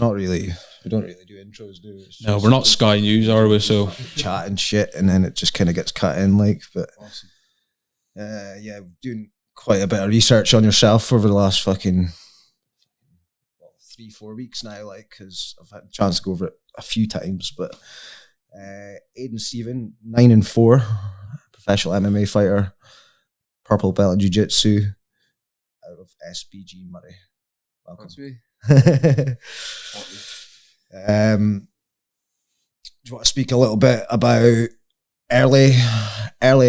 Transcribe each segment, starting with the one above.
not really. We don't really do intros, do we? No, we're not Sky News, are we? So chat and shit, and then it just kind of gets cut in, like. But awesome. Yeah, doing quite a bit of research on yourself over the last fucking 3-4 weeks now, like, because I've had a chance to go over it a few times. But Aidan Stephen, 9-4, professional MMA fighter, purple belt in jiu-jitsu, out of SBG Moray. Welcome. That's me. Do you want to speak a little bit about early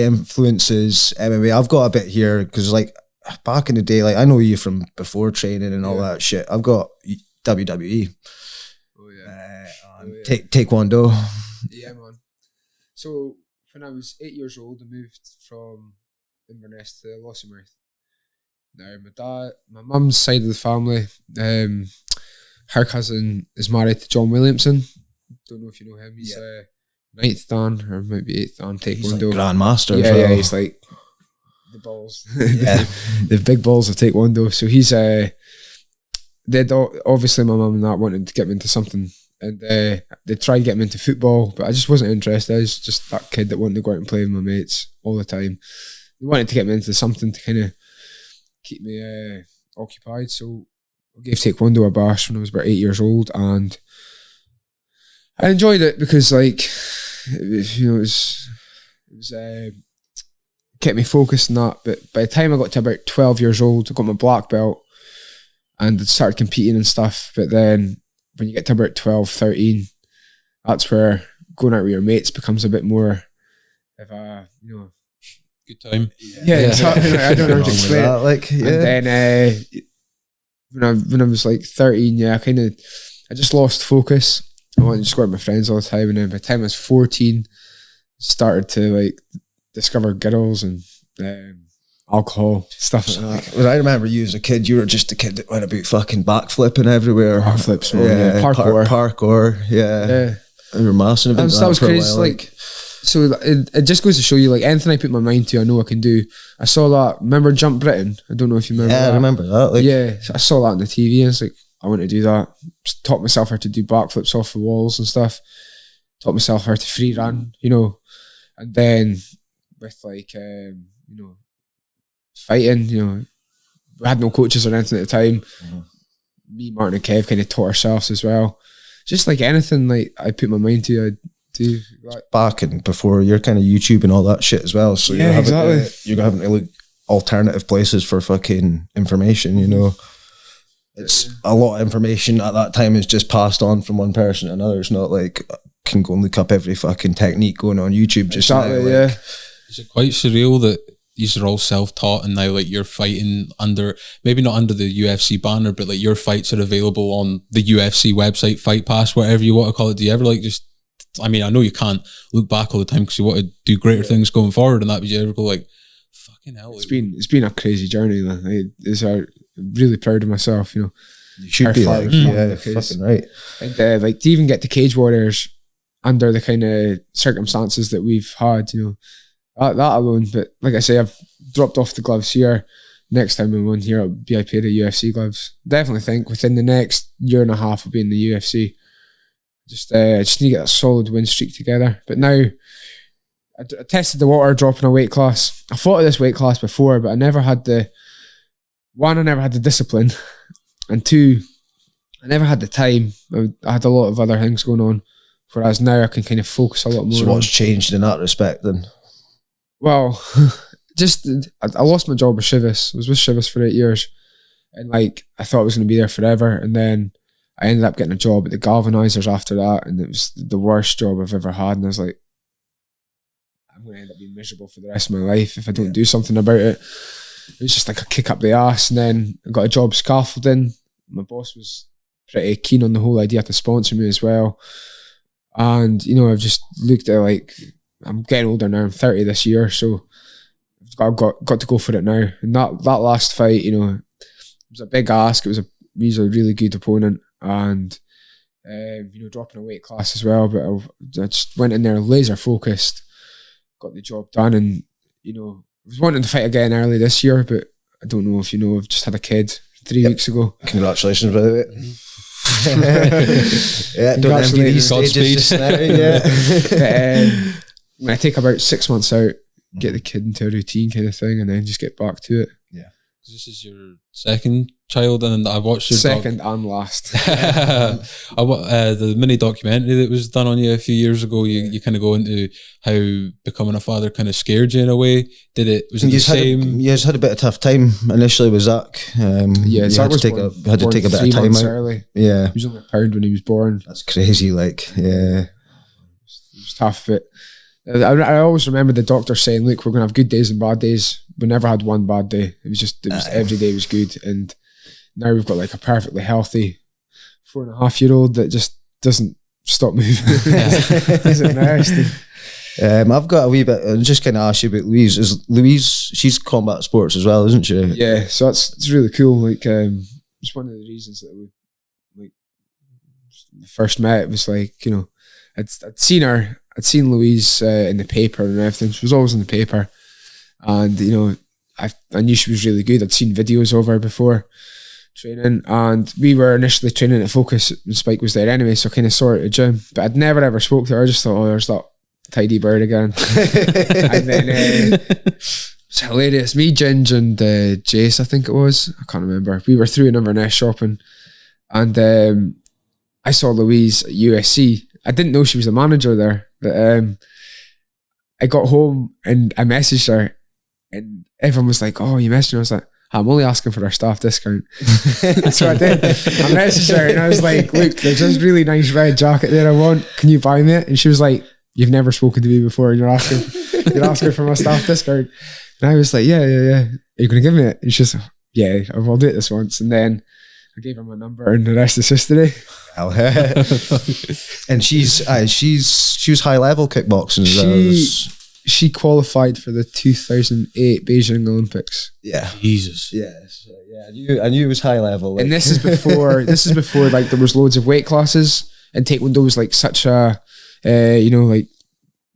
influences MMA? I've got a bit here because, like, back in the day, like, I know you from before training and all that shit. I've got WWE. Oh yeah. Taekwondo. Yeah, man. So when I was 8 years old, I moved from Inverness to Lossiemouth. Now my mum's side of the family, her cousin is married to John Williamson. Don't know if you know him. He's 9th Dan or maybe 8th Dan Taekwondo. He's like Grandmaster. Yeah, as well. yeah. He's like the balls, the big balls of Taekwondo. So he's they'd obviously my mum and that wanted to get me into something, and they tried to get me into football, but I just wasn't interested. I was just that kid that wanted to go out and play with my mates all the time. They wanted to get me into something to kind of keep me occupied, so I gave Taekwondo a bash when I was about 8 years old, and I enjoyed it because, like, it was kept me focused on that. But by the time I got to about 12 years old, I got my black belt and I started competing and stuff. But then when you get to about 12, 13, that's where going out with your mates becomes a bit more of a, good time. Yeah, exactly. I don't know how to explain it. Like, yeah. And then when I was like 13, I just lost focus. I wanted to just go out with my friends all the time, and then by the time I was 14, started to like discover girls and alcohol, stuff like that. When I remember you as a kid, you were just a kid that went about fucking backflipping everywhere. Backflips, parkour. parkour. Yeah. And you were massing about that was for crazy. a while, like, so it just goes to show you, like, anything I put my mind to, I know I can do. I saw that. Remember Jump Britain? I don't know if you remember that. Yeah, I remember that. Like, yeah, I saw that on the TV, and it's like, I want to do that. Just taught myself how to do backflips off the walls and stuff. Taught myself how to free run, and then with like fighting, we had no coaches or anything at the time. Mm-hmm. Me, Martin and Kev kind of taught ourselves as well. Just like anything, like, I put my mind to, I'd do. Like, back and before, you're kind of YouTube and all that shit as well. So yeah, you're having to look alternative places for fucking information, It's a lot of information at that time is just passed on from one person to another. It's not like can go and look up every fucking technique going on YouTube just now. Yeah. Is it quite surreal that these are all self-taught and now, like, you're fighting under, maybe not under the UFC banner, but like your fights are available on the UFC website, Fight Pass, whatever you want to call it. Do you ever like just, I mean, I know you can't look back all the time because you want to do greater things going forward and that, but you ever go like, fucking hell. It's been a crazy journey, man. I'm really proud of myself, You should be like, yeah, fucking right. And like, to even get to Cage Warriors under the kind of circumstances that we've had, that alone. But like I say, I've dropped off the gloves here. Next time I'm on here, I'll be a pair of UFC gloves. Definitely think within the next year and a half I'll be in the UFC. I just need to get a solid win streak together. But now, I tested the water dropping a weight class. I fought at this weight class before, but I never had the discipline, and two, I never had the time. I had a lot of other things going on, whereas now I can kind of focus a lot more. So what's changed in that respect then? Well, just I lost my job with Chivas. I was with Chivas for 8 years, and like, I thought I was going to be there forever, and then I ended up getting a job at the galvanizers after that, and it was the worst job I've ever had, and I was like, I'm going to end up being miserable for the rest of my life if I don't do something about it. It was just like a kick up the ass. And then I got a job scaffolding. My boss was pretty keen on the whole idea to sponsor me as well. And, I've just looked at, like, I'm getting older now. I'm 30 this year, so I've got to go for it now. And that last fight, it was a big ask. He's a really good opponent, and dropping a weight class as well. But I just went in there laser focused, got the job done, and I was wanting to fight again early this year, but I don't know if I've just had a kid 3 weeks ago. Congratulations, by the way. Yeah, don't envy these Godspeed. stages just now, yeah. When I take about 6 months out, get the kid into a routine kind of thing, and then just get back to it. This is your second child, and I watched your Second and last. The mini documentary that was done on you a few years ago. You kind of go into how becoming a father kind of scared you in a way. Was it the same? You had a bit of tough time initially with Zach. Zach was had to take a bit of time out. Early. Yeah, he was only a pound when he was born. That's crazy. Like, yeah, it was tough. But I always remember the doctor saying, "Look, we're going to have good days and bad days. We never had one bad day. It was every day was good." And now we've got like a perfectly healthy 4.5-year-old that just doesn't stop moving. Doesn't rest. I've got a wee bit. I'm just kind of ask you about Louise. Is Louise? She's combat sports as well, isn't she? Yeah. So it's really cool. Like, it's one of the reasons that we first met. It was like, you know, I'd seen her. I'd seen Louise in the paper and everything. She was always in the paper. And, you know, I knew she was really good. I'd seen videos of her before training, and we were initially training at Focus, and Spike was there anyway, so I kind of saw her at the gym. But I'd never ever spoke to her. I just thought, oh, there's that tidy bird again. And then it's hilarious. Me, Ginge, and Jace, I think it was. I can't remember. We were through in Inverness shopping, and I saw Louise at USC. I didn't know she was a manager there, but I got home and I messaged her, and everyone was like, "Oh, you messaged her?" I was like, "I'm only asking for her staff discount." So I did. I messaged her and I was like, "Look, there's this really nice red jacket there I want. Can you buy me it?" And she was like, "You've never spoken to me before and you're asking for my staff discount." And I was like, yeah. Are you going to give me it? And she's like, "Yeah, I'll do it this once." And then I gave her my number, and the rest is history. And she was high level kickboxing as well. She qualified for the 2008 Beijing Olympics. Yeah, Jesus. Yes, yeah. I knew it was high level. Like. And this is before like there was loads of weight classes, and Taekwondo was like such a like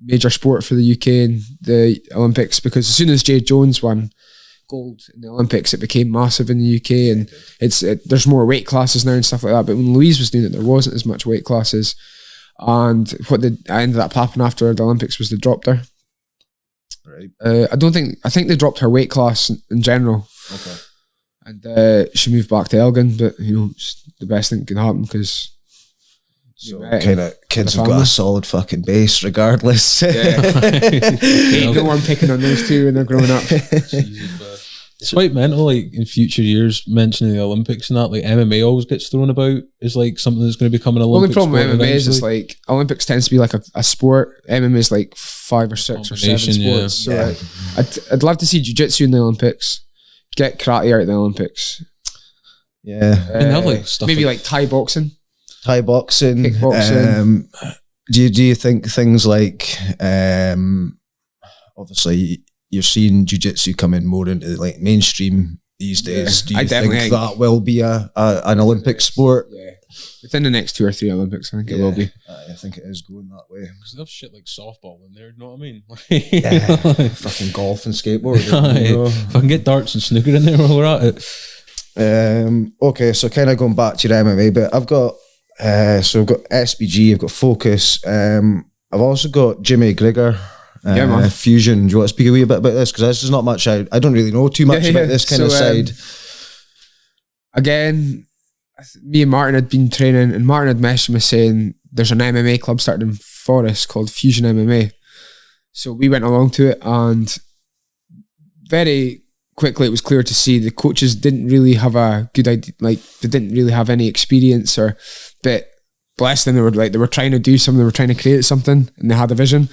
major sport for the UK and the Olympics, because as soon as Jade Jones won gold in the Olympics, it became massive in the UK, and there's more weight classes now and stuff like that. But when Louise was doing it, there wasn't as much weight classes, and what I ended up happening after the Olympics was they dropped her. Right. I think they dropped her weight class in general. Okay. And she moved back to Elgin, but you know, it's the best thing that can happen, because kind of kids have got a solid fucking base regardless. Ain't no one picking on those two when they're growing up. It's quite mental, like in future years, mentioning the Olympics and that, like MMA always gets thrown about as like something that's going to become an Olympic sport. The only problem with MMA is it's like Olympics tends to be like a sport. MMA is like 5 or 6 or 7 sports. Yeah. So I'd love to see jiu-jitsu in the Olympics, get karate out of the Olympics. Yeah. Like stuff maybe like Thai boxing. Thai boxing. Kickboxing. Do you think things like obviously you're seeing jiu-jitsu coming more into like mainstream these days? Do you think that will be an Olympic sport? Yeah. Within the next 2 or 3 Olympics, I think it will be. I think it is going that way. Because they have shit like softball in there, you know what I mean? Fucking golf and skateboard. If I can get darts and snooker in there while we're at it. Okay, so kind of going back to your MMA, but I've got I've got SBG, I've got Focus, I've also got Jimmy Grigor, Fusion. Do you want to speak a wee bit about this? Because this is not much, I don't really know too much about this kind of side. Again, me and Martin had been training, and Martin had messaged me saying there's an MMA club started in Forest called Fusion MMA. So we went along to it, and very quickly it was clear to see the coaches didn't really have a good idea, like they didn't really have any experience, but bless them, they were trying to do something, they were trying to create something, and they had a vision.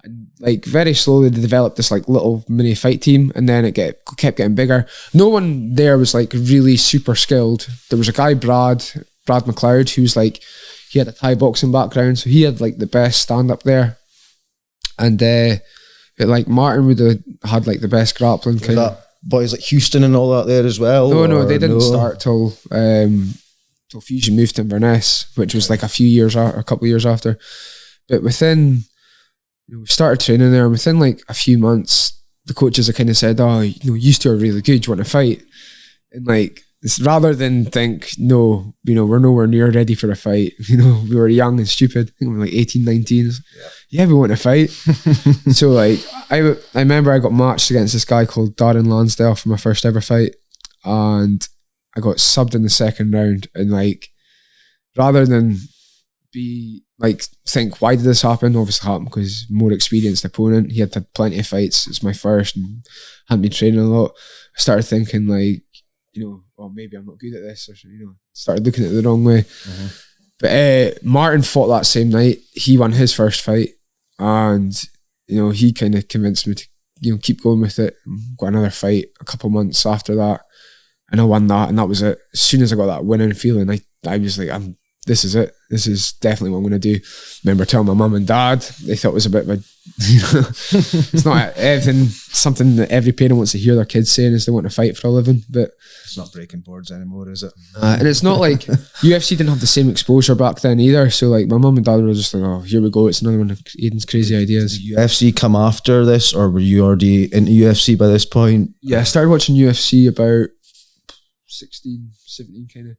And like very slowly they developed this like little mini fight team, and then it kept getting bigger. No one there was like really super skilled. There was a guy, Brad McLeod, who was like, he had a Thai boxing background, so he had like the best stand up there. And like Martin would have had like the best grappling kind of. Boys like Houston and all that there as well? No, they didn't start till Fusion moved to Inverness, which was like a couple of years after. But within, we started training there, and within like a few months, the coaches had kind of said, "Oh, you two are really good. Do you want to fight?" And like it's rather than think, no, we're nowhere near ready for a fight. We were young and stupid. I think we were like 18, 19. Yeah, we want to fight. So like, I remember I got matched against this guy called Darren Lansdale for my first ever fight, and I got subbed in the second round. And like, rather than be like, think, why did this happen? Obviously happened because more experienced opponent. He had plenty of fights. It's my first and hadn't been training a lot. I started thinking like, well, maybe I'm not good at this, or started looking at it the wrong way. But Martin fought that same night. He won his first fight, and he kind of convinced me to keep going with it. Got another fight a couple months after that, and I won that, and that was it. As soon as I got that winning feeling, I was like, this is it. This is definitely what I'm going to do. Remember telling my mum and dad, they thought it was a bit of a, it's not something that every parent wants to hear their kids saying is they want to fight for a living, but it's not breaking boards anymore, is it? And it's not like UFC didn't have the same exposure back then either. So like my mum and dad were just like, oh, here we go. It's another one of Aidan's crazy ideas. Did UFC come after this, or were you already into UFC by this point? Yeah, I started watching UFC about 16, 17 kind of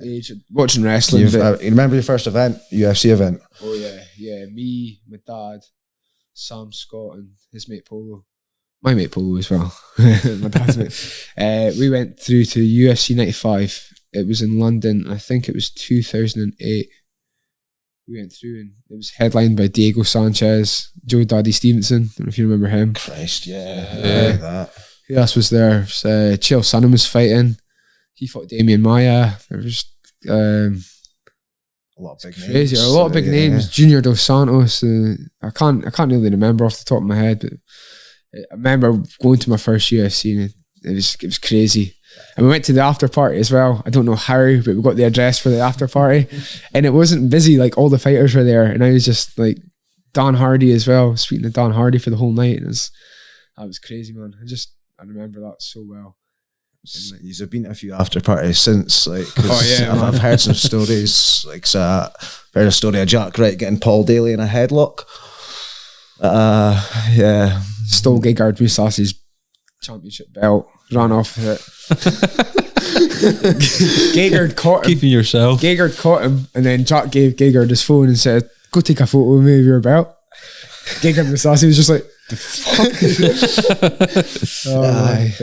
age, watching wrestling. You remember your first UFC event? Oh yeah. Me, my dad, Sam Scott, and his mate Polo. My mate Polo as well. My dad's mate. We went through to UFC 95. It was in London. I think it was 2008. We went through, and it was headlined by Diego Sanchez, Joe Daddy Stevenson. I don't know if you remember him. Christ, yeah. That. Who else was there? Chael Sonnen was fighting. He fought Damian Maia. There was a lot of big crazy. names. A lot of big names. Junior Dos Santos. I can't really remember off the top of my head, but I remember going to my first UFC, and it was crazy. And we went to the after party as well. I don't know how, but we got the address for the after party, and it wasn't busy. Like all the fighters were there, and I was just like Dan Hardy as well, speaking to Dan Hardy for the whole night. And that was crazy, man. I remember that so well. You've been to a few after parties since, like, I've heard some stories. Like, so I heard a story of Jack Wright getting Paul Daly in a headlock. Yeah, stole Gegard Mousasi's championship belt, ran off with it. Gegard caught him. Keeping yourself. Gegard caught him, and then Jack gave Gegard his phone and said, "Go take a photo with me of your belt." Gegard Mousasi was just like, "The fuck."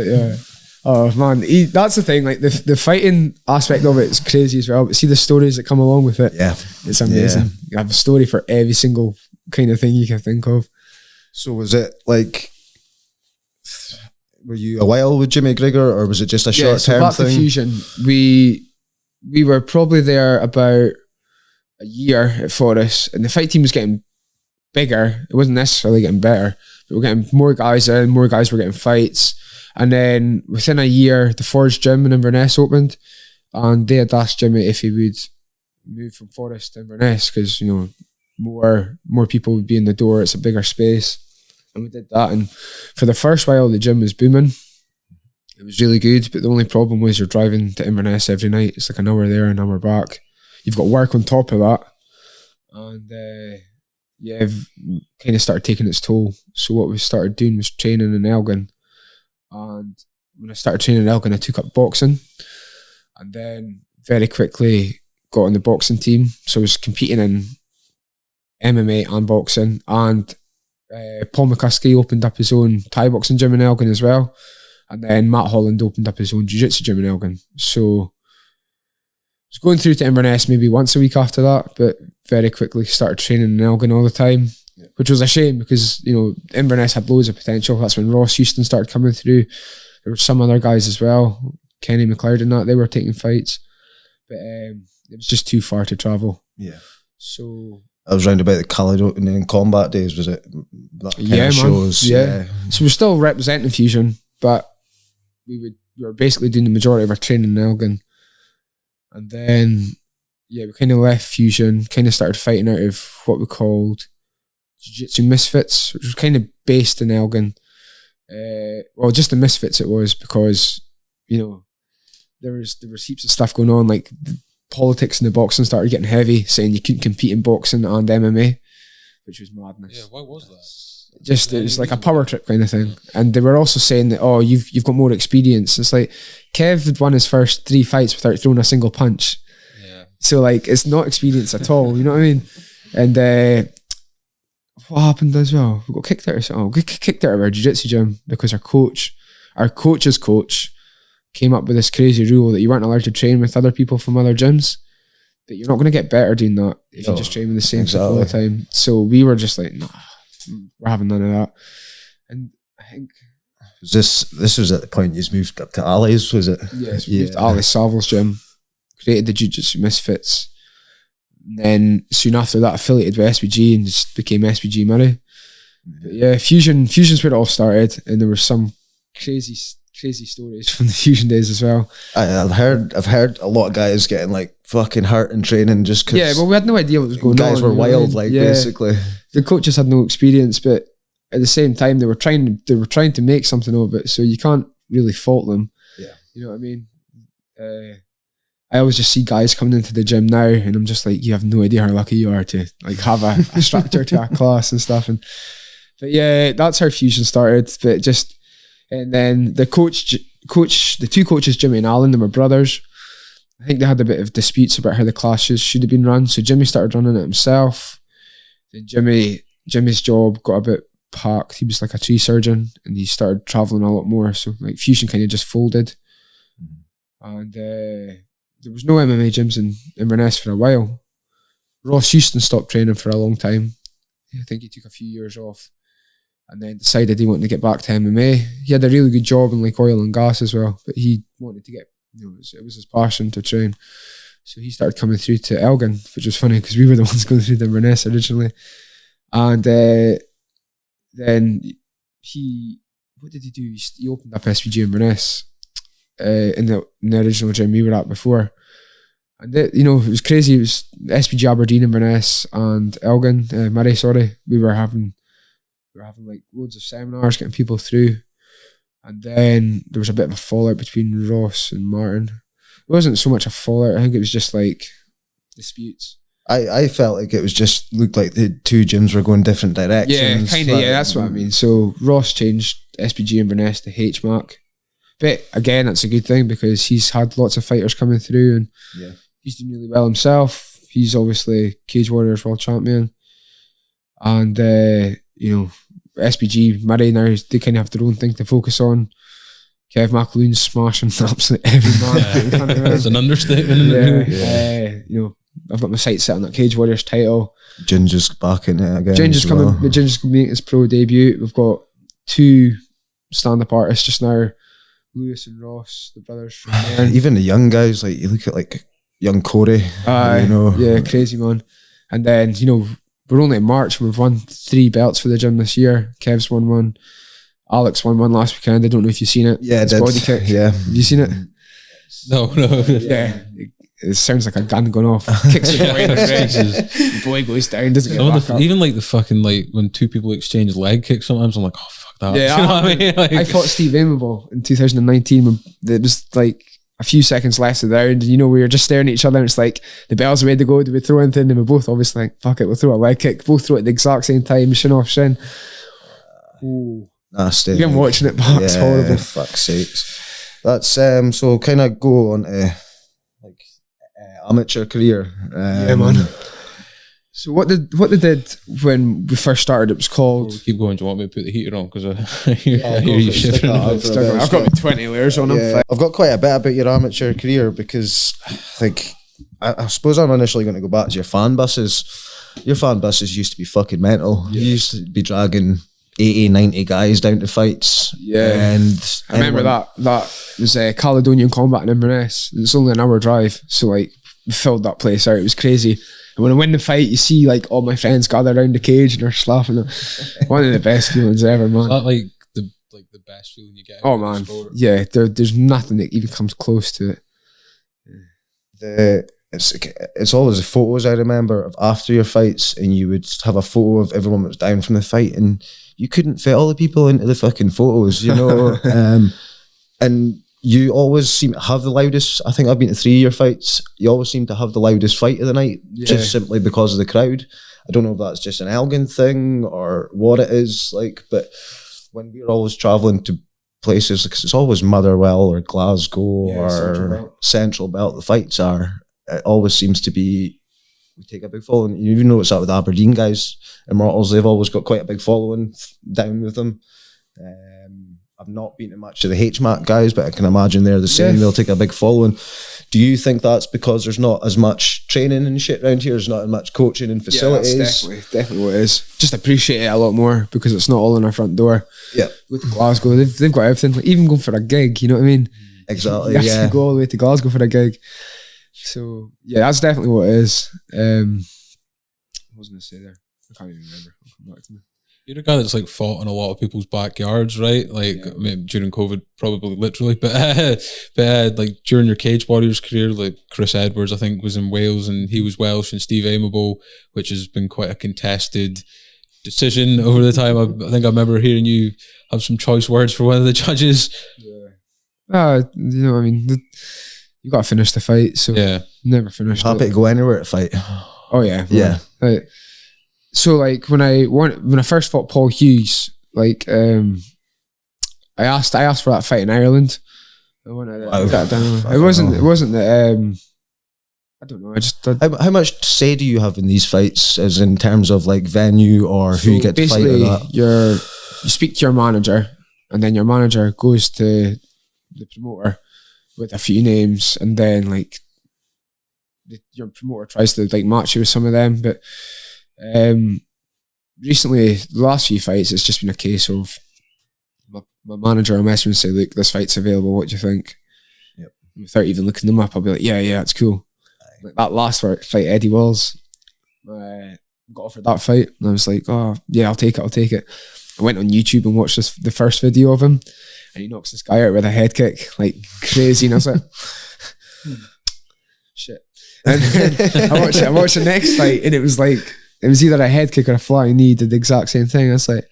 Yeah. Oh man, that's the thing. Like the fighting aspect of it is crazy as well. But see the stories that come along with it. Yeah, it's amazing. Yeah. You have a story for every single kind of thing you can think of. So was it like, were you a while with Jimmy Grigor, or was it just a short term thing? The Fusion, we were probably there about a year at Forest, and the fight team was getting bigger. It wasn't necessarily getting better, but we're getting more guys in. More guys were getting fights. And then within a year, the Forge Gym in Inverness opened, and they had asked Jimmy if he would move from Forest to Inverness because more people would be in the door. It's a bigger space, and we did that. And for the first while, the gym was booming. It was really good, but the only problem was you're driving to Inverness every night. It's like an hour there, an hour back. You've got work on top of that, and it kind of started taking its toll. So what we started doing was training in Elgin. And when I started training in Elgin, I took up boxing, and then very quickly got on the boxing team. So I was competing in MMA and boxing, and Paul McCuskey opened up his own Thai boxing gym in Elgin as well, and then Matt Holland opened up his own jiu-jitsu gym in Elgin. So I was going through to Inverness maybe once a week after that, but very quickly started training in Elgin all the time. Which was a shame because, Inverness had loads of potential. That's when Ross Houston started coming through. There were some other guys as well. Kenny McLeod and that, they were taking fights. But it was just too far to travel. Yeah. So I was round about the Caledonian Combat days, was it? That kind of shows. Yeah. So we're still representing Fusion, but we were basically doing the majority of our training in Elgin. And then, we kind of left Fusion, kind of started fighting out of what we called Jiu-Jitsu Misfits, which was kind of based in Elgin. Just the Misfits it was because, there was heaps of stuff going on, like the politics in the boxing started getting heavy, saying you couldn't compete in boxing and MMA, which was madness. Yeah, why was Just it was like a power trip kind of thing. And they were also saying that, oh, you've got more experience. It's like Kev had won his first 3 fights without throwing a single punch. Yeah. So like it's not experience at all. You know what I mean? And what happened as well? We got kicked out of our jiu-jitsu gym because our coach's coach came up with this crazy rule that you weren't allowed to train with other people from other gyms. But you're not going to get better doing that if you just train with the same people all the time. So we were just like, nah, we're having none of that. And I think this was at the point you moved up to Ali's, was it? Yes, we moved to Ali Savil's gym, created the Jiu-Jitsu Misfits. And then soon after that, affiliated with SBG and just became SBG Moray. But yeah, Fusion's where it all started, and there were some crazy stories from the Fusion days as well. I've heard a lot of guys getting like fucking hurt in training just because. Yeah, well, we had no idea what was going on. Guys were wild, like basically. The coaches had no experience, but at the same time, they were trying to make something of it. So you can't really fault them. Yeah, you know what I mean. I always just see guys coming into the gym now, and I'm just like, you have no idea how lucky you are to like have a structure to our class and stuff. But yeah, that's how Fusion started. But and then the the 2 coaches, Jimmy and Alan, they were brothers. I think they had a bit of disputes about how the classes should have been run. So Jimmy started running it himself. Then Jimmy's job got a bit packed. He was like a tree surgeon, and he started traveling a lot more. So like Fusion kind of just folded. And there was no MMA gyms in Inverness for a while. Ross Houston stopped training for a long time. I think he took a few years off and then decided he wanted to get back to MMA. He had a really good job in like oil and gas as well, but he wanted to get, it was his passion to train. So he started coming through to Elgin, which was funny because we were the ones going through to Inverness originally. And then what did he do? He opened up SBG Inverness in the original gym we were at before. And it was crazy. It was SBG Aberdeen, Inverness, and Elgin, Moray, sorry. We were having like loads of seminars, getting people through. And then there was a bit of a fallout between Ross and Martin. It wasn't so much a fallout. I think it was just like disputes. I felt like it was just looked like the 2 gyms were going different directions. Yeah, kind of. Yeah, that's what I mean. So Ross changed SBG Inverness to HMAC. But again, that's a good thing because he's had lots of fighters coming through and he's doing really well himself. He's obviously Cage Warriors world champion. And, SBG Moray now, they kind of have their own thing to focus on. Kev McAloon's smashing absolutely every man. That's an understatement, isn't it? I've got my sights set on that Cage Warriors title. Ginger's back in it again. Ginger's coming to make his pro debut. We've got 2 stand-up artists just now. Lewis and Ross, the brothers from there. Even the young guys, like you look at like young Corey. Yeah, crazy man. And then, we're only in March and we've won 3 belts for the gym this year. Kev's won 1. Alex won 1 last weekend. I don't know if you've seen it. Yeah, it's body kick. Yeah. Have you seen it? No. Yeah. It sounds like a gun going off. Kicks the boy in the face. Boy goes down, doesn't get back up. Even like the fucking like when 2 people exchange leg kicks sometimes I'm like, oh fuck that. Yeah, you know what I mean? Like, I fought Steve Amable in 2019 when it was like a few seconds left of the round. We were just staring at each other and it's like the bell's ready to go. Do we throw anything? And we're both obviously like, fuck it, we'll throw a leg kick. Both throw it at the exact same time, shin off shin. Ooh. Nasty. Again, watching it back, it's horrible. Fuck's sakes. That's so kind of go on to like amateur career. Yeah, man. So what they did when we first started, it was called... Keep going, do you want me to put the heater on? Because I hear you shivering. I've got 20 layers on them. I've got quite a bit about your amateur career because like I suppose I'm initially going to go back to your fan buses. Your fan buses used to be fucking mental. You used to be dragging 80, 90 guys down to fights. Yeah. And I remember that was Caledonian Combat in Inverness. It's only an hour drive. So like we filled that place out. It was crazy. And when I win the fight, you see like all my friends gather around the cage and they're slapping them. One of the best feelings ever, man. Is that like the best feeling you get? Oh man, yeah. There's nothing that even comes close to it. It's always the photos I remember of after your fights, and you would have a photo of everyone that was down from the fight, and you couldn't fit all the people into the fucking photos, and you always seem to have the loudest. I think I've been to 3 of your fights. You always seem to have the loudest fight of the night, just simply because of the crowd. I don't know if that's just an Elgin thing or what it is like, but when we're always traveling to places, because it's always Motherwell or Glasgow or Central Belt, the fights are, it always seems to be, we take a big following. You even notice that with Aberdeen guys, Immortals, they've always got quite a big following down with them. I've not been to much of the HMAC guys, but I can imagine they're the same. They'll take a big following. Do you think that's because there's not as much training and shit around here? There's not as much coaching and facilities? Yeah, that's definitely what it is. Just appreciate it a lot more because it's not all in our front door. Yeah. With Glasgow, they've got everything. Like, even going for a gig, you know what I mean? Exactly, you have to go all the way to Glasgow for a gig. So, yeah, that's definitely what it is. What was I going to say there? I can't even remember. It'll come back to me. You're a guy that's like fought in a lot of people's backyards, right? Like I mean, during COVID, probably literally, but like during your Cage Warriors career, like Chris Edwards, I think, was in Wales and he was Welsh, and Steve Amable, which has been quite a contested decision over the time. I think I remember hearing you have some choice words for one of the judges. Yeah. You know, I mean, you got to finish the fight, so never finished. Happy to go anywhere to fight. Oh yeah, yeah. Like, so like when I first fought Paul Hughes, like I asked for that fight in Ireland. I wanted it wasn't that I don't know. How much say do you have in these fights, as in terms of like venue or who you get to fight or that? You speak to your manager, and then your manager goes to the promoter with a few names, and then like your promoter tries to like match you with some of them, but. Recently, the last few fights, it's just been a case of my manager will message me and say, look, this fight's available, what do you think? Yep. Without even looking them up, I'll be like, yeah, it's cool. Like that last fight, Eddie Walls, got offered that fight, and I was like, oh, yeah, I'll take it. I went on YouTube and watched the first video of him, and he knocks this guy out with a head kick, like crazy, and I was like, shit. And then I watched the next fight, and it was like, it was either a head kick or a flying knee, did the exact same thing. I was like,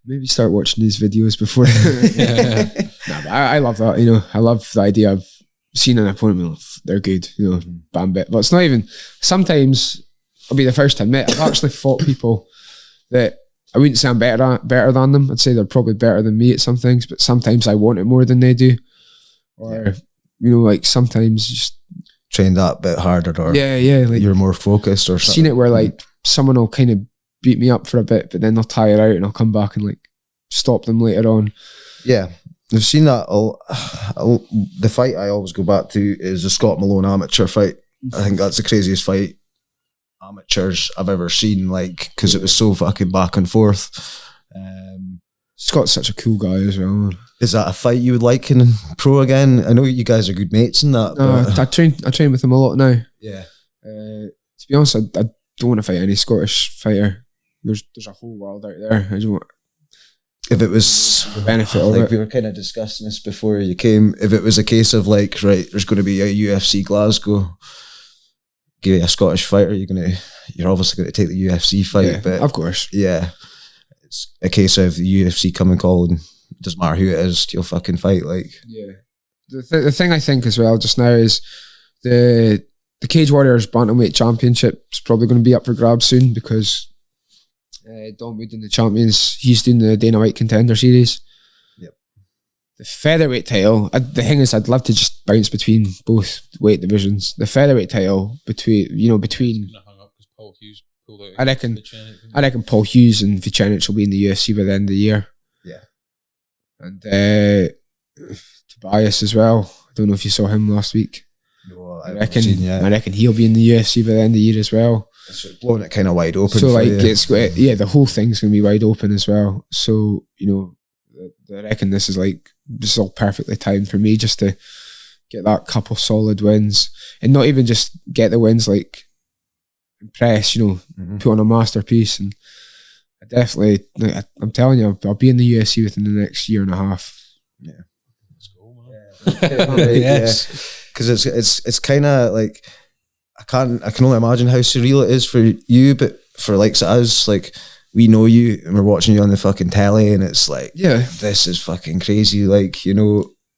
maybe start watching these videos before. But I love that, you know. I love the idea of seeing an opponent, they're good, you know, bam bit. But it's not even, sometimes, I'll be the first to admit, I've actually fought people that I wouldn't say I'm better than them. I'd say they're probably better than me at some things, but sometimes I want it more than they do. Or, you know, like sometimes just train that bit harder, or like you're more focused or something. Seen it where like someone will kind of beat me up for a bit, but then they'll tire out and I'll come back and like stop them later on. Yeah, I've seen that. The fight I always go back to is the Scott Malone amateur fight. I think that's the craziest fight amateurs I've ever seen, like, because it was so fucking back and forth. Scott's such a cool guy as well, man. Is that a fight you would like in pro again? I know you guys are good mates in that. I train with him a lot now. Yeah. To be honest, I don't want to fight any Scottish fighter. There's a whole world out there. I don't. If it was the benefit of like it. We were kind of discussing this before you came. If it was a case of like, right, there's going to be a UFC Glasgow, give you a Scottish fighter, you're obviously going to take the UFC fight. Yeah, but of course, yeah, it's a case of the UFC come and call, and it doesn't matter who it is, you'll fucking fight. Like, yeah. The thing I think as well just now is the Cage Warriors Bantamweight Championship is probably going to be up for grabs soon, because Don Wood in the champions, he's doing the Dana White Contender Series. Yep. The featherweight title, the thing is, I'd love to just bounce between both weight divisions. The featherweight title between. Paul Hughes pulled out. I reckon Paul Hughes and Vicenic will be in the UFC by the end of the year. Yeah. And Tobias as well. I don't know if you saw him last week. No, I reckon he'll be in the UFC by the end of the year as well. It's blowing it kind of wide open. So like the whole thing's gonna be wide open as well. So I reckon this is all perfectly timed for me just to get that couple solid wins, and not even just get the wins, like impress, put on a masterpiece. And I definitely, I'm telling you, I'll be in the UFC within the next year and a half. Yeah, let's go, man. Yes, because it's kind of like. I can only imagine how surreal it is for you, but for like us, like we know you and we're watching you on the fucking telly, and it's like, yeah, this is fucking crazy. Like,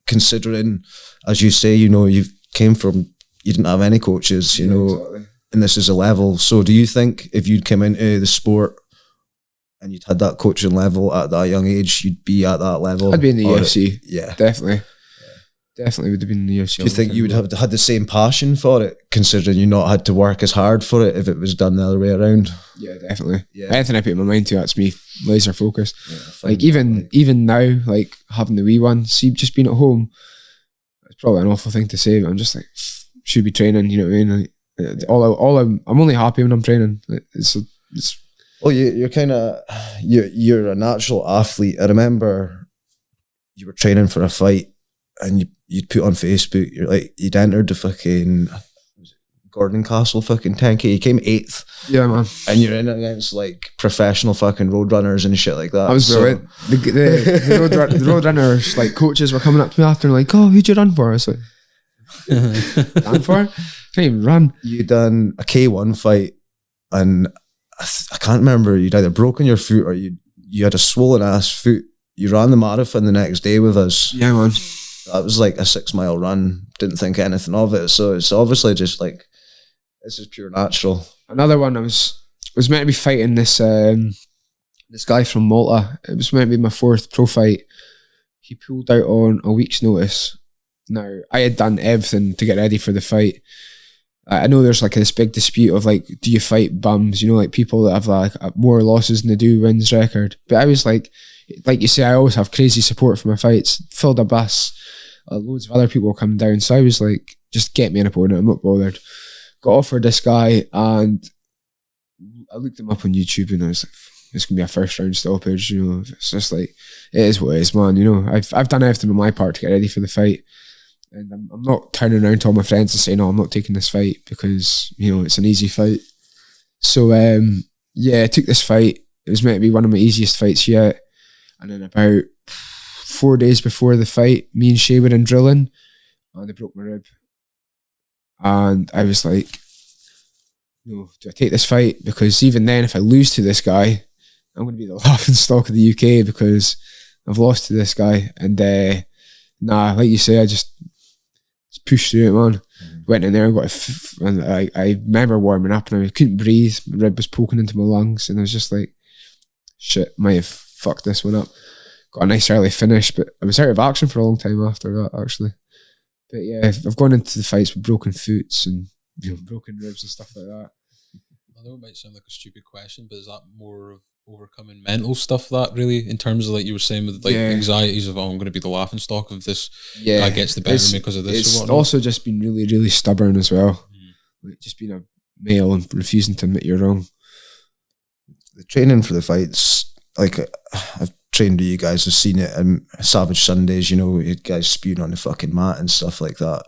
considering, as you say, you came from, you didn't have any coaches, exactly. and this is a level. So do you think if you'd come into the sport and you'd had that coaching level at that young age, you'd be at that level? I'd be in the UFC. Yeah. Definitely. Definitely would have been in the UFC. Do you think you would have had the same passion for it, considering you not had to work as hard for it if it was done the other way around? Yeah, definitely. Yeah. Anything I put my mind to, that's me laser focused. Yeah, like even now, like having the wee one, see, just being at home, it's probably an awful thing to say, but I'm just like, should be training, you know what I mean? Like, I'm only happy when I'm training. Like, it's well, you're kind of you're a natural athlete. I remember you were training for a fight, and you'd put on Facebook, you'd entered the fucking Gordon Castle fucking 10K. You came 8th. Yeah, man. And you're in against like professional fucking road runners and shit like that. I was brilliant. The road runners, like coaches were coming up to me after and like, oh, who'd you run for? I was like, run for? Can't even run. You done a K1 fight, and I can't remember, you'd either broken your foot or you had a swollen ass foot. You ran the marathon the next day with us. Yeah, man. That was like a 6 mile run. Didn't think anything of it. So it's obviously just like, this is pure natural. Another one, I was meant to be fighting this guy from Malta. It was meant to be my 4th pro fight. He pulled out on a week's notice. Now, I had done everything to get ready for the fight. I know there's like this big dispute of like, do you fight bums? You know, like people that have like more losses than they do wins record. But I was like you say, I always have crazy support for my fights. Filled a bus. Loads of other people coming down. So I was like, just get me an opponent. I'm not bothered. Got offered this guy, and I looked him up on YouTube, and I was like, it's gonna be a first round stoppage. You know, it's just like, it is what it is, man. You know, I've done everything on my part to get ready for the fight, and I'm not turning around to all my friends and saying, no, I'm not taking this fight because, you know, it's an easy fight. So yeah, I took this fight. It was meant to be one of my easiest fights yet, and then about 4 days before the fight, me and Shay were in drilling, and I broke my rib. And I was like, no, do I take this fight? Because even then, if I lose to this guy, I'm going to be the laughing stock of the UK because I've lost to this guy. And nah, like you say, I just pushed through it, man. Went in there and and I remember warming up and I couldn't breathe. My rib was poking into my lungs, and I was just like, shit, might have fucked this one up. Got a nice early finish, but I was out of action for a long time after that, actually. But yeah, I've gone into the fights with broken foots and, you know, broken ribs and stuff like that. I know it might sound like a stupid question, but is that more of overcoming mental stuff, that really, in terms of like you were saying with like anxieties of, oh, I'm going to be the laughing stock of this guy gets the better of me because of this? It's also just been really, really stubborn as well. Like just being a male and refusing to admit you're wrong. The training for the fights, like I've trained with you guys, have seen it in Savage Sundays, you know, you guys spewing on the fucking mat and stuff like that.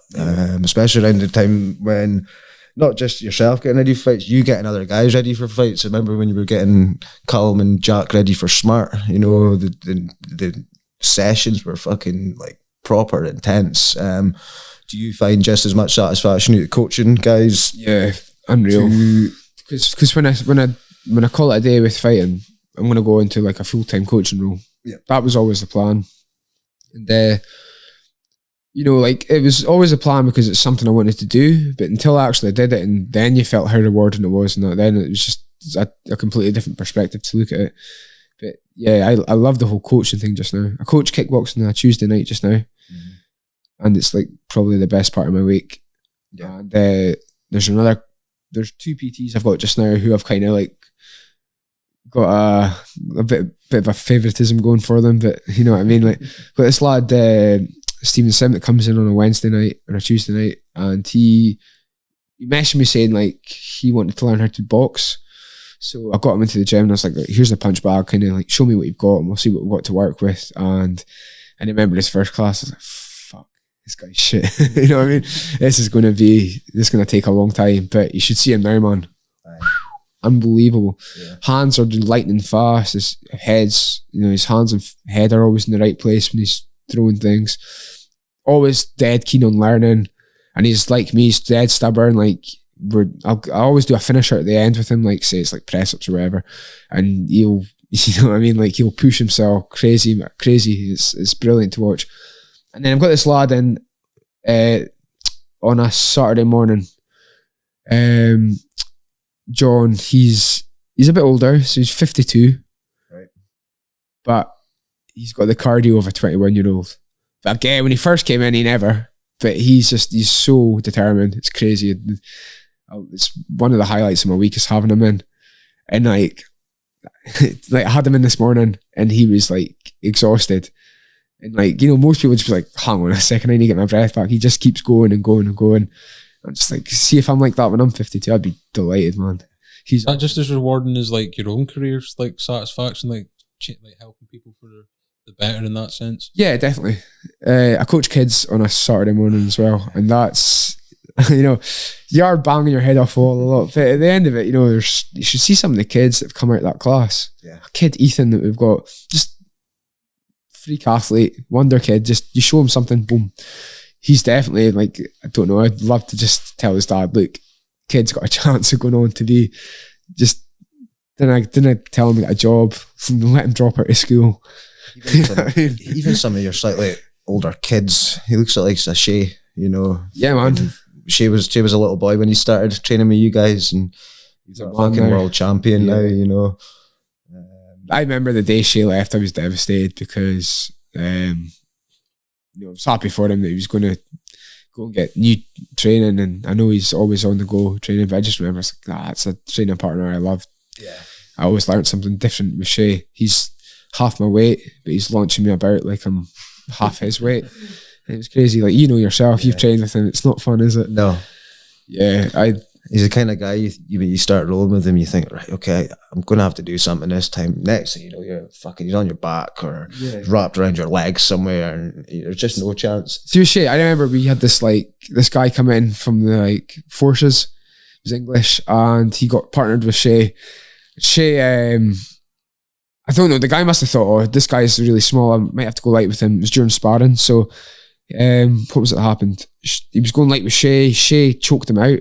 Especially around the time when not just yourself getting ready for fights, you getting other guys ready for fights. I remember when you were getting Callum and Jack ready for Smart, you know, the sessions were fucking like proper intense. Do you find just as much satisfaction out of coaching guys? Yeah, unreal. Because when I call it a day with fighting, I'm going to go into like a full-time coaching role. Yeah. That was always the plan. And, you know, like it was always a plan because it's something I wanted to do, but until I actually did it, and then you felt how rewarding it was, and then it was just a completely different perspective to look at it. But yeah, I love the whole coaching thing just now. I coach kickboxing on a Tuesday night just now, and it's like probably the best part of my week. Yeah. And there's 2 PTs I've got just now who I've kind of like got a bit of a favoritism going for them, but you know what I mean. Like, got this lad Stephen Sim that comes in on a Wednesday night or a Tuesday night, and he messaged me saying like he wanted to learn how to box. So I got him into the gym and I was like, here's the punch bag, kind of like show me what you've got and we'll see what we've got to work with. And I remember his first class, I was like, fuck, this guy's shit. You know what I mean? This is going to take a long time, but you should see him now, man. Unbelievable. Yeah. Hands are lightning fast. His heads, you know, his hands and head are always in the right place when he's throwing things. Always dead keen on learning, and he's like me. He's dead stubborn. Like I always do a finisher at the end with him, like say it's like press ups or whatever, and he'll, you know what I mean, like he'll push himself crazy. It's brilliant to watch. And then I've got this lad in on a Saturday morning. John, he's a bit older, so he's 52. Right. But he's got the cardio of a 21-year-old. Again, when he first came in, he never. But he's so determined. It's crazy. It's one of the highlights of my week is having him in. And like I had him in this morning and he was like exhausted. And like, most people just be like, hang on a second, I need to get my breath back. He just keeps going and going and going. I'm just like, see if I'm like that when I'm 52, I'd be delighted, man. He's not just as rewarding as like your own career's like satisfaction, like helping people for the better in that sense. Yeah, definitely. I coach kids on a Saturday morning as well, and that's you are banging your head off the wall a lot. But at the end of it, you should see some of the kids that have come out of that class. Yeah, kid Ethan that we've got, just freak athlete, wonder kid. Just you show him something, boom. He's definitely like, I don't know. I'd love to just tell his dad, look, kid's got a chance of going on to be just. Then I tell him to get a job and let him drop out of school. Even some of your slightly older kids, he looks like a Shay, Yeah, man. Shay was a little boy when he started training with you guys, and he's a fucking world champion now. I remember the day Shay left, I was devastated because I was happy for him that he was going to go and get new training, and I know he's always on the go training, but I just remember it's like, that's a training partner I loved. Yeah, I always learned something different with Shay. He's half my weight, but he's launching me about like I'm half his weight. And it was crazy. Like, yourself, you've trained with him. It's not fun, is it? No. Yeah, he's the kind of guy you start rolling with him, you think, right, okay, I'm going to have to do something this time. Next thing you know, he's on your back or wrapped around your legs somewhere, and there's just no chance. See, with Shay, I remember we had this guy come in from the forces. He was English, and he got partnered with Shay. Shay, I don't know, the guy must have thought, oh, this guy's really small, I might have to go light with him. It was during sparring, so what was it that happened? He was going light with Shay. Shay choked him out.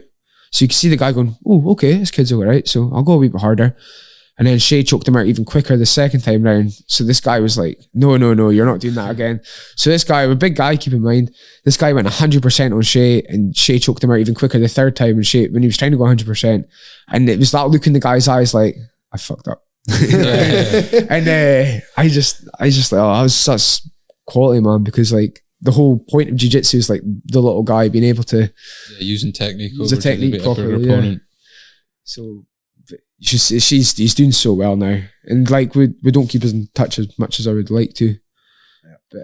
So you can see the guy going, oh, okay, this kid's all right, so I'll go a wee bit harder. And then Shay choked him out even quicker the second time round. So this guy was like, no, you're not doing that again. So this guy, a big guy, keep in mind, this guy went 100% on Shay, and Shay choked him out even quicker the third time, and Shay, when he was trying to go 100%, and it was that look in the guy's eyes like, I fucked up. And I just like, oh, I was such quality, man, because like the whole point of jiu-jitsu is like the little guy being able to using technique use a technique properly. Yeah. So he's doing so well now, and like we don't keep us in touch as much as I would like to. Yeah. But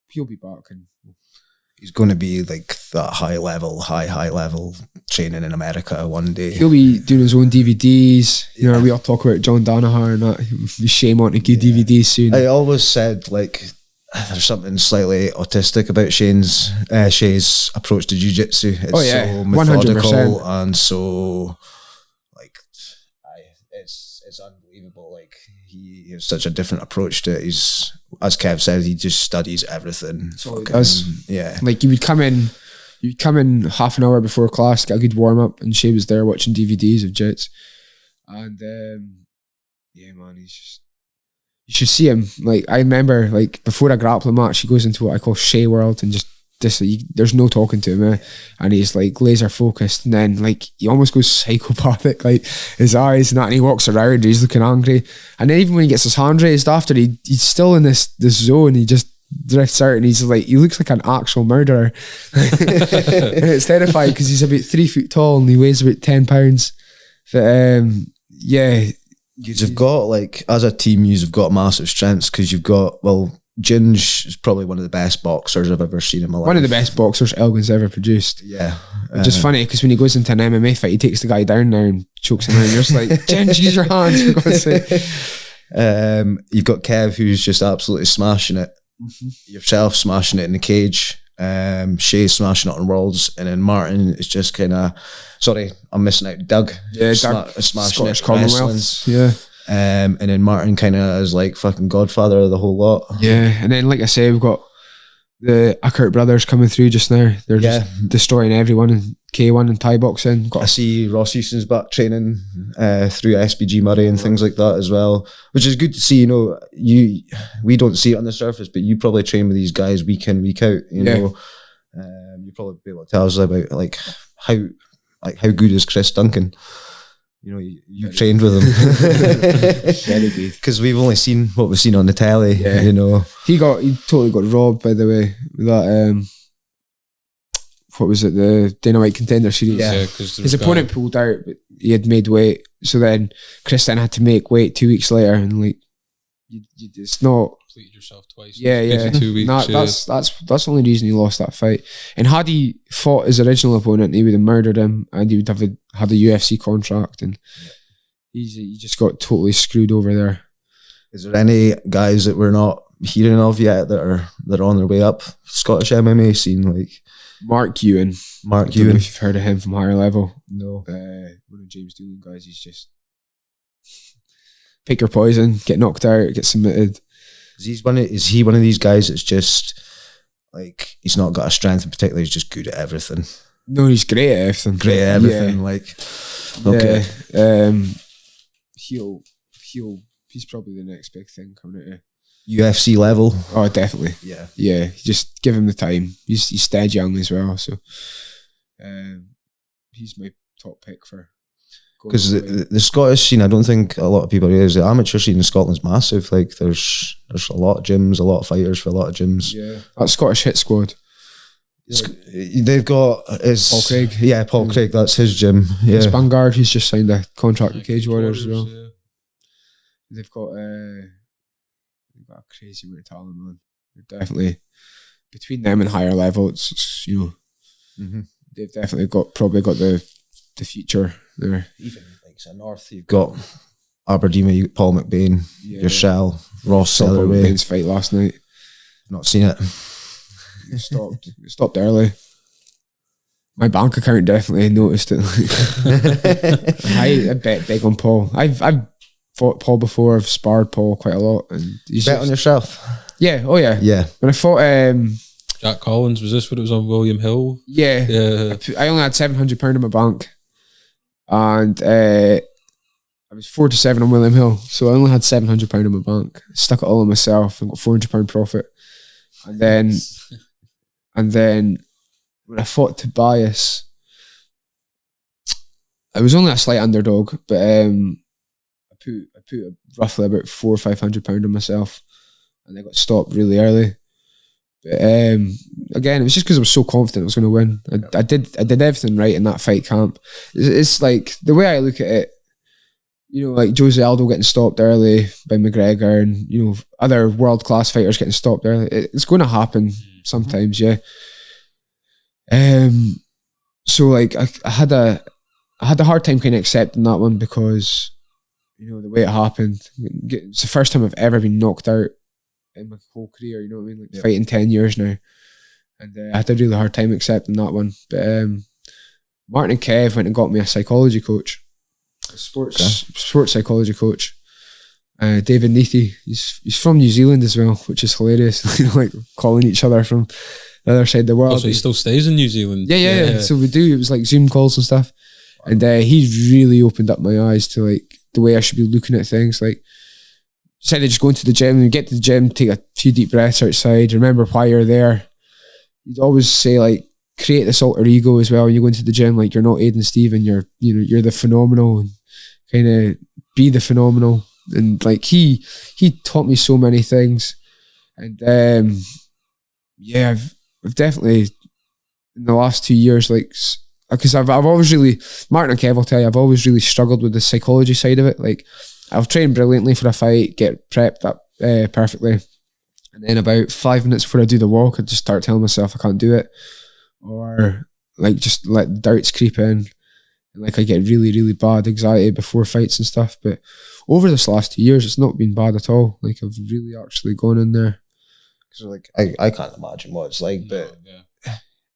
he'll be back, and he's going to be like that high level training in America one day. He'll be doing his own DVDs. We all talk about John Danaher and that. We shame on to give DVDs soon. I always said like there's something slightly autistic about Shay's approach to jiu-jitsu. It's so methodical 100%. And so like it's unbelievable. Like he has such a different approach to it. He's, as Kev says, he just studies everything. So he does. Yeah. Like you'd come in half an hour before class, get a good warm up, and Shay was there watching DVDs of jits. And yeah, man, he's just, you should see him. Like I remember, like before a grappling match, he goes into what I call Shay world, and just there's no talking to him, and he's like laser focused, and then like he almost goes psychopathic, like his eyes and that, and he walks around and he's looking angry, and then even when he gets his hand raised after, he's still in this zone. He just drifts out, and he's like, he looks like an actual murderer. And it's terrifying because he's about 3 foot tall and he weighs about 10 pounds. But yeah, you've got, like, as a team, you've got massive strengths because you've got, well, Ginge is probably one of the best boxers I've ever seen in my life. One of the best boxers Elgin's ever produced. Yeah. Which is funny because when he goes into an MMA fight, he takes the guy down there and chokes him out, and you're just like, Ginge, use your hands, for God's sake. You've got Kev, who's just absolutely smashing it. Mm-hmm. Yourself smashing it in the cage. Shay smashing it on Worlds, and then Martin is just kind of, sorry, I'm missing out. Doug, Doug smashing Scottish it. Commonwealth, yeah. And then Martin kind of is like fucking godfather of the whole lot. Yeah, and then like I say, we've got the Ackert brothers coming through just now. They're just destroying everyone in K1 and Thai boxing. I see Ross Houston's back training through SBG Moray and things like that as well, which is good to see. You know, we don't see it on the surface, but you probably train with these guys week in, week out. You know, you probably be able to tell us about like like how good is Chris Duncan? You know, you've trained with him. Very good. Because we've only seen what we've seen on the telly. Yeah. You know, He totally got robbed, by the way. With that what was it? The Dynamite Contender Series. Yeah, because His opponent pulled out, but he had made weight. So then Chris then had to make weight 2 weeks later, and like, it's not. Completed yourself twice. Yeah. 2 weeks. That's the only reason he lost that fight. And had he fought his original opponent, he would have murdered him, and he would have had a UFC contract, and he just got totally screwed over there. is there any guys that we're not hearing of yet that are on their way up Scottish MMA scene? Like Mark Ewan. I don't know if you've heard of him from higher level. No. One of James Doolan guys. He's just pick your poison, get knocked out, get submitted. Is he one of these guys that's just like he's not got a strength in particular? He's just good at everything. No, he's great at everything. Great at everything. Yeah. Like okay, he's probably the next big thing coming out of. UFC level. Oh, definitely. Yeah. Just give him the time. He's dead young as well, so he's my top pick for. Because the Scottish scene, I don't think a lot of people realize the amateur scene in Scotland's massive. Like there's a lot of gyms, a lot of fighters for a lot of gyms. Yeah, that Scottish Hit Squad. They've got Paul Craig. Yeah, Paul Craig. That's his gym. Yeah, it's Vanguard. He's just signed a contract with Cage Warriors as well. Yeah. They've got a crazy amount of talent, man. They're definitely between them and higher level. It's they've definitely probably got the future there. Even like north, you've got Aberdeen, you got Paul McBain, your Shell, Ross Sellerway. McBain's fight last night. Not seen it. It stopped early. My bank account definitely noticed it. I bet big on Paul. I've fought Paul before. I've sparred Paul quite a lot, and he's bet on yourself. Yeah. Oh yeah. Yeah. When I fought Jack Collins, was this what it was on William Hill? Yeah. I only had £700 in my bank, and I was 4-7 on William Hill, so I only had £700 in my bank. Stuck it all on myself and got £400 profit, and then when I fought Tobias, I was only a slight underdog, but I put roughly about £400 or £500 on myself, and I got stopped really early. But again, it was just because I was so confident I was going to win. I did everything right in that fight camp. It's like the way I look at it, you know, like Jose Aldo getting stopped early by McGregor, and you know other world class fighters getting stopped early. It's going to happen sometimes, yeah. So like I had a hard time kind of accepting that one because you know the way it happened. It's the first time I've ever been knocked out in my whole career. You know what I mean? Like fighting 10 years now, and I had a really hard time accepting that one. But Martin and Kev went and got me a psychology coach, a sports psychology coach. David Neathie, he's from New Zealand as well, which is hilarious. You know, like calling each other from the other side of the world. Oh, so he still stays in New Zealand? Yeah. So we do. It was like Zoom calls and stuff, and he really opened up my eyes to like the way I should be looking at things. Like, instead of just going to the gym and get to the gym, take a few deep breaths outside, remember why you're there. You'd always say like create this alter ego as well when you go into the gym. Like you're not Aidan Stephen, you're the phenomenal, and kind of be the phenomenal. And like he taught me so many things, and I've definitely in the last 2 years, like, because I've always really, Martin and Kev will tell you, I've always really struggled with the psychology side of it. Like I'll train brilliantly for a fight, get prepped up perfectly, and then about 5 minutes before I do the walk, I just start telling myself I can't do it, or like just let doubts creep in, and like I get really, really bad anxiety before fights and stuff. But over this last 2 years, it's not been bad at all. Like I've really actually gone in there. Because like I can't imagine what it's like, but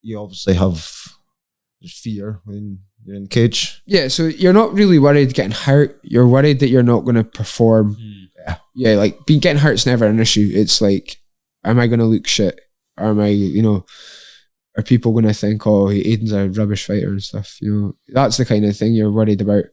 you obviously have fear when you're in the cage. Yeah, so you're not really worried getting hurt. You're worried that you're not going to perform. Yeah, like getting hurt's never an issue. It's like, am I going to look shit? Or am I, are people going to think, oh, Aidan's a rubbish fighter and stuff? You know, that's the kind of thing you're worried about.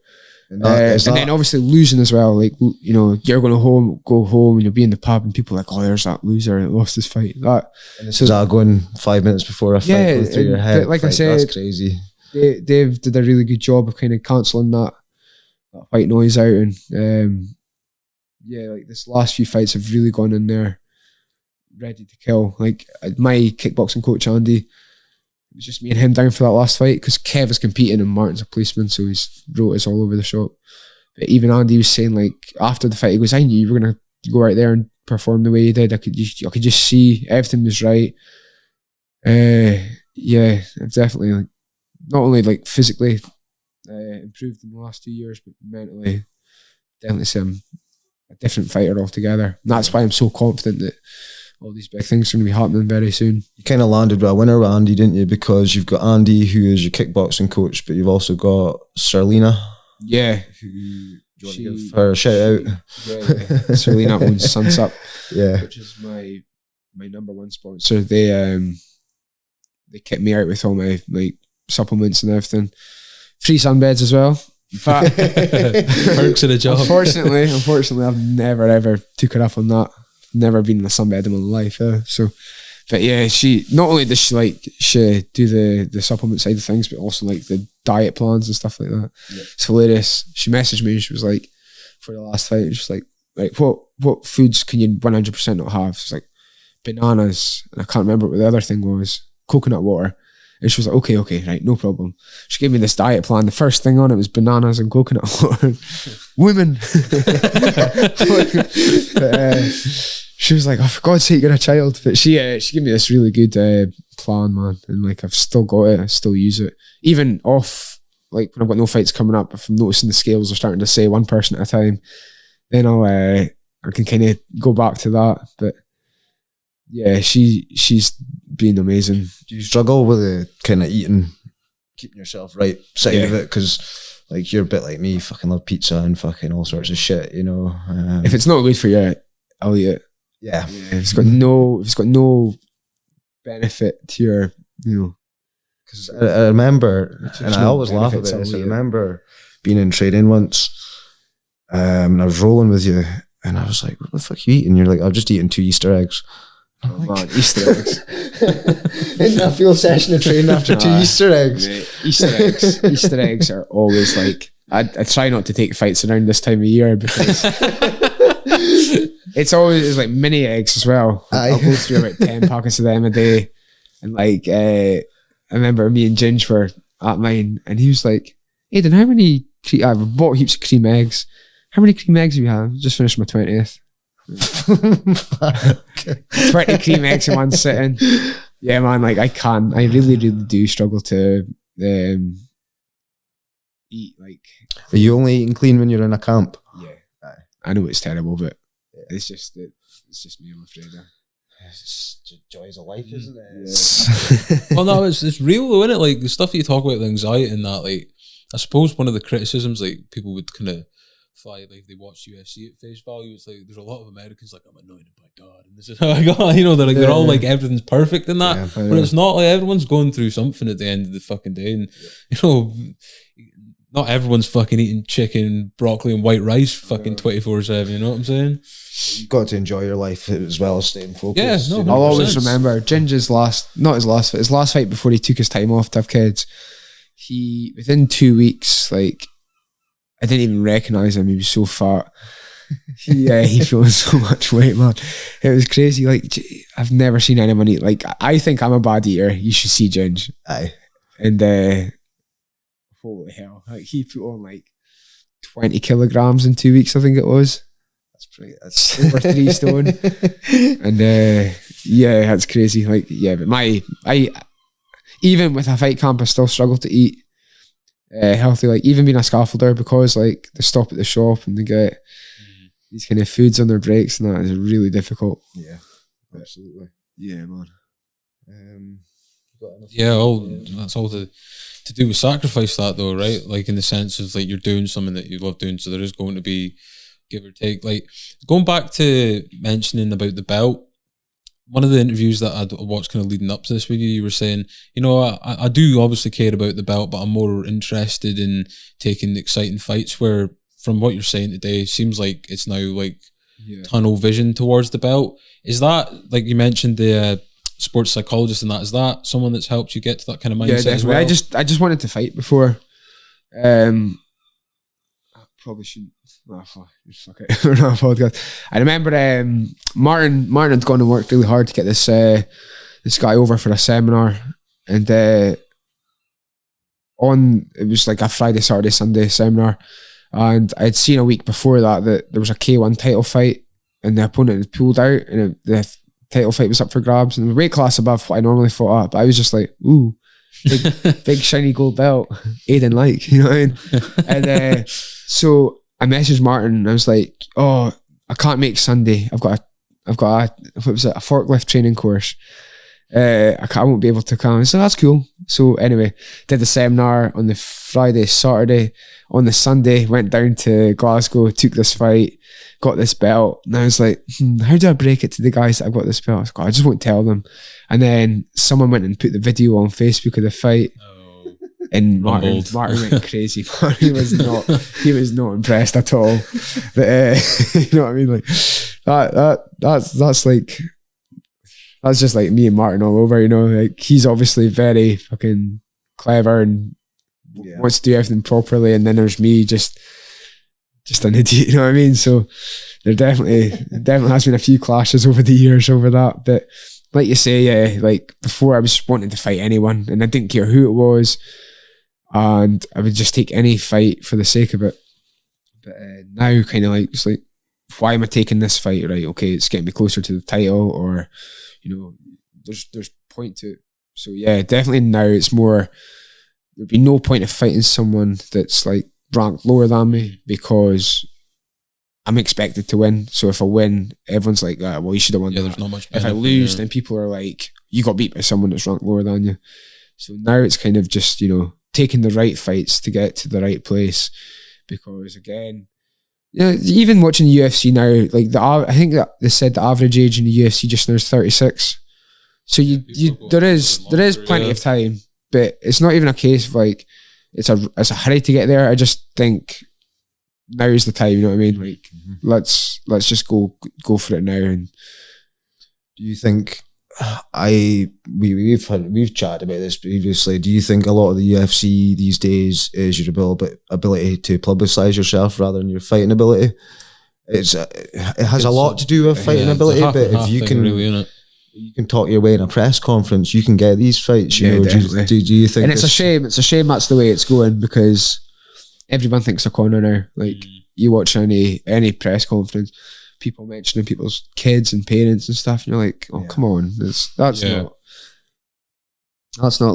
And then obviously losing as well. Like, you're going to go home and you'll be in the pub and people are like, oh, there's that loser that lost this fight. And this is all going 5 minutes before a fight goes through your head. Like I said, that's crazy. Dave did a really good job of kind of cancelling that white noise out, and like this last few fights have really gone in there ready to kill. Like my kickboxing coach Andy, it was just me and him down for that last fight because Kev is competing and Martin's a policeman, so he's wrote us all over the shop. But even Andy was saying, like, after the fight, he goes, I knew you were gonna go out there and perform the way you did. I could just see everything was right. Yeah, I've definitely, like, not only like physically improved in the last 2 years, but mentally, definitely see I'm a different fighter altogether. And that's why I'm so confident that all these big things are going to be happening very soon. You kind of landed with a winner with Andy, didn't you? Because you've got Andy, who is your kickboxing coach, but you've also got Serlina. Yeah. Who, do you want to give her a shout out? Yeah. Serlina owns Sunsup, yeah, which is my number one sponsor. They kept me out with all my like supplements and everything. Free sunbeds as well. But perks of the job. Unfortunately, I've never ever took her up on that. Never been in a sunbed in my life. So, but yeah, she not only does she do the supplement side of things, but also like the diet plans and stuff like that. Yeah. It's hilarious. She messaged me and she was like, for the last fight, she's like what foods can you 100% not have? She's like bananas, and I can't remember what the other thing was. Coconut water. And she was like, okay, right, no problem. She gave me this diet plan. The first thing on it was bananas and coconut water. Women. She was like, oh, for God's sake, you're a child. But she gave me this really good plan, man. And like, I've still got it. I still use it. Even off, like when I've got no fights coming up, if I'm noticing the scales are starting to say one person at a time, then I can kind of go back to that. But yeah, she's been amazing. Do you struggle with the kind of eating, keeping yourself right side of it? Because like you're a bit like me, fucking love pizza and fucking all sorts of shit, you know. If it's not good for you, I'll eat it. Yeah. If it's got no benefit to your, you know. Because I remember, and I always laugh about this. I remember being in training once, and I was rolling with you, and I was like, "What the fuck are you eating?" You're like, "I've just eaten 2 Easter eggs." Oh man, Easter eggs. Isn't a full session of training after 2 Easter eggs? Mate, Easter eggs are always like, I try not to take fights around this time of year because it's like mini eggs as well. I'll go through about 10 packets of them a day. And like, I remember me and Ginge were at mine and he was like, Aidan, how many, I've bought heaps of cream eggs. How many cream eggs have you had? Just finished my 20th. 20 cream eggs in one sitting. Yeah, man, like I really do struggle to eat like. Are you only eating clean when you're in a camp? Yeah, I know it's terrible, but it's just me, I'm afraid. It's just joys of life, isn't it? Yeah. Well, no, it's real though, isn't it? Like the stuff that you talk about, the anxiety and that. Like, I suppose one of the criticisms, like people would kind of fly, like they watch UFC at face value. It's like there's a lot of Americans like, I'm anointed by God, and this is how I got. You know, they're like they're all like everything's perfect in that, but it's not. Like everyone's going through something at the end of the fucking day, and you know, not everyone's fucking eating chicken, broccoli, and white rice fucking 24/7. You know what I'm saying? You've got to enjoy your life as well as staying focused. Yeah, no, I'll always remember Ginger's last fight before he took his time off to have kids. He within 2 weeks, like. I didn't even recognise him. He was so fat. He put on so much weight, man. It was crazy. Like I've never seen anyone eat. Like I think I'm a bad eater. You should see Ginge. Aye. And holy hell! Like he put on like 20 kilograms in 2 weeks. I think it was. That's over 3 stone. And yeah, that's crazy. Like yeah, but I even with a fight camp, I still struggle to eat. Healthy, like even being a scaffolder, because like they stop at the shop and they get these kind of foods on their breaks, and that is really difficult. Yeah, absolutely. Yeah, man. That's all to do with sacrifice, that though, right? Like in the sense of like you're doing something that you love doing, so there is going to be give or take. Like going back to mentioning about the belt. One of the interviews that I watched kind of leading up to this with you were saying, you know, I do obviously care about the belt, but I'm more interested in taking exciting fights, where from what you're saying today, it seems like it's now like tunnel vision towards the belt. Is that, like you mentioned, the sports psychologist and that. Is that someone that's helped you get to that kind of mindset? Yeah, as definitely. well? I just wanted to fight before. I probably shouldn't. Oh, fuck it. We're not a podcast. I remember Martin had gone and worked really hard to get this guy over for a seminar, and it was like a Friday, Saturday, Sunday seminar, and I'd seen a week before that there was a K1 title fight, and the opponent had pulled out, and the title fight was up for grabs, and the weight class above what I normally fought at, but I was just like, ooh, big shiny gold belt, Aidan, like, you know what I mean? And so I messaged Martin, and I was like, oh, I can't make Sunday. I've got a forklift training course. I won't be able to come. So that's cool. So anyway, did the seminar on the Friday, Saturday. On the Sunday, went down to Glasgow, took this fight, got this belt. And I was like, how do I break it to the guys that I've got this belt? I was like, I just won't tell them. And then someone went and put the video on Facebook of the fight. And Martin went crazy. He was not impressed at all. But you know what I mean? Like that's like, that's just like me and Martin all over, you know. Like, he's obviously very fucking clever and wants to do everything properly, and then there's me just an idiot, you know what I mean? So there definitely has been a few clashes over the years over that. But like you say, yeah, like before I was wanting to fight anyone, and I didn't care who it was, and I would just take any fight for the sake of it. But now kind of like, it's like, why am I taking this fight? Right, okay, it's getting me closer to the title, or, you know, there's point to it. So yeah, definitely now it's more, there'd be no point of fighting someone that's like ranked lower than me, because I'm expected to win. So if I win, everyone's like, well, you should have won. Yeah, there's not much. If I lose, then people are like, you got beat by someone that's ranked lower than you. So now it's kind of just, you know, taking the right fights to get to the right place. Because again, yeah, even watching the UFC now, like I think that they said the average age in the UFC just now is 36. So there is plenty of time, but it's not even a case of like it's a hurry to get there. I just think now is the time. You know what I mean? Like let's just go for it now. And do you think we've chatted about this previously? Do you think a lot of the UFC these days is your ability to publicize yourself rather than your fighting ability? It has a lot to do with fighting ability, but if you can you can talk your way in a press conference, you can get these fights. You know, do you think? And it's a shame. It's a shame that's the way it's going, because everyone thinks they're corner now. Like you watch any press conference, people mentioning people's kids and parents and stuff, and you're like, oh, come on, that's not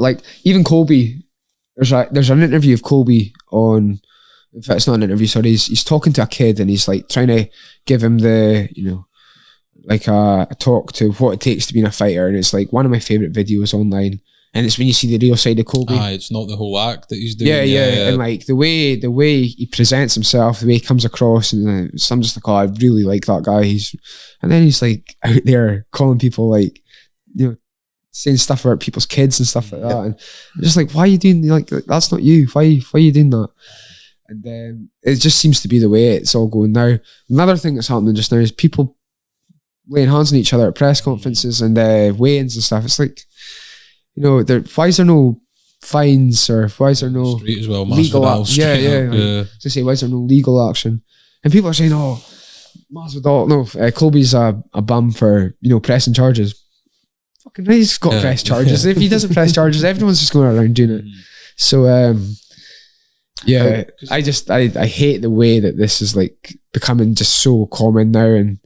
like, even Colby. There's an interview of Colby on. In fact, it's not an interview. Sorry, he's talking to a kid, and he's like trying to give him the, you know, like a talk to what it takes to be a fighter, and it's like one of my favorite videos online. And it's when you see the real side of Colby. It's not the whole act that he's doing. Yeah. And like the way he presents himself, the way he comes across, and I'm just like, oh, I really like that guy. And then he's like out there calling people, like, you know, saying stuff about people's kids and stuff like that. And I'm just like, why are you doing, like that's not you. Why are you doing that? And then it just seems to be the way it's all going now. Another thing that's happening just now is people laying hands on each other at press conferences and weigh-ins and stuff. It's like, you know, why is there no fines, or why is there no legal action? Why is there no legal action? And people are saying, oh, Masvidal, no, Colby's a bum for, you know, pressing charges. Fucking right, he's got press charges. If he doesn't press charges, everyone's just going around doing it. So, I hate the way that this is like becoming just so common now, and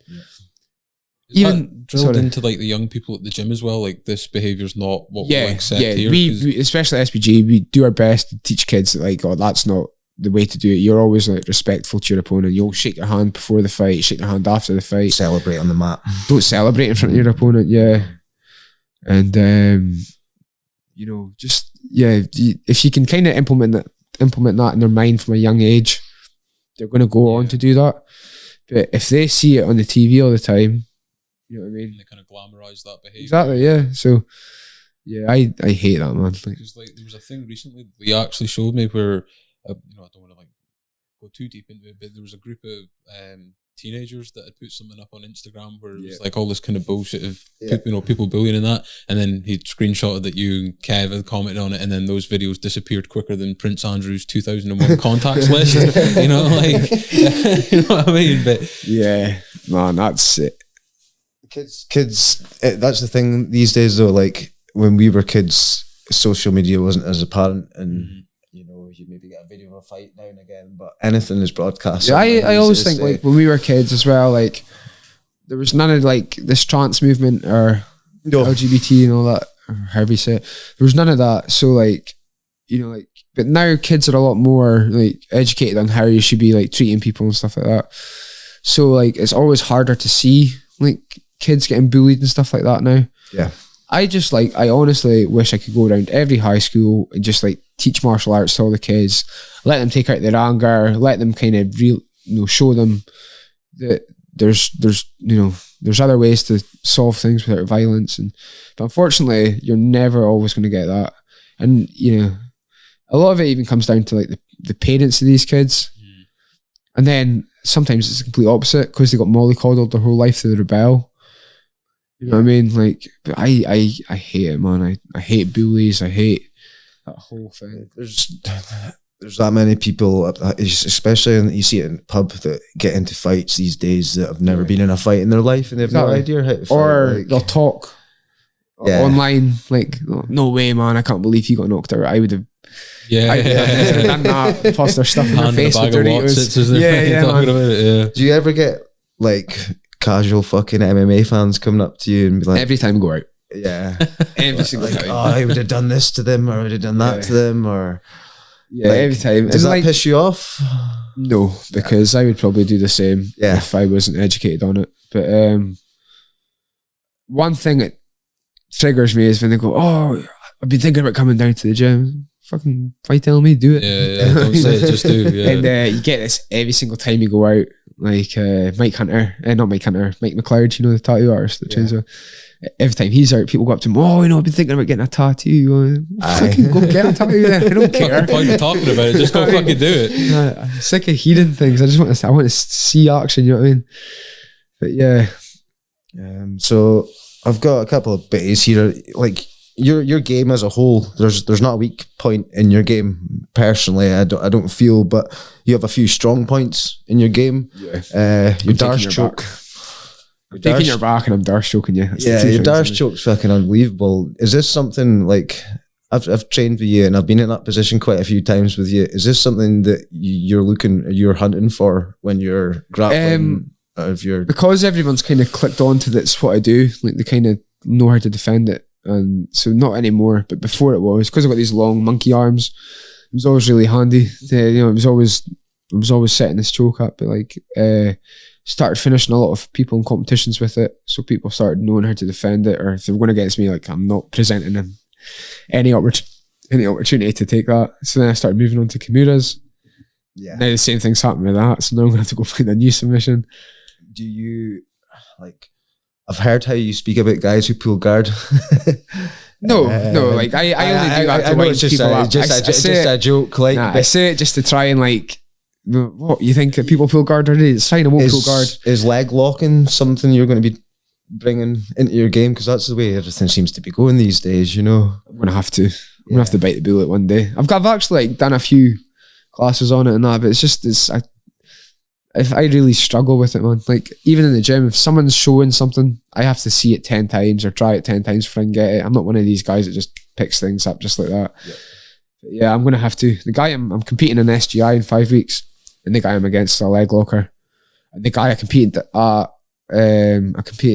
even drilled into like the young people at the gym as well. Like, this behaviour's not what we accept here. We especially SBG, we do our best to teach kids that, like, oh, that's not the way to do it. You're always like respectful to your opponent. You'll shake your hand before the fight, shake your hand after the fight. Celebrate on the mat. Don't celebrate in front of your opponent. Yeah, and you know, just if you can kind of implement that in their mind from a young age, they're going to go on to do that. But if they see it on the TV all the time, you know what I mean? They kind of glamorise that behaviour. Exactly, yeah. So, yeah, I hate that, man. Because like there was a thing recently that they actually showed me where, you know, I don't want to like go too deep into it, but there was a group of teenagers that had put something up on Instagram where it was like all this kind of bullshit of people bullying and that, and then he screenshotted that you and Kev had commented on it, and then those videos disappeared quicker than Prince Andrew's 2001 contacts list. You know, like you know what I mean? But yeah, man, that's it. Kids. That's the thing these days, though. Like when we were kids, social media wasn't as apparent, and you know, you maybe get a video of a fight now and again, but anything is broadcast. Yeah, I always think like when we were kids as well, like there was none of like this trans movement or LGBT and all that, or however you say it. There was none of that. So like, you know, like, but now kids are a lot more like educated on how you should be like treating people and stuff like that. So like, it's always harder to see like kids getting bullied and stuff like that now. Yeah. I honestly wish I could go around every high school and just like teach martial arts to all the kids, let them take out their anger, let them kind of show them that there's other ways to solve things without violence. But unfortunately, you're never always going to get that. And you know, a lot of it even comes down to like the parents of these kids. And then sometimes it's the complete opposite because they got mollycoddled their whole life to rebel. You know what I mean? Like, but I hate it, man. I hate bullies. I hate that whole thing. There's that many people, especially you see it in the pub, that get into fights these days that have never been in a fight in their life, and they have no idea how to fight. Or like, they'll talk online, like, no way, man, I can't believe you got knocked out. I would have done that, tossed their stuff in their face with Doritos. Do you ever get like casual fucking MMA fans coming up to you and be like, every time we go out, every single time, I would have done this to them, or I would have done that to them, or every time. Does that piss you off? No, because I would probably do the same if I wasn't educated on it. But one thing that triggers me is when they go, "Oh, I've been thinking about coming down to the gym." Fucking, why telling me do it? Yeah, don't say it, just do. Yeah. And you get this every single time you go out. Like Mike McLeod, you know, the tattoo artist that trains with. Every time he's out, people go up to him, oh, you know, I've been thinking about getting a tattoo. Fucking go get a tattoo then. I don't care. Why are you talking about it? Just go fucking do it. I'm sick of hearing things. I want to see action, you know what I mean? But yeah. So I've got a couple of bits here. Like your game as a whole, there's not a weak point in your game. Personally, I don't feel, but you have a few strong points in your game. Yeah. Your Darce choke. I'm taking your back and I'm Darce choking you. That's your Darce choke's fucking unbelievable. Is this something like I've trained with you and I've been in that position quite a few times with you? Is this something that you're hunting for when you're grappling? Because everyone's kind of clicked on to that's what I do. Like they kind of know how to defend it, and so not anymore. But before it was because I've got these long monkey arms. It was always really handy. It was always setting this choke up. But like. Started finishing a lot of people in competitions with it, so people started knowing how to defend it, or if they were going against me, like I'm not presenting them any opportunity to take that. So then I started moving on to Kimuras. Yeah. Now the same thing's happened with that, so now I'm going to have to go find a new submission. Do you I've heard how you speak about guys who pull guard. No, like I only do that to wind people up. Just a joke, like I say it just to try and like. What you think that people pull guard already? It's fine, I won't pull guard. Is leg locking something you're going to be bringing into your game? Because that's the way everything seems to be going these days, you know. I'm gonna have to. I'm gonna have to bite the bullet one day. I've actually like done a few classes on it and that, but it's just I really struggle with it, man. Like even in the gym, if someone's showing something, I have to see it 10 times or try it 10 times before I can get it. I'm not one of these guys that just picks things up just like that. Yeah, I'm gonna have to. The guy I'm competing in SGI in 5 weeks. And the guy I'm against is a leg locker. And the guy I competed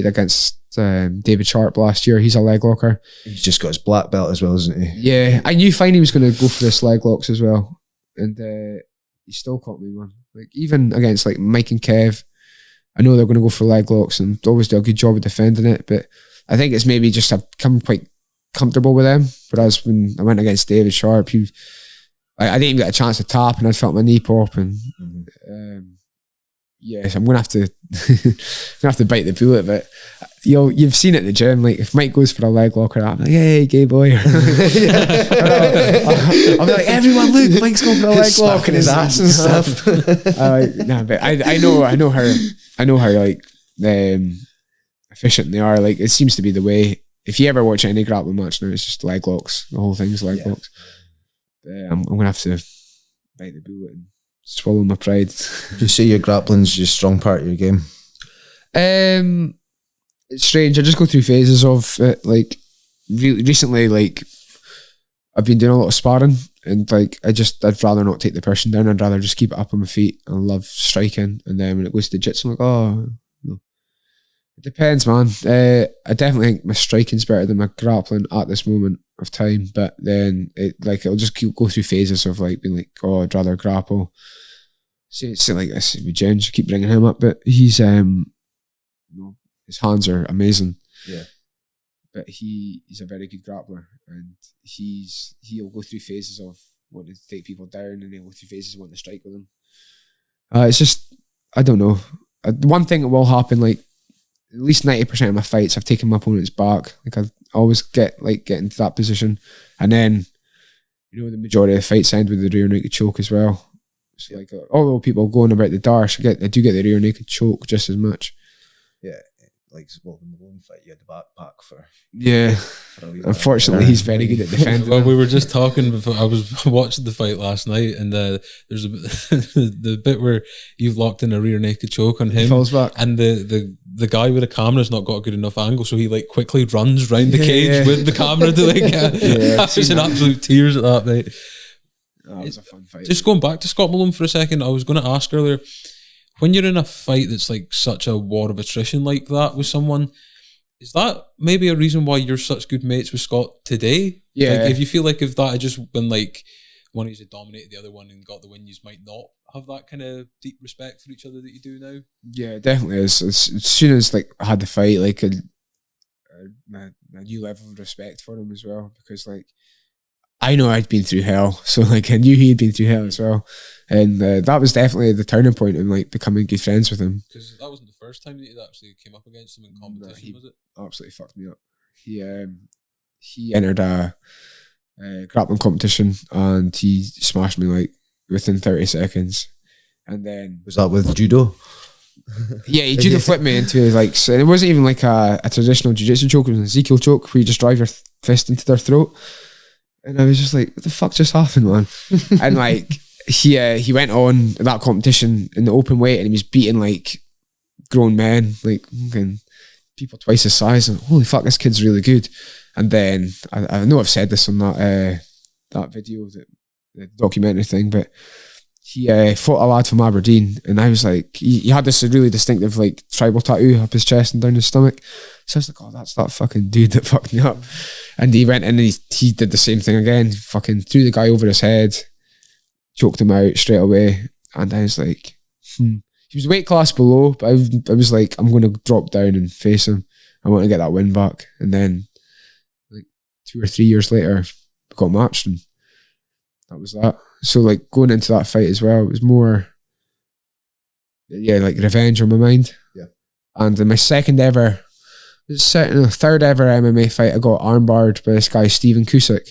against David Sharp last year. He's a leg locker. He's just got his black belt as well, isn't he? Yeah, I knew fine he was going to go for this leg locks as well, and he still caught me, man. Like even against like Mike and Kev, I know they're going to go for leg locks and always do a good job of defending it. But I think it's maybe just I've become quite comfortable with them. Whereas when I went against David Sharp, I didn't even get a chance to tap, and I felt my knee pop, and yes, I'm gonna have to bite the bullet. But you've seen it in the gym. Like if Mike goes for a leg locker, I'm like, hey, gay boy. I'll be like, everyone, look, Mike's going for a leg lock and his ass and stuff. But I know I know how like efficient they are. Like it seems to be the way. If you ever watch any grappling match now, it's just leg locks. The whole thing's leg locks. I'm gonna have to bite the bullet and swallow my pride. Do you say your grappling's your strong part of your game? It's strange. I just go through phases of it. Like recently, like I've been doing a lot of sparring, and like I'd rather not take the person down. I'd rather just keep it up on my feet. I love striking, and then when it goes to jiu-jitsu, I'm like, oh no. It depends, man. I definitely think my striking's better than my grappling at this moment of time, but then it'll just go through phases of like being like, oh, I'd rather grapple. Say like this with Jens, keep bringing him up, but he's his hands are amazing. Yeah. But he's a very good grappler, and he'll go through phases of wanting to take people down, and he'll go through phases of wanting to strike with them. It's just, I don't know. One thing that will happen, like at least 90% of my fights, I've taken my opponent's back. Like I always get into that position, and then the majority of the fights end with the rear naked choke as well. So like although people going about the darsh, I do get the rear naked choke just as much. Yeah. Like, well, the Malone fight, you had the backpack for. Yeah. Unfortunately, he's very good at defending. Well, we were just talking before. I was watching the fight last night, and there's the bit where you've locked in a rear naked choke on him. He falls back. And the guy with the camera's not got a good enough angle, so he like quickly runs round the cage with the camera to like. I was in absolute tears at that, mate. Oh, it was a fun fight. Just going back to Scott Malone for a second, I was going to ask earlier, when you're in a fight that's like such a war of attrition like that with someone, is that maybe a reason why you're such good mates with Scott today? Yeah. Like, if you feel like if that had just been like one of you had dominated the other one and got the win, you might not have that kind of deep respect for each other that you do now? Yeah, it definitely is. As soon as like I had the fight, like a new level of respect for him as well, because like I know I'd been through hell, so like I knew he'd been through hell as well, and that was definitely the turning point in like becoming good friends with him. Because that wasn't the first time that you actually came up against him in competition, was it? Absolutely fucked me up. He entered a grappling competition and he smashed me like within 30 seconds, and then Was that with judo? Yeah, he judo flipped me into like, so it wasn't even like a traditional jiu-jitsu choke. It was an Ezekiel choke where you just drive your fist into their throat. And I was just like, what the fuck just happened, man? And like, he went on that competition in the open weight and he was beating like grown men, like people twice his size. And holy fuck, this kid's really good. And then, I know I've said this on that video, the documentary thing, but he fought a lad from Aberdeen, and I was like, he had this really distinctive like tribal tattoo up his chest and down his stomach. So I was like, oh, that's that fucking dude that fucked me up. And he went in and he did the same thing again, fucking threw the guy over his head, choked him out straight away. And I was like, he was weight class below, but I was like, I'm going to drop down and face him. I want to get that win back. And then like 2 or 3 years later, we got matched, and that was that. So like going into that fight as well, it was more, like revenge on my mind. Yeah. And in my third ever MMA fight, I got armbarred by this guy, Stephen Cusick.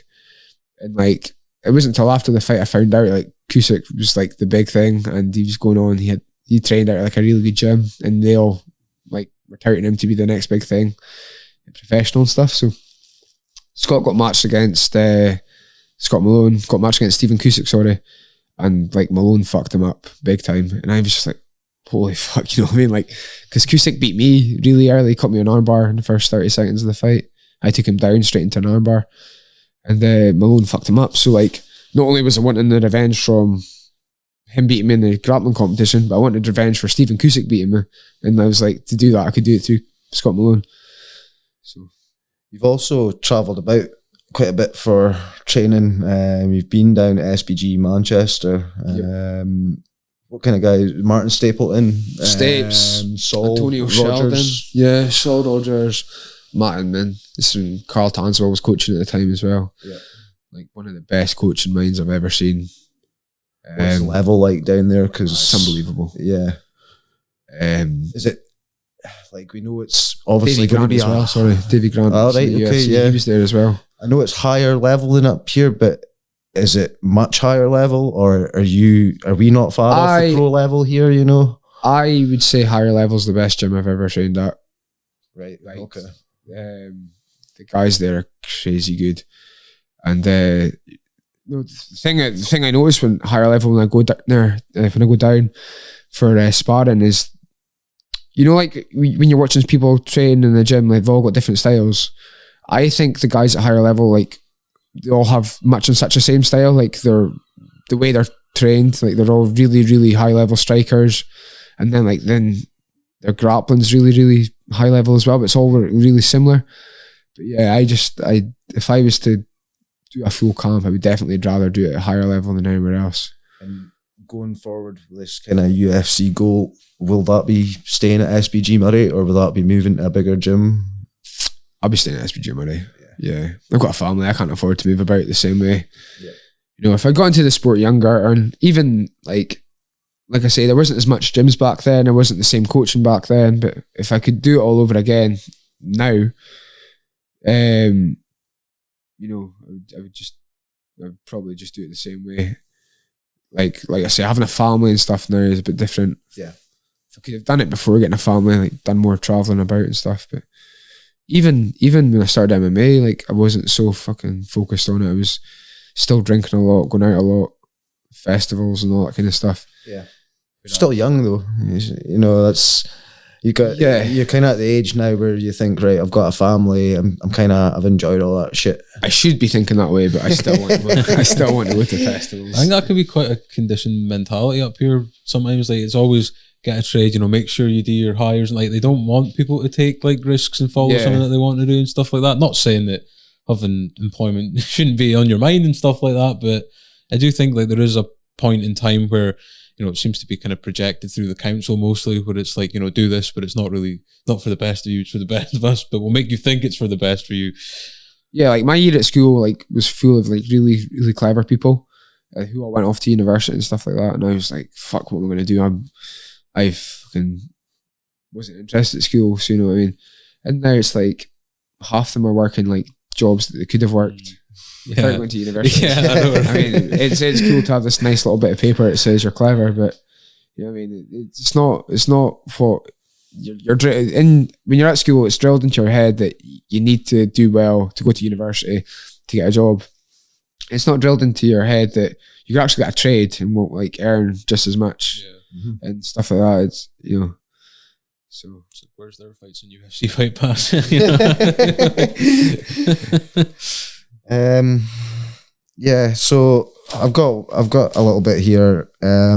And like, it wasn't until after the fight I found out like Cusick was like the big thing, and he was going on, he trained out like a really good gym, and they all like were touting him to be the next big thing, professional and stuff. So Scott got matched against Scott Malone, got matched against Stephen Cusick, sorry, and like Malone fucked him up big time, and I was just like, holy fuck, you know what I mean? Like, because Cusick beat me really early, caught me an armbar in the first 30 seconds of the fight. I took him down straight into an armbar, and Malone fucked him up. So like, not only was I wanting the revenge from him beating me in the grappling competition, but I wanted revenge for Stephen Cusick beating me, and I was like, to do that I could do it through Scott Malone. So you've also travelled about quite a bit for training. You've been down to SBG Manchester. Yep. What kind of guys? Martin Stapleton, Stapes, Saul, Antonio Rogers. Sheldon, yeah, Saul Rogers, Martin, man. This is when Carl Tanswell was coaching at the time as well. Yeah, like one of the best coaching minds I've ever seen. What's the level like down there? Because it's unbelievable. Yeah. Is it like, we know it's obviously Davey going to Grant be as well? Sorry, Davey Grant. Oh, right, okay, UFC, yeah. he was there as well. I know it's higher level than up here, but is it much higher level, or are we not far off the pro level here? You know, I would say higher level's the best gym I've ever trained at. Right. Like, Okay. The guys there are crazy good, and the thing I notice when higher level when I go down for sparring is, you know, like when you're watching people train in the gym, like they've all got different styles. I think the guys at higher level, like, they all have much and such the same style. Like, the way they're trained, like, they're all really, really high level strikers, and then their grappling's really, really high level as well. But it's all really similar. But yeah, if I was to do a full camp, I would definitely rather do it at a higher level than anywhere else. And going forward with this kind of UFC goal, will that be staying at SBG Moray, or will that be moving to a bigger gym? I'll be staying at SBG Moray. Yeah. I've got a family. I can't afford to move about the same way. Yeah. You know, if I got into the sport younger, and even like I say, there wasn't as much gyms back then, there wasn't the same coaching back then, but if I could do it all over again now, you know, I would probably just do it the same way. Like I say, having a family and stuff now is a bit different. Yeah. If I could have done it before getting a family, like done more traveling about and stuff, but even when I started MMA, like, I wasn't so fucking focused on it. I was still drinking a lot, going out a lot, festivals and all that kind of stuff. Yeah. Still young though. You know, you're kind of at the age now where you think, right, I've got a family. I've enjoyed all that shit. I should be thinking that way, but I still want to go to festivals. I think that can be quite a conditioned mentality up here. Sometimes, like, it's always get a trade, you know, make sure you do your hires, and like, they don't want people to take like risks and follow something that they want to do and stuff like that. Not saying that having employment shouldn't be on your mind and stuff like that, but I do think like there is a point in time where, you know, it seems to be kind of projected through the council mostly, where it's like, you know, do this, but it's not for the best of you, it's for the best of us, but we'll make you think it's for the best for you. Yeah, like my year at school, like, was full of like really, really clever people who all went off to university and stuff like that, and I was like, fuck, what am I going to do? I fucking wasn't interested at school, so you know what I mean? And now it's like half of them are working like jobs that they could have worked without going to university. Yeah, I know. I mean, it's cool to have this nice little bit of paper that says you're clever, but you know what I mean? It's not what you're in when you're at school. It's drilled into your head that you need to do well to go to university to get a job. It's not drilled into your head that you can actually get a trade and won't like earn just as much. And stuff like that. It's, you know, so where's their fights in UFC Fight Pass? Yeah, so I've got a little bit here. I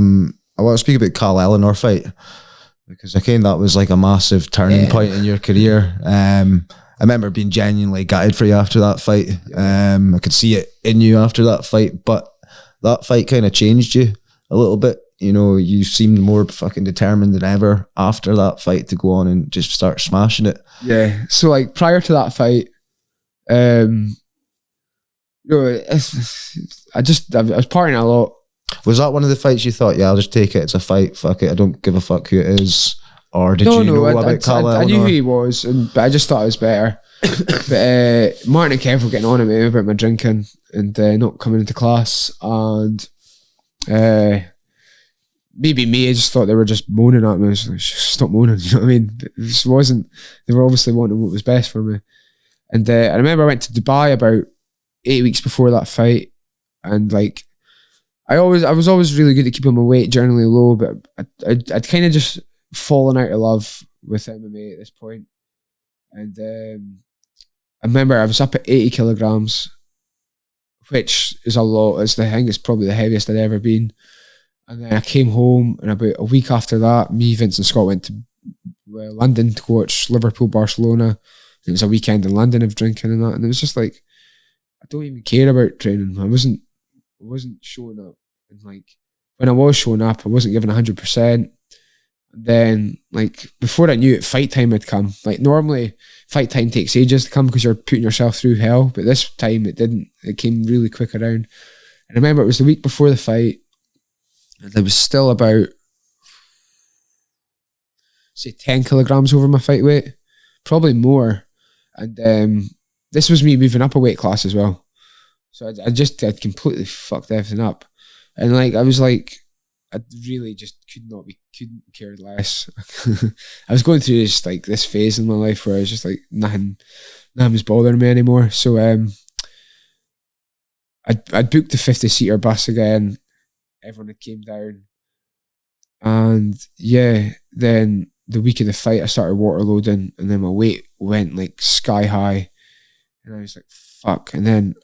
want to speak about Carl Eleanor fight, because again, that was like a massive turning point in your career. I remember being genuinely gutted for you after that fight. I could see it in you after that fight, but that fight kind of changed you a little bit. You know, you seemed more fucking determined than ever after that fight to go on and just start smashing it. Yeah. So like prior to that fight, you know, I was partying a lot. Was that one of the fights you thought, yeah, I'll just take it, it's a fight, fuck it, I don't give a fuck who it is? Or did you know about Carl Eleanor? I knew who he was, but I just thought it was better. But Martin and Kev were getting on at me about my drinking and not coming into class, and maybe me, I just thought they were just moaning at me. I was like, stop moaning, you know what I mean? But this wasn't, they were obviously wanting what was best for me. And I remember I went to Dubai about 8 weeks before that fight, and like, I was always really good at keeping my weight generally low, but I'd kind of just fallen out of love with MMA at this point. And I remember I was up at 80 kilograms, which is a lot. I think it's probably the heaviest I'd ever been. And then I came home, and about a week after that, me, Vince and Scott went to London to watch Liverpool, Barcelona. It was a weekend in London of drinking and that, and it was just like, I don't even care about training. I wasn't showing up, and like when I was showing up, I wasn't giving 100%. And then like before I knew it, fight time had come. Like normally, fight time takes ages to come because you're putting yourself through hell, but this time it didn't. It came really quick around. And I remember it was the week before the fight. And I was still about, say, 10 kilograms over my fight weight, probably more. And this was me moving up a weight class as well. So I'd completely fucked everything up. And like, I was like, I really just couldn't care less. I was going through this phase in my life where I was just like nothing was bothering me anymore. So I'd booked the 50-seater bus again. Everyone had came down, and yeah, then the week of the fight I started water loading, and then my weight went like sky high, and I was like fuck. And then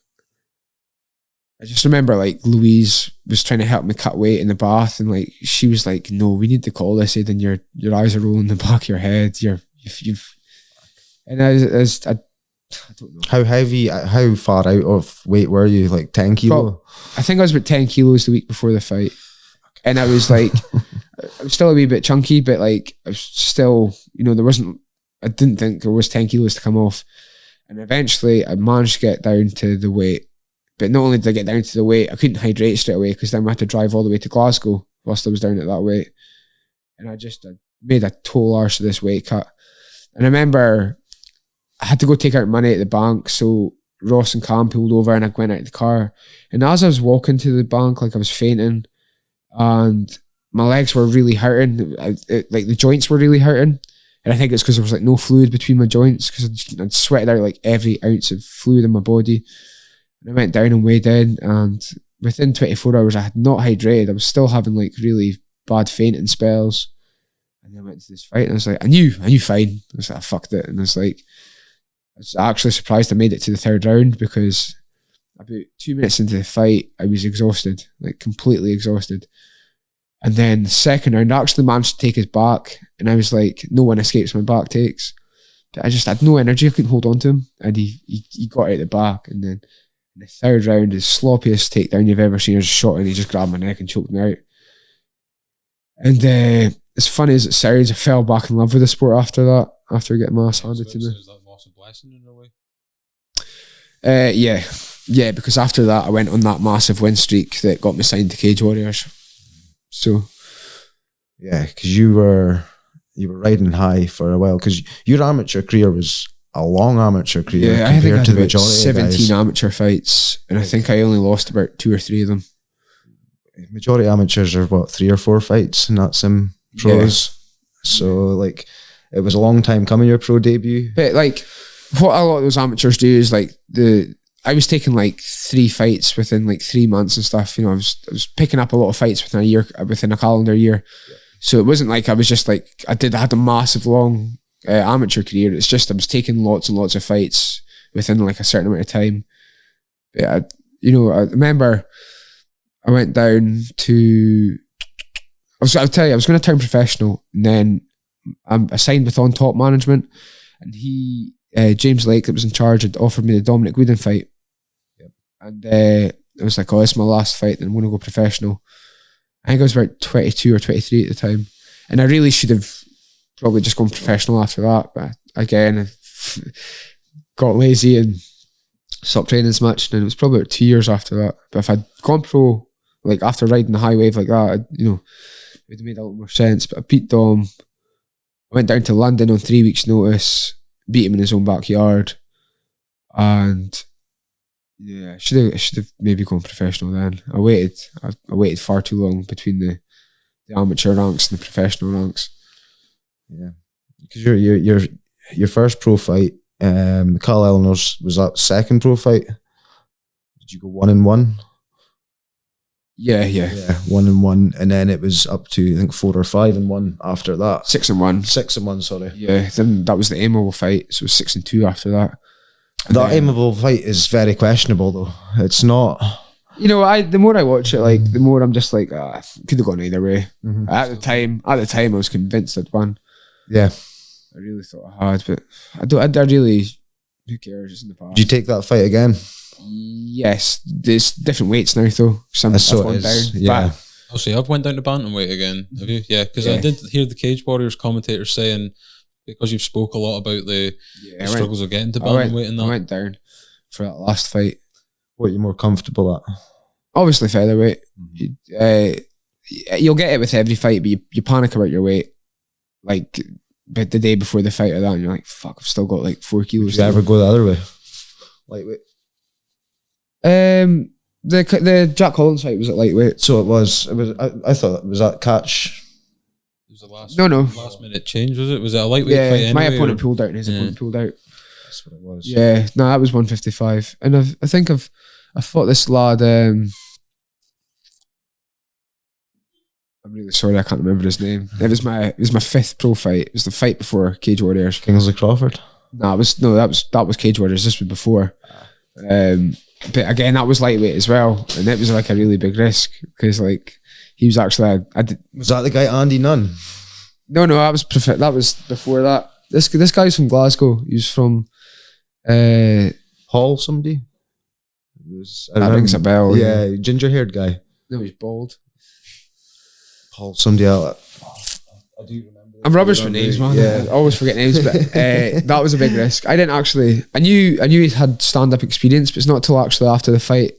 I just remember like Louise was trying to help me cut weight in the bath, and like she was like, "No, we need to call this. Aidan, your eyes are rolling in the back of your head. You've." And I don't know. How heavy? How far out of weight were you? Like 10 kilo? I think I was about 10 kilos the week before the fight, and I was like, I was still a wee bit chunky, but like I was still, there wasn't. I didn't think there was 10 kilos to come off, and eventually I managed to get down to the weight. But not only did I get down to the weight, I couldn't hydrate straight away because then we had to drive all the way to Glasgow whilst I was down at that weight. And I made a total arse of this weight cut. And I remember I had to go take out money at the bank, so Ross and Cam pulled over and I went out of the car. And as I was walking to the bank, like I was fainting and my legs were really hurting. Like the joints were really hurting. And I think it's because there was like no fluid between my joints because I'd sweated out like every ounce of fluid in my body. I went down and weighed in, and within 24 hours I had not hydrated. I was still having like really bad fainting spells. And then I went to this fight and I was like, I knew fine. I was like, I fucked it. And I was like, I was actually surprised I made it to the third round because about 2 minutes into the fight I was exhausted, like completely exhausted. And then the second round I actually managed to take his back, and I was like, no one escapes my back takes. But I just had no energy, I couldn't hold on to him, and he got out the back. And then in the third round, the sloppiest takedown you've ever seen, I just shot and he just grabbed my neck and choked me out. And as funny as it sounds, I fell back in love with the sport after that, after getting my ass handed to me. Is that loss of blessing in a way? Yeah, because after that I went on that massive win streak that got me signed to Cage Warriors. So yeah, because you were riding high for a while, because your amateur career was a long amateur career compared to the majority 17 of guys. amateur fights, and I think I only lost about 2 or 3 of them. Majority amateurs are what, 3 or 4 fights, and that's in pros. Yeah. So like, it was a long time coming, your pro debut. But like, what a lot of those amateurs do is like I was taking like 3 fights within like 3 months and stuff. I was picking up a lot of fights within a calendar year. Yeah. So it wasn't like I was just like I had a massive long amateur career. It's just I was taking lots and lots of fights within like a certain amount of time. But I remember I went down to I'll tell you, I was going to turn professional, and then I signed with On Top Management, and James Lake, that was in charge, had offered me the Dominic Whedon fight. Yep. And I was like, oh, it's my last fight, then I'm going to go professional. I think I was about 22 or 23 at the time, and I really should have probably just gone professional after that, but again, I got lazy and stopped training as much, and it was probably about 2 years after that. But if I'd gone pro, like after riding the high wave like that, it would have made a lot more sense. But I beat Dom. I went down to London on 3 weeks' notice, beat him in his own backyard, and yeah, I should have maybe gone professional then. I waited far too long between the amateur ranks and the professional ranks. Yeah, because your first pro fight, Carl Eleanor's, was that second pro fight? Did you go 1-1? Yeah, 1-1, and then it was up to I think 4 or 5-1 after that. 6-1. 6-1, sorry. Yeah, then that was the Amiable fight, so it was 6-2 after that. And that Amiable fight is very questionable though. It's not. The more I watch it, like the more I'm just like, could have gone either way. Mm-hmm. At the time, I was convinced I'd won. Yeah, I really thought I had, but I really. Who cares? It's in the past. Did you take that fight again? Yes, there's different weights now though. So it is. Down, yeah. I'll say I've went down to bantamweight again. Have you? Yeah, because I did hear the Cage Warriors commentator saying, because you've spoke a lot about the struggles of getting to bantamweight and that. I went down for that last fight. What are you more comfortable at? Obviously featherweight. You'll get it with every fight, but you panic about your weight. Like, but the day before the fight or that, and you're like, fuck, I've still got like 4 kilos. Did you ever go the other way? Lightweight? The Jack Collins fight was at lightweight. So it was. I thought it was that catch. It was a last No. minute change, was it? Was it a lightweight Yeah, fight anyway, my opponent pulled out and his opponent pulled out. That's what it was. Yeah, no, that was 155. And I think I fought this lad. I'm really sorry, I can't remember his name. It was my 5th pro fight. It was the fight before Cage Warriors. Kingsley Crawford. That was Cage Warriors. This was before. But again, that was lightweight as well, and it was like a really big risk because like he was actually. Was that the guy Andy Nunn? No, that was before that. This guy's from Glasgow. He was from Paul somebody. That rings a bell. Yeah, ginger haired guy. No, he's bald. Paul somebody else. I do remember. I'm rubbish with names, man. Yeah. I always forget names, but that was a big risk. I didn't actually. I knew he had stand up experience, but it's not till actually after the fight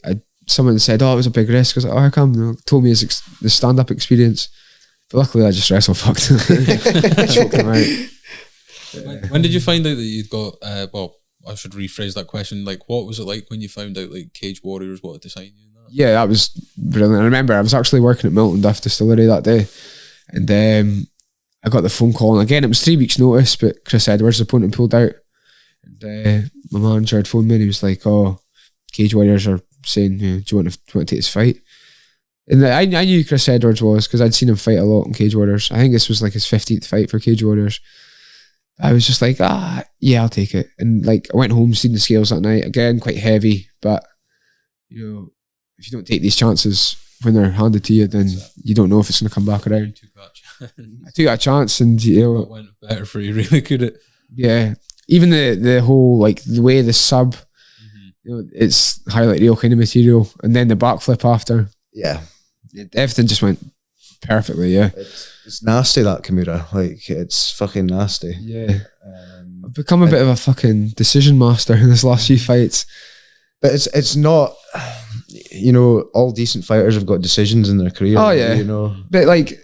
someone said, "Oh, it was a big risk." I was like, "Oh, how come?" And they told me the stand up experience, but luckily I just wrestle fucked. Choked him out. When did you find out that you'd got? Well, I should rephrase that question. Like, what was it like when you found out like Cage Warriors wanted to sign you? And that? Yeah, that was brilliant. I remember I was actually working at Milton Duff Distillery that day, and I got the phone call, and again, it was 3 weeks' notice, but Chris Edwards' opponent pulled out. And my manager had phoned me, and he was like, "Oh, Cage Warriors are saying, do you want to take this fight?" And I knew who Chris Edwards was because I'd seen him fight a lot in Cage Warriors. I think this was like his 15th fight for Cage Warriors. I was just like, yeah, I'll take it. And like, I went home, seen the scales that night. Again, quite heavy, but if you don't take these chances when they're handed to you, then you don't know if it's going to come back around. I took that chance, and it went better for you, really, could it? Yeah, even the whole like the way the sub, it's highlight reel kind of material, and then the backflip after. Yeah, everything just went perfectly. Yeah, it's nasty, that Kimura. Like, it's fucking nasty. Yeah, I've become a bit of a fucking decision master in this last few fights, but it's not. All decent fighters have got decisions in their career. Oh yeah, but like.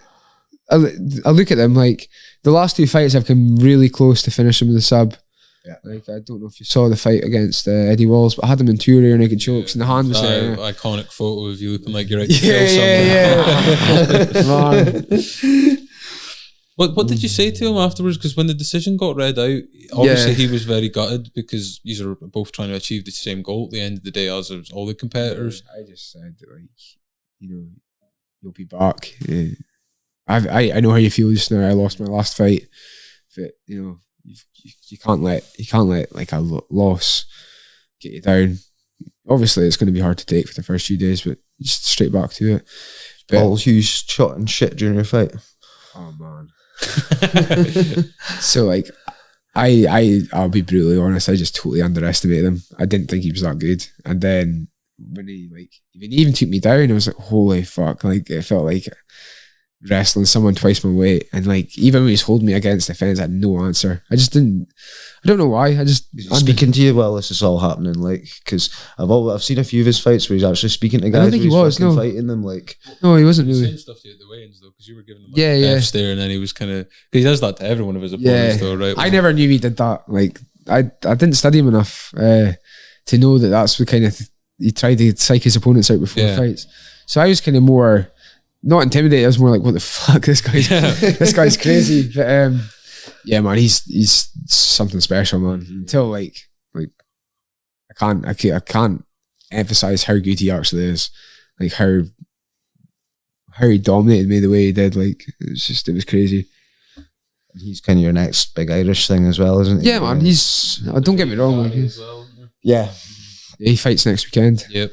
I look at them like the last 2 fights I've come really close to finishing with the sub. Yeah. Like, I don't know if you saw the fight against Eddie Walls, but I had him in 2 rear naked chokes and the hand was there. Iconic photo of you looking like you're out to kill someone. Man. What did you say to him afterwards? Because when the decision got read out, obviously he was very gutted because you are both trying to achieve the same goal at the end of the day as all the competitors. I just said like, you'll be back. Yeah. I know how you feel just now. I lost my last fight, but you can't let like a loss get you down. Obviously, it's going to be hard to take for the first few days, but just straight back to it. Paul Hughes shot and shit during your fight. Oh man. So like, I'll be brutally honest. I just totally underestimated him. I didn't think he was that good, and then when he even took me down, I was like, holy fuck! Like, it felt like wrestling someone twice my weight, and like even when he was holding me against the fence, I had no answer. I don't know why. Speaking to you while this is all happening, like, because I've seen a few of his fights where he's actually speaking to guys. I don't think he was fighting them. Like, no, he wasn't really saying stuff to you at the weigh-ins though, because you were giving him F stare, and then he was kind of, he does that to every one of his opponents though, right? I never knew he did that. Like, I didn't study him enough to know that that's the kind of he tried to psych his opponents out before fights. So I was kind of more not intimidated. I was more like, what the fuck, this guy's crazy. But yeah, man, he's something special, man. Until like I can't emphasize how good he actually is. Like how he dominated me the way he did. Like, it was crazy. He's kind of your next big Irish thing as well, isn't he? Yeah, man. Don't get me wrong. Like, yeah, he fights next weekend. Yep.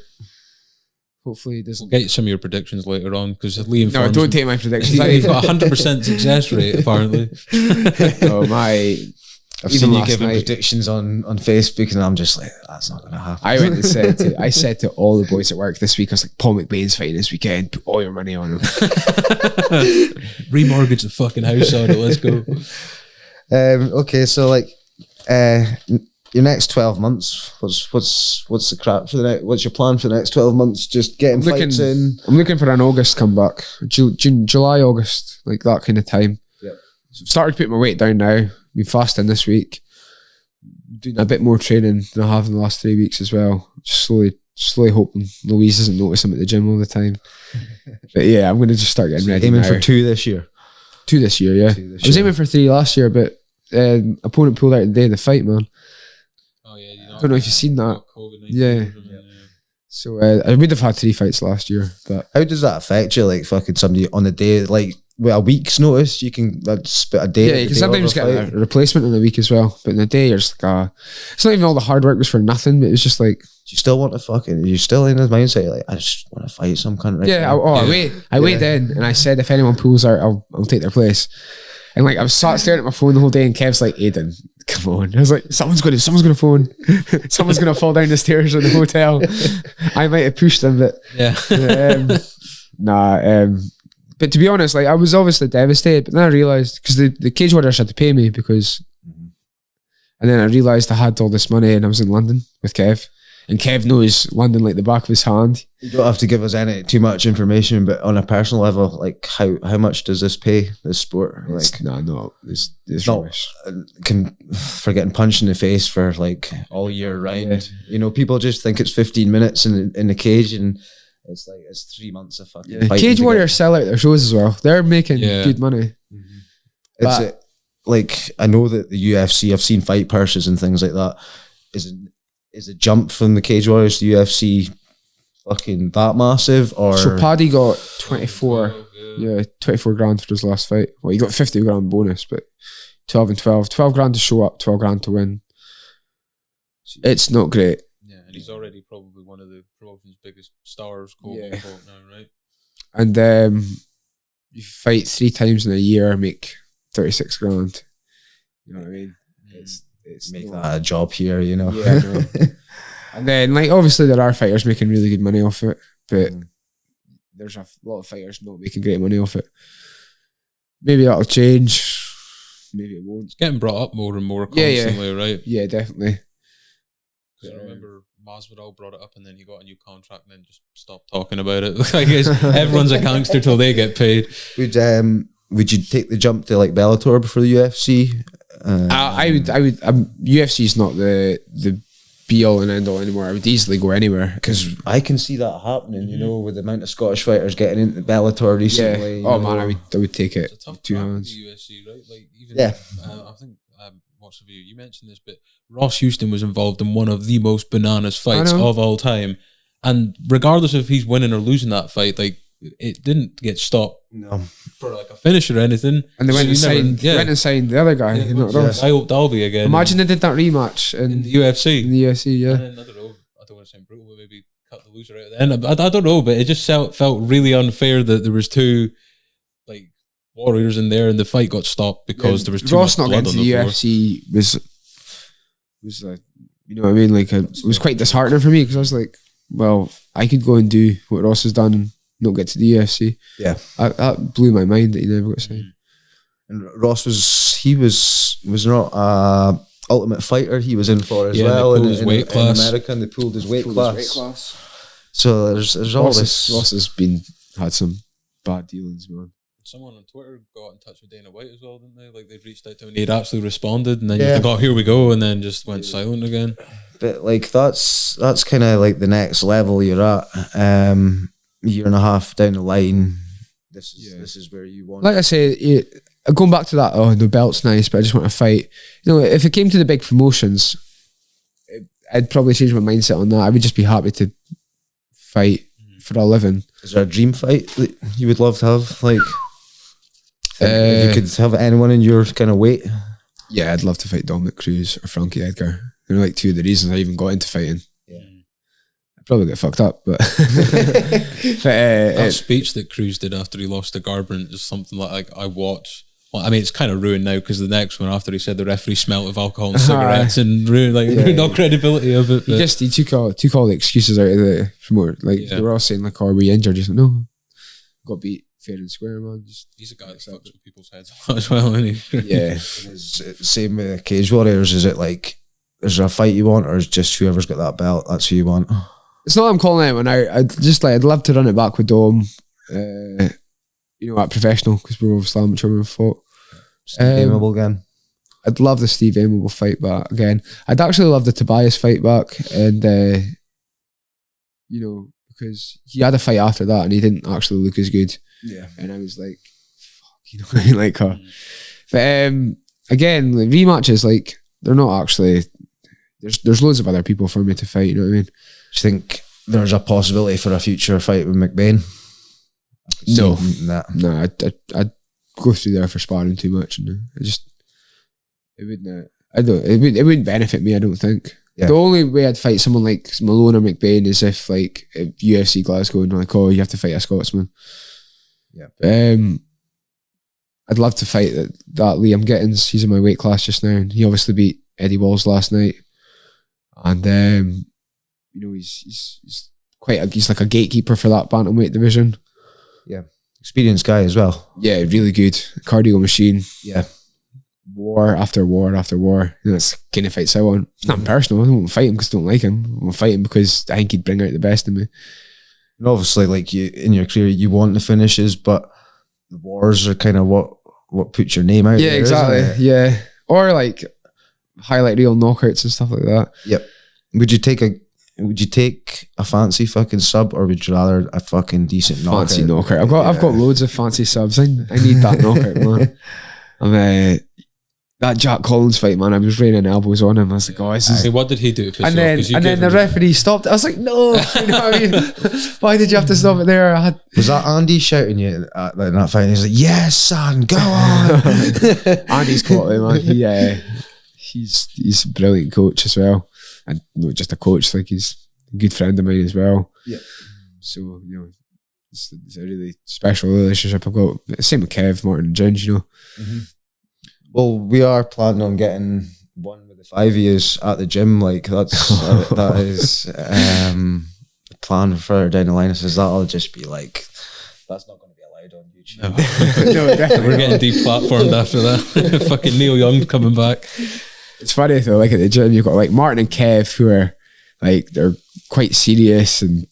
Hopefully he doesn't. We'll get some of your predictions later on, because Liam. No, don't take my predictions. You've got 100% success rate apparently. Oh my! I've seen you giving predictions on Facebook, and I'm just like, that's not going to happen. I went and said to all the boys at work this week, I was like, Paul McBain's fighting this weekend. Put all your money on him. Remortgage the fucking house on it. Let's go. Okay, so like, your next 12 months, what's the crap for the next? What's your plan for the next 12 months? Just getting fights in. I'm looking for an August comeback, June, July, August, like that kind of time. Yeah. So I've started to put my weight down now. Been fasting this week, doing a bit more training than I have in the last 3 weeks as well. Just slowly hoping Louise doesn't notice I'm at the gym all the time. But yeah, I'm going to just start getting ready Aiming now. for 2 this year. 2 this year, yeah. 2 this I was year. aiming for 3 last year, but opponent pulled out the day of the fight, man. Oh yeah, you I don't know if you've seen that. Yeah. So I would have had 3 fights last year, but How does that affect you? Like fucking somebody on the day, like with a week's notice, you can spit a day. yeah, you can sometimes get a replacement in a week as well. But in a day, you're just like, it's not even all the hard work was for nothing, but it was just like, You still want to fucking? You're still in his mindset, like I just want to fight some cunt right yeah. now. I weighed in and I said if anyone pulls out, I'll take their place. And like I was sat staring at my phone the whole day, and Kev's like, Aidan, come on. I was like, someone's gonna phone. Someone's gonna fall down the stairs in the hotel. I might have pushed them, but but to be honest, like I was obviously devastated, but then I realised, because the Cage Warriors had to pay me because, and then I realised I had all this money and I was in London with Kev, and Kev knows London like the back of his hand. You don't have to give us any too much information, but on a personal level, like how much does this pay, this sport? Like It's not rubbish. For getting punched in the face for like all year round. You know, people just think it's 15 minutes in the cage, and it's like it's 3 months of fucking fighting Cage to Warriors sell out their shows as well. They're making good money. It's like I know that the UFC, I've seen fight purses and things like that. Is a jump from the Cage Warriors to UFC fucking that massive? Or So Paddy got 24 grand for his last fight. Well, he got 50 grand bonus, but 12 and 12 grand to show up, 12 grand to win. It's not great. Yeah, and he's already probably one of the promotion's biggest stars, now, right? And you fight 3 times in a year, make 36 grand. You know what I mean? It's make that a job here, you know. Yeah, I know. And then, like, obviously there are fighters making really good money off it, but there's a lot of fighters not making great money off it. Maybe that'll change. Maybe it won't. It's getting brought up more and more constantly, right? Yeah, definitely. I remember Masvidal brought it up, and then he got a new contract, and then just stopped talking about it. I guess everyone's a gangster till they get paid. Would you take the jump to like Bellator before the UFC? I would. UFC is not the be all and end all anymore. I would easily go anywhere because I can see that happening. You know, with the amount of Scottish fighters getting into Bellator recently. Oh man, I would take it. It's a tough 2 track hands. with the UFC, right? Like even Yeah. I think what's the view? You mentioned this, but Ross Houston was involved in one of the most bananas fights of all time, and regardless if he's winning or losing that fight, like it didn't get stopped. No. For like a finish or anything, And they went and signed the other guy. Not Ross. I hope that'll be again. Imagine they did that rematch in the UFC. In the UFC, yeah. And then, I don't know. I don't want to sound brutal, but maybe cut the loser out at the end. I don't know, but it just felt really unfair that there was 2 like warriors in there, and the fight got stopped because there was too Ross much not blood getting on to the the floor. UFC was you know what I mean? Like it was quite disheartening for me because I was like, well, I could go and do what Ross has done and not get to the UFC. Yeah, that blew my mind that he never got signed. And Ross was not Ultimate Fighter. He was in for as well in America, and they pulled his weight class. So there's all this. Ross has had some bad dealings, man. Someone on Twitter got in touch with Dana White as well, didn't they? Like they've reached out to him and he'd actually responded, and then you think, oh, here we go, and then just went silent again. But like that's kind of like the next level you're at. Year and a half down the line, this is where you want. Like I say, going back to that, the belt's nice, but I just want to fight. You know, if it came to the big promotions, I'd probably change my mindset on that. I would just be happy to fight for a living. Is there a dream fight that you would love to have? Like, if you could have anyone in your kind of weight? Yeah, I'd love to fight Dominic Cruz or Frankie Edgar. They're like 2 of the reasons I even got into fighting. Probably get fucked up, but that speech that Cruz did after he lost to Garbrandt is something like I watch. Well, I mean, it's kind of ruined now because the next one after he said the referee smelt of alcohol and cigarettes and ruined all credibility of it. He took all the excuses out of the promoter. Like they were all saying, like, "Oh, are we injured?" Just like, no, got beat fair and square, man. He's a guy that fucks with people's heads a lot as well, isn't he? Yeah. Same with Cage Warriors. Is it like is there a fight you want, or is just whoever's got that belt? That's who you want. It's not I'm calling anyone out. I'd love to run it back with Dom, at professional, because we're obviously amateur when we fought. Steve Aimable again. I'd love the Steve Aimable fight back again. I'd actually love the Tobias fight back, and you know, because he had a fight after that and he didn't actually look as good. Yeah. And I was like, fuck, you know what I mean? Like, but again, like, rematches, like, they're not actually, there's loads of other people for me to fight, you know what I mean? Do you think there's a possibility for a future fight with McBain? No. Nah. I'd go through there for sparring too much, and it wouldn't benefit me, I don't think. Yeah. The only way I'd fight someone like Malone or McBain is if UFC Glasgow and like, oh, you have to fight a Scotsman. Yeah. I'd love to fight that Liam Gittins. He's in my weight class just now, and he obviously beat Eddie Walls last night. And you know, he's like a gatekeeper for that bantamweight division. Yeah, experienced guy as well. Yeah, really good cardio machine. Yeah, war after war after war. You know, that's the kind of fights I want. It's not personal. I don't want to fight him because I don't like him. I want to fight him because I think he'd bring out the best in me. And obviously, like, you in your career, you want the finishes, but the wars are kind of what puts your name out. Yeah, there, exactly. Yeah, or like highlight reel knockouts and stuff like that. Yep. Would you take a fancy fucking sub, or would you rather a fucking decent knockout? Fancy knockout. I've got loads of fancy subs. I need that knockout, man. That Jack Collins fight, man, I was raining elbows on him. I was like, oh, this is... Hey, what did he do? And then the referee stopped it. I was like, no. You know what I mean? Why did you have to stop it there? Was that Andy shouting you at that fight? He's like, yes, son, go on. Andy's quality, man. He's a brilliant coach as well. And not just a coach, like, he's a good friend of mine as well. Yeah. So, you know, it's a really special relationship I've got. Same with Kev, Martin and Ginge, you know. Mm-hmm. Well, we are planning on getting one with the 5 years at the gym. Like, that is the plan further down the line. Says that'll just be like, that's not going to be allowed on YouTube. No, definitely. We're getting deplatformed after that. Fucking Neil Young coming back. It's funny though, like at the gym, you've got like Martin and Kev who are like, they're quite serious and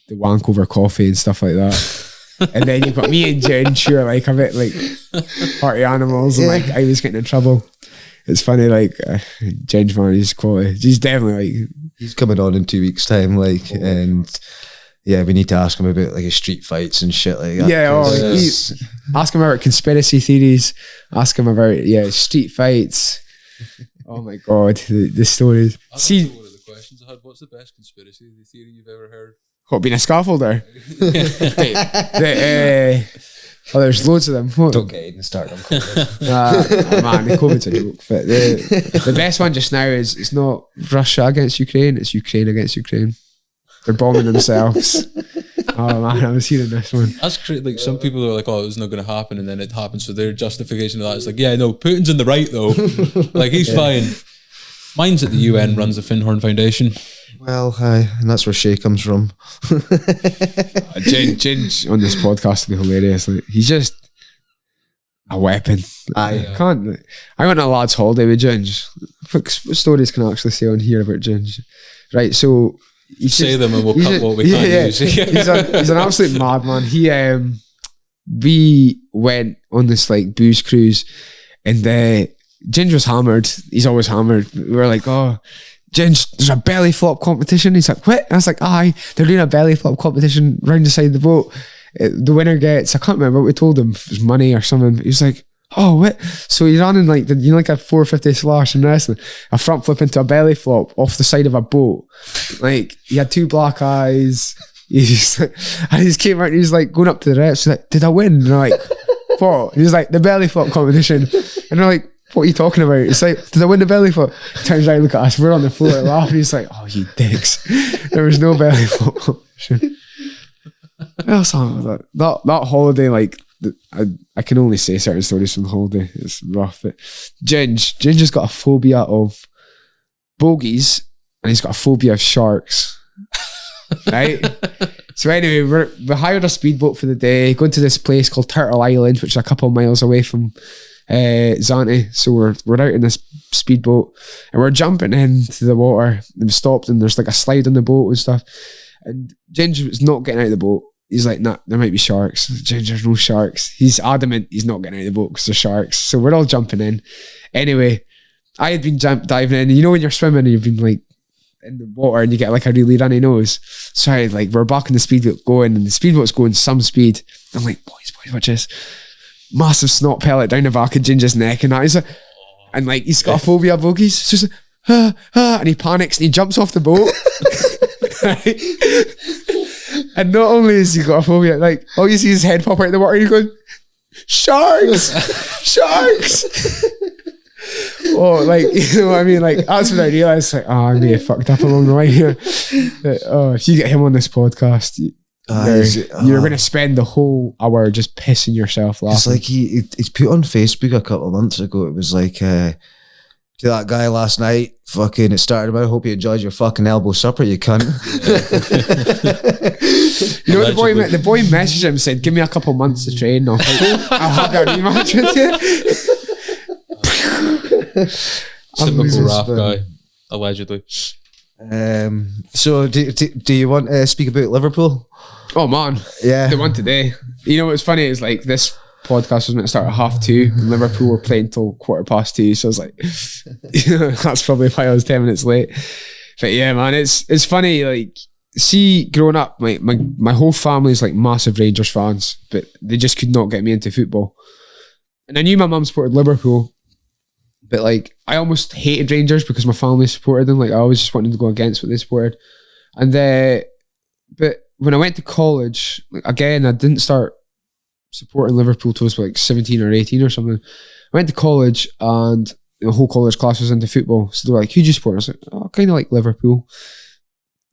they wank over coffee and stuff like that. And then you've got me and Jen, who are like a bit like party animals, and like I was getting in trouble. It's funny, like Jen's man, he's quality. He's definitely like, he's coming on in 2 weeks' time, like, and yeah, we need to ask him about like his street fights and shit like that. Yeah, ask him about conspiracy theories. Ask him about street fights. Oh my god, the stories. See, one of the questions I had: what's the best conspiracy theory you've ever heard? What, being a scaffolder? There's loads of them. Don't get Aidan started on COVID. Man, the COVID's a joke. But the best one just now is, it's not Russia against Ukraine, it's Ukraine against Ukraine. They're bombing themselves. Oh man, I was hearing this one. That's crazy. Like, some people are like, oh, it was not going to happen, and then it happens. So their justification of that is like, yeah, no, Putin's in the right though. Like, he's fine. Mine's at the UN, runs the Finhorn Foundation. Well, hi, and that's where Shay comes from. Ginge on this podcast will be hilarious. Like, he's just a weapon. I went on a lad's holiday with Ginge. What stories can I actually say on here about Ginge? Right, so say them and we'll cut what we can't use. He's an absolute madman. We went on this like booze cruise, and Ginge was hammered. He's always hammered. We were like, oh, Ginge, there's a belly flop competition. He's like, what? And I was like, aye, they're doing a belly flop competition round the side of the boat. The winner gets, I can't remember what we told him, if it was money or something. He was like, oh, what? So he ran in like, like a 450 slash in wrestling, a front flip into a belly flop off the side of a boat. Like, he had two black eyes. And he just came out and he was like going up to the reps. He's like, did I win? And they're like, what? He was like, the belly flop competition. And they're like, what are you talking about? It's like, did I win the belly flop? Turns out, look at us, we're on the floor laughing. He's like, oh, you dicks. There was no belly flop competition. That holiday, like, I can only say certain stories from the holiday. It's rough. But Ginge has got a phobia of bogies, and he's got a phobia of sharks. Right? So anyway, we hired a speedboat for the day, going to this place called Turtle Island, which is a couple of miles away from Zante. So we're out in this speedboat and we're jumping into the water. We've stopped and there's like a slide on the boat and stuff. And Ginger was not getting out of the boat. He's like, nah, there might be sharks. Ginger's no sharks. He's adamant he's not getting out of the boat because there's sharks. So we're all jumping in. Anyway, I had been diving in. You know when you're swimming and you've been like in the water and you get like a really runny nose. So we're back in the speedboat going, and the speedboat's going some speed. I'm like, boys, watch this. Massive snot pellet down the back of Ginger's neck, and that is and like he's got a phobia of bogies. So he's like, and he panics and he jumps off the boat. And not only has he got a phobia, like all you see is his head pop out of the water and he's going, sharks. Oh, like, you know what I mean? Like, that's when I realised, like, I may have fucked up along the way here. If you get him on this podcast, you're going to spend the whole hour just pissing yourself laughing. It's like he's put on Facebook a couple of months ago. It was like, to that guy last night, fucking, it started about, I hope you enjoyed your fucking elbow supper, you cunt. You know, the boy messaged him and said, give me a couple months to train. I'll have a rematch with you. Typical Raf guy, allegedly. So do you want to speak about Liverpool? Oh man, yeah, they won today. You know what's funny is like this podcast was meant to start at 2:30 and Liverpool were playing till 2:15, so I was like, that's probably why I was 10 minutes late. But yeah, man, it's funny, like, see, growing up, my whole family is like massive Rangers fans, but they just could not get me into football. And I knew my mum supported Liverpool, but like I almost hated Rangers because my family supported them. Like I always just wanted to go against what they supported. And but when I went to college, like, again, I didn't start supporting Liverpool till I was like 17 or 18 or something. I went to college and the whole college class was into football. So they were like, who do you support? I was like, oh, kind of like Liverpool.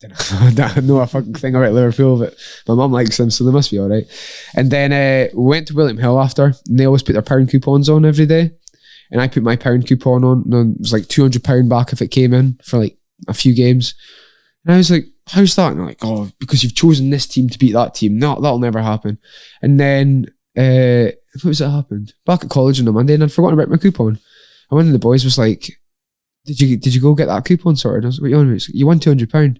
I don't know a fucking thing about Liverpool, but my mum likes them, so they must be all right. And then we went to William Hill after, and they always put their pound coupons on every day. And I put my pound coupon on, and it was like £200 back if it came in for like a few games. And I was like, how's that? And they're like, oh, because you've chosen this team to beat that team. No, that'll never happen. And then, what was it happened? Back at college on a Monday, and I'd forgotten about my coupon. And one of the boys was like, did you go get that coupon sorted? I was like, what are you on about? You won £200.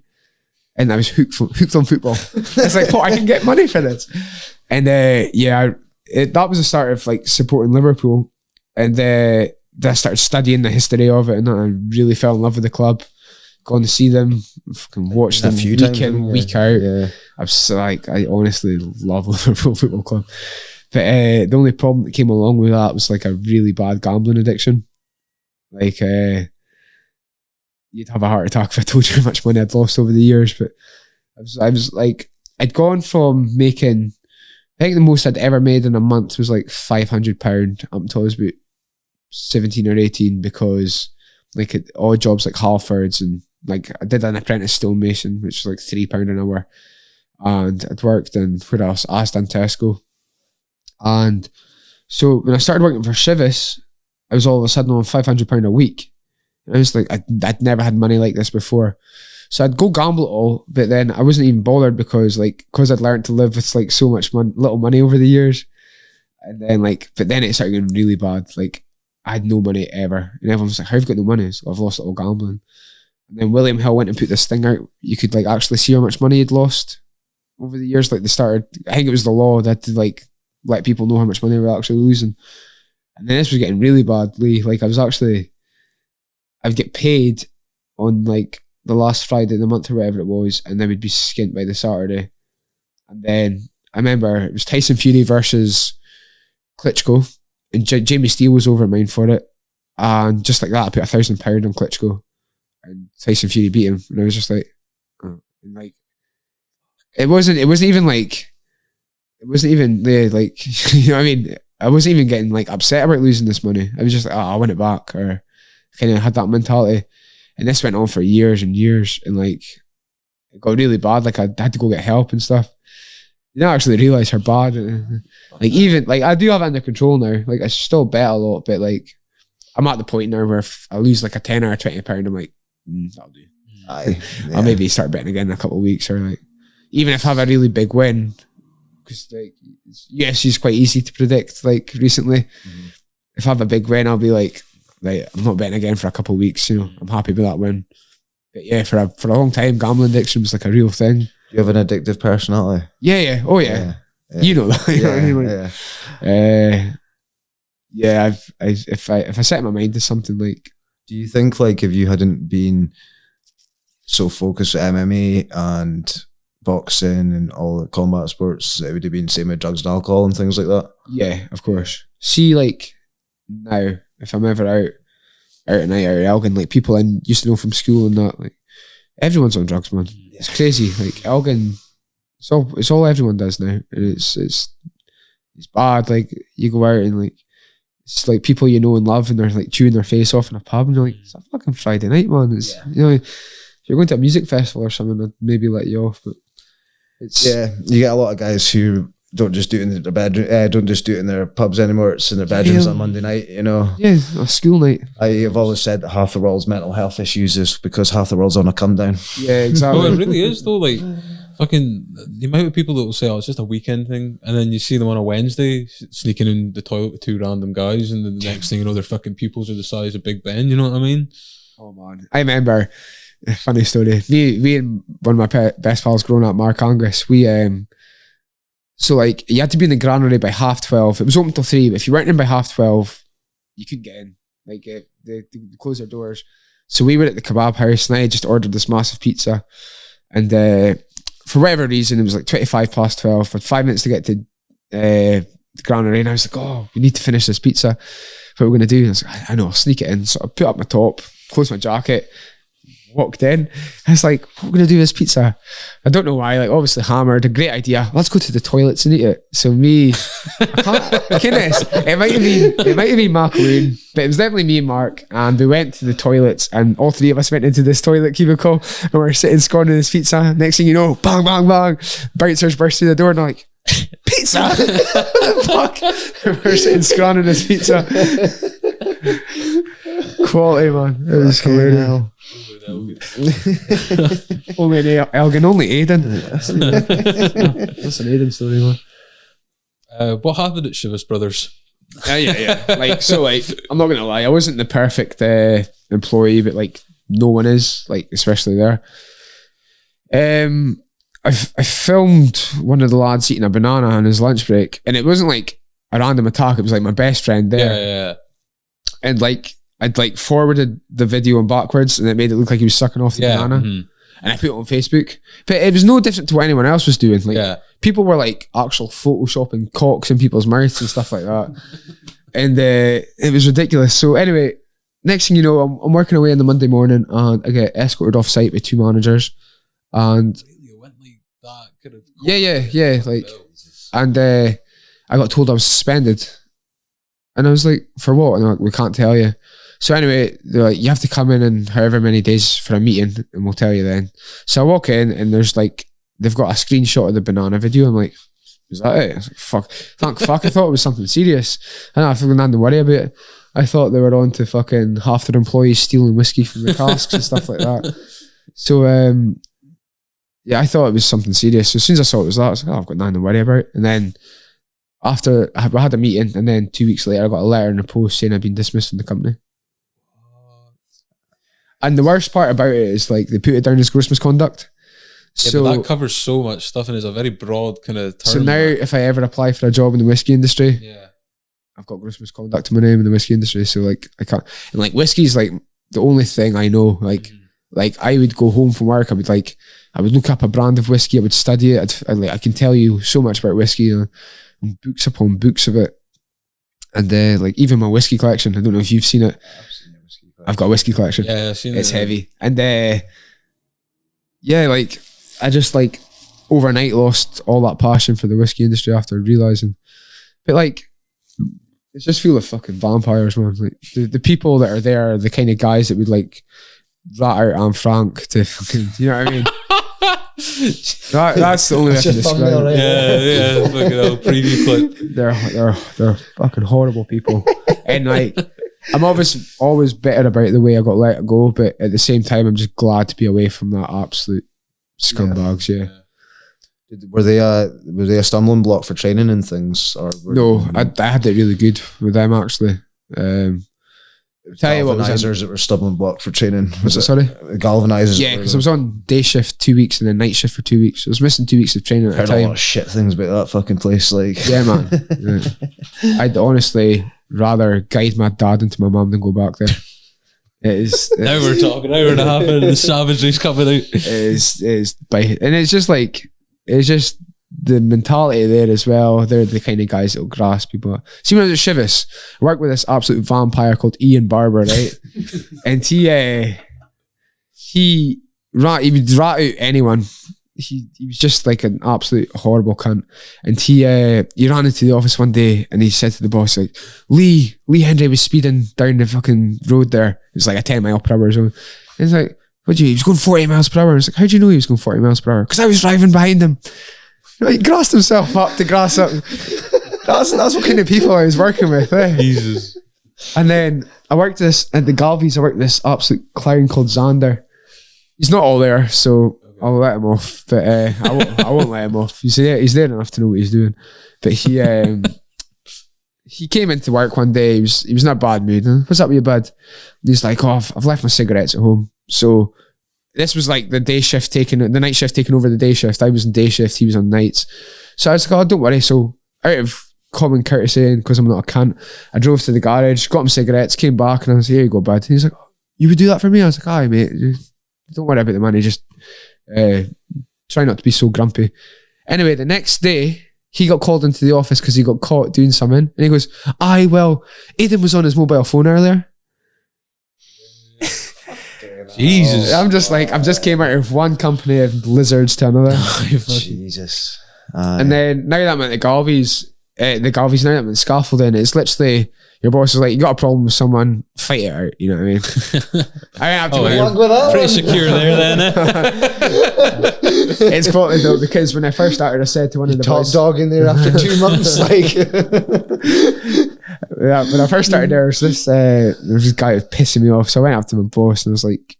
And I was hooked on football. It's like, I can get money for this. And that was the start of like supporting Liverpool. And then I started studying the history of it, and I really fell in love with the club. Gone to see them, fucking watch them week in, week out. Yeah. I honestly love Liverpool Football Club. But the only problem that came along with that was like a really bad gambling addiction. Like, you'd have a heart attack if I told you how much money I'd lost over the years. But I was like, I'd gone from making, I think the most I'd ever made in a month was like £500 up until I was about 17 or 18, because like at odd jobs like Halfords, and like I did an apprentice stonemason, which was like £3 an hour, and I'd worked in, where else? Asda, Tesco. And so when I started working for Chivas, I was all of a sudden on £500 a week. And I was like, I'd never had money like this before. So I'd go gamble it all, but then I wasn't even bothered because I'd learned to live with like so much little money over the years. And then but then it started getting really bad. Like I had no money ever. And everyone was like, how have you got no money? So I've lost it all gambling. And then William Hill went and put this thing out. You could like actually see how much money you'd lost over the years. Like they started, I think it was the law that to like let people know how much money they were actually losing. And then this was getting really badly. Like I'd get paid on like the last Friday of the month or whatever it was, and then we'd be skint by the Saturday. And then I remember it was Tyson Fury versus Klitschko, and Jamie Steele was over mine for it. And just like that, I put £1,000 on Klitschko, and Tyson Fury beat him. And I was just like, oh. And like, it wasn't even like, you know what I mean? I wasn't even getting like upset about losing this money. I was just like, oh, I win it back, or kind of had that mentality. And this went on for years and years, and like it got really bad. Like I had to go get help and stuff. You don't actually realise how bad. Like even like I do have it under control now. Like I still bet a lot, but like I'm at the point now where if I lose like a £10 or £20, I'm like, that'll do. I'll maybe start betting again in a couple of weeks, or like even if I have a really big win, because like UFC is quite easy to predict. Like recently, if I have a big win, I'll be like I'm not betting again for a couple of weeks. You know, I'm happy with that win. But yeah, for a long time, gambling addiction was like a real thing. Do you have an addictive personality? Yeah. Oh yeah. You know that. You know what I mean? Like, if I set my mind to something, like, do you think like if you hadn't been so focused with MMA and boxing and all the combat sports, it would have been same with drugs and alcohol and things like that. Yeah, of course. See, like now, if I'm ever out at night out of Elgin, like people I used to know from school and that, like everyone's on drugs, man. It's crazy. Like Elgin, it's all everyone does now, and it's bad. Like you go out and like it's like people you know and love, and they're like chewing their face off in a pub, and you're like, it's a fucking Friday night, man. It's you know, if you're going to a music festival or something, I'd maybe let you off, but it's you get a lot of guys who don't just do it in their bedroom, don't just do it in their pubs anymore. It's in their bedrooms on Monday night, you know. Yeah, a school night. I've always said that half the world's mental health issues is because half the world's on a come down. Yeah, exactly. Well, it really is though. Like fucking the amount of people that will say, "Oh, it's just a weekend thing," and then you see them on a Wednesday sneaking in the toilet with two random guys, and then the next thing you know, their fucking pupils are the size of Big Ben. You know what I mean? Oh man, I remember. Funny story. Me and one of my best pals growing up, Mark Angus, we so like you had to be in the granary by 12:30. It was open till 3, but if you weren't in by 12:30, you couldn't get in. Like they closed their doors. So we were at the kebab house, and I had just ordered this massive pizza, and for whatever reason, it was like 12:25. Had 5 minutes to get to the granary, and I was like, "Oh, we need to finish this pizza. What are we gonna do?" And I was like, "I know, I'll sneak it in." So I put up my top, closed my jacket. Walked in. I was like, what are we going to do with this pizza? I don't know why, like obviously hammered, a great idea. Let's go to the toilets and eat it. So me, it might have been Mark Loon, but it was definitely me and Mark, and we went to the toilets, and all three of us went into this toilet cubicle, and we were sitting scoring this pizza. Next thing you know, bang, bang, bang, bouncers burst through the door, and they're like, pizza? What the fuck? We're sitting scrawning this pizza. Quality, man. It was hilarious. Only in Elgin, only Aidan. That's an Aidan story, man. What happened at Shivas Brothers? Yeah. Like, so, like, I'm not gonna lie, I wasn't the perfect employee, but like, no one is, like, especially there. I filmed one of the lads eating a banana on his lunch break, and it wasn't like a random attack. It was like my best friend there. Yeah. And like, I'd like forwarded the video on backwards, and it made it look like he was sucking off the banana. Mm-hmm. And I put it on Facebook, but it was no different to what anyone else was doing. Like people were like actual photoshopping cocks in people's mouths and stuff like that, and it was ridiculous. So anyway, next thing you know, I'm working away on the Monday morning, and I get escorted off site by 2 managers, and it went like that. Yeah, like, and I got told I was suspended, and I was like, for what? And they're like, we can't tell you. So anyway, they're like, you have to come in however many days for a meeting, and we'll tell you then. So I walk in, and there's like, they've got a screenshot of the banana video. I'm like, is that it? I was like, fuck. Thank fuck. I thought it was something serious. I don't have to worry about it. I thought they were on to fucking half their employees stealing whiskey from the casks and stuff like that. So yeah, I thought it was something serious. So as soon as I saw it was that, I was like, oh, I've got nothing to worry about. And then after I had a meeting, and then 2 weeks later, I got a letter in the post saying I'd been dismissed from the company. And the worst part about it is, like, they put it down as gross misconduct. Yeah, so but that covers so much stuff and is a very broad kind of term. So now, if I ever apply for a job in the whiskey industry, I've got gross misconduct to my name in the whiskey industry. So like, I can't. And like, whiskey's like the only thing I know. Like, like I would go home from work. I would look up a brand of whiskey. I would study it. I can tell you so much about whiskey, and books upon books of it. And like even my whiskey collection. I don't know if you've seen it. I've got a whiskey collection. Yeah, I've seen it. It's heavy. And yeah, like I just like overnight lost all that passion for the whiskey industry after realising. But like, it's just full of fucking vampires, man. Like the people that are there are the kind of guys that would like rat out Anne Frank to fucking, you know what I mean? That's the only way I can describe it. Yeah, fucking old preview clip. They're fucking horrible people. And like, I'm always bitter about the way I got let go, but at the same time, I'm just glad to be away from that absolute scumbags. Yeah. Were they a stumbling block for training and things? Or no, I had it really good with them actually. Tell you what, galvanizers that were stumbling block for training. Was it sorry? Galvanizers. Yeah, because I was on day shift 2 weeks and then night shift for 2 weeks. So I was missing 2 weeks of training at a time. A lot of shit things about that fucking place. Like, yeah, man. Yeah. I'd honestly rather guide my dad into my mum than go back there. It is. Now we're talking hour and a half and the savagery's coming out. It is and it's just like, it's just the mentality there as well. They're the kind of guys that will grasp people. See, when I was at Shivas, I worked with this absolute vampire called Ian Barber, right? And he would rat out anyone. He was just like an absolute horrible cunt. And he ran into the office one day and he said to the boss, like, Lee Hendry was speeding down the fucking road there. It was like a 10 mile per hour or something. And he's like, he was going 40 miles per hour. And I was like, how do you know he was going 40 miles per hour? Because I was driving behind him. You know, he grassed himself up to grass up. That's what kind of people I was working with. Jesus. And then I worked at the Galvies, I worked with this absolute clown called Xander. He's not all there, so I'll let him off, but I won't let him off. He's there enough to know what he's doing. But he came into work one day. He was in a bad mood. What's up with you, bud? And he's like, oh, I've left my cigarettes at home. So this was like the night shift taking over the day shift. I was in day shift, he was on nights. So I was like, oh, don't worry. So out of common courtesy, and because I'm not a cunt, I drove to the garage, got him cigarettes, came back, and I was like, here you go, bud. And he's like, oh, you would do that for me? I was like, aye, mate. Don't worry about the money. Just try not to be so grumpy. Anyway, the next day, he got called into the office because he got caught doing something. And he goes, aye, well, Aidan was on his mobile phone earlier. Jesus. I'm just like, I've just came out of one company of lizards to another. Jesus. And then now that I'm at the Galvies, now that I'm in scaffolding, it's literally, your boss is like, you got a problem with someone, fight it out, you know what I mean? I don't have to pretty secure there then, eh? It's quality though, because when I first started, I said to one of the top boys, dog in there after 2 months, like. Yeah, when I first started there was this guy who was pissing me off, so I went up to my boss and I was like,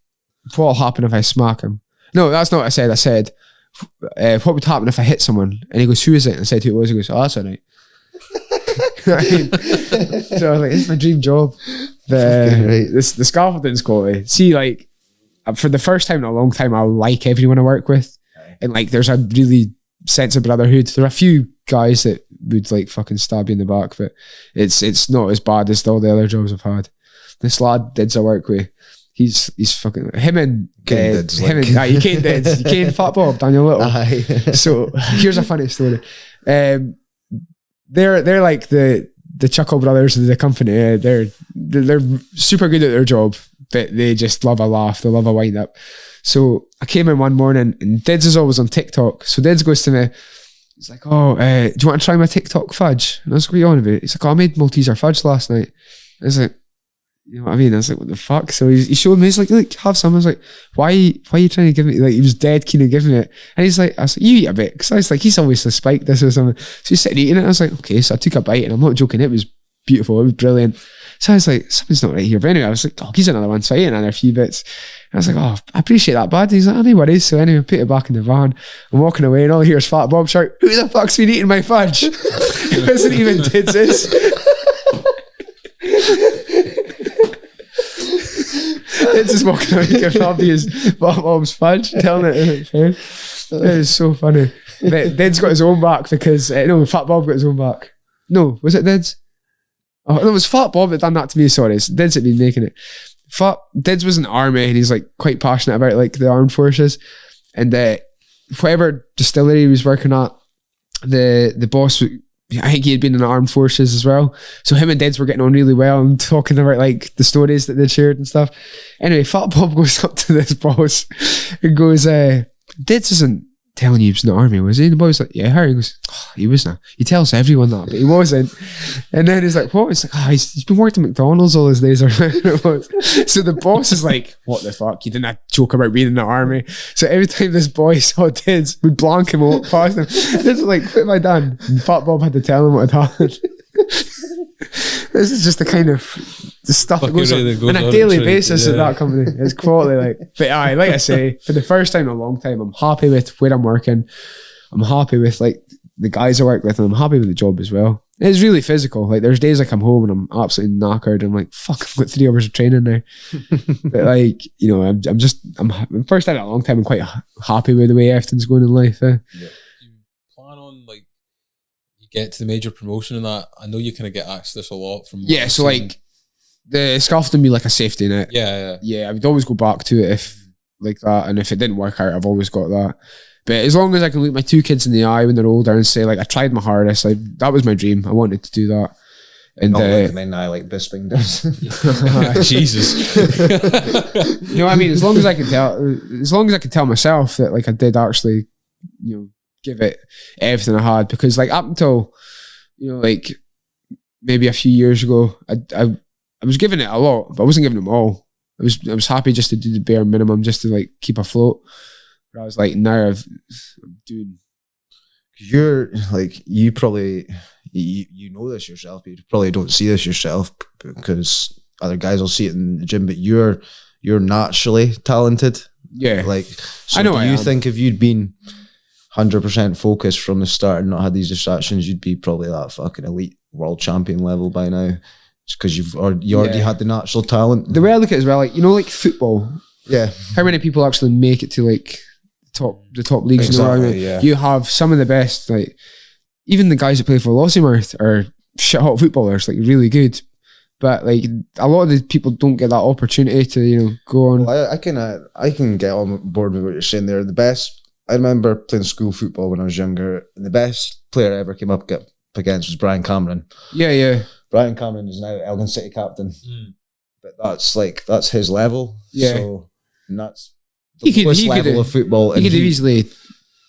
what will happen if I smack him? No, that's not what I said. I said, what would happen if I hit someone? And he goes, who is it? And I said who it was. He goes, oh, that's alright. So I was like, it's my dream job. The scaffolding's quality. See, like, for the first time in a long time, I like everyone I work with, and like, there's a really sense of brotherhood. There are a few guys that would like fucking stab you in the back, but it's not as bad as all the other jobs I've had. This lad Dids I work with, he's fucking him and you can't Dids, you can't Fat Bob, Daniel Little. Aye. So here's a funny story. They're like the Chuckle brothers of the company. They're super good at their job, but they just love a laugh. They love a wind up. So I came in one morning and Dids is always on TikTok. So Dids goes to me, he's like, oh, do you want to try my TikTok fudge? And I was like, what are you on about? He's like, oh, I made Malteser fudge last night. I was like, you know what I mean? I was like, what the fuck? So he showed me, he's like, have some. I was like, why are you trying to give me, like, he was dead keen on giving me it. And he's like, I was like, you eat a bit. Because I was like, he's obviously spiked this or something. So he's sitting eating it. I was like, okay. So I took a bite and I'm not joking. It was beautiful. It was brilliant. So I was like, something's not right here. But anyway, I was like, oh, he's another one. So I ate another few bits. And I was like, oh, I appreciate that, bud. He's like, oh, no worries. So anyway, I put it back in the van. I'm walking away and all I hear is Fat Bob shout, who the fuck's been eating my fudge? It wasn't even Dids'. Dids is walking away giving Abdi his Fat Bob's fudge, telling it in his face. It is so funny. But Dids got his own back because, no, Fat Bob got his own back. No, was it Dids? Oh, no, it was Fat Bob that done that to me, sorry. It's Dids had been making it. Dids was in the army and he's like quite passionate about like the armed forces. And whatever distillery he was working at, the boss, I think he had been in the armed forces as well. So him and Dids were getting on really well and talking about like the stories that they'd shared and stuff. Anyway, Fat Bob goes up to this boss and goes, Dids isn't telling you he was in the army, was he? And the boy's like, yeah, Harry. He goes, oh, he wasn't. He tells everyone that, but he wasn't. And then he's like, what? It's like, he's been working at McDonald's all his days or whatever it was. So the boss is like, what the fuck? You didn't joke about being in the army. So every time this boy saw Dids, would blank him up past him. Dids was like, what have I done? And Fat Bob had to tell him what had happened. This is just the kind of the stuff that goes on a daily basis at that company. It's quality, like. But like I say, for the first time in a long time, I'm happy with where I'm working. I'm happy with like the guys I work with, and I'm happy with the job as well. It's really physical. Like there's days I come home and I'm absolutely knackered. I'm like, fuck, I've got 3 hours of training now. But like, you know, I'm first time in a long time. I'm quite happy with the way everything's going in life. Yeah. You plan on like get to the major promotion and that. I know you kind of get asked this a lot from so like The scarf would be like a safety net. Yeah. I would always go back to it if like that, and if it didn't work out, I've always got that. But as long as I can look my two kids in the eye when they're older and say, like, I tried my hardest, like that was my dream. I wanted to do that. And not looking in the eye like Bisping does. Jesus. You know what I mean? As long as I can tell myself that like I did actually, you know, give it everything I had, because like up until, you know, like maybe a few years ago, I was giving it a lot, but I wasn't giving them all. I was happy just to do the bare minimum, just to like keep afloat. But I was like, now I'm doing. You're like, you probably, you know this yourself, but you probably don't see this yourself because other guys will see it in the gym, but you're naturally talented. Yeah. Like, so I know. do you think if you'd been 100% focused from the start and not had these distractions, you'd be probably that fucking elite world champion level by now? Just because you already had the natural talent. The way I look at it as well, like, you know, like football. Yeah. How many people actually make it to like the top leagues? Exactly, you know what I mean? yeah. You have some of the best, like even the guys that play for Lossiemouth are shit hot footballers, like really good. But like a lot of the people don't get that opportunity to, you know, go on. Well, I can get on board with what you're saying there. The best, I remember playing school football when I was younger, and the best player I ever came up against was Brian Cameron. Yeah. Brian Cameron is now Elgin City captain, but that's his level. Yeah. So, and that's the lowest level of football. He could have easily,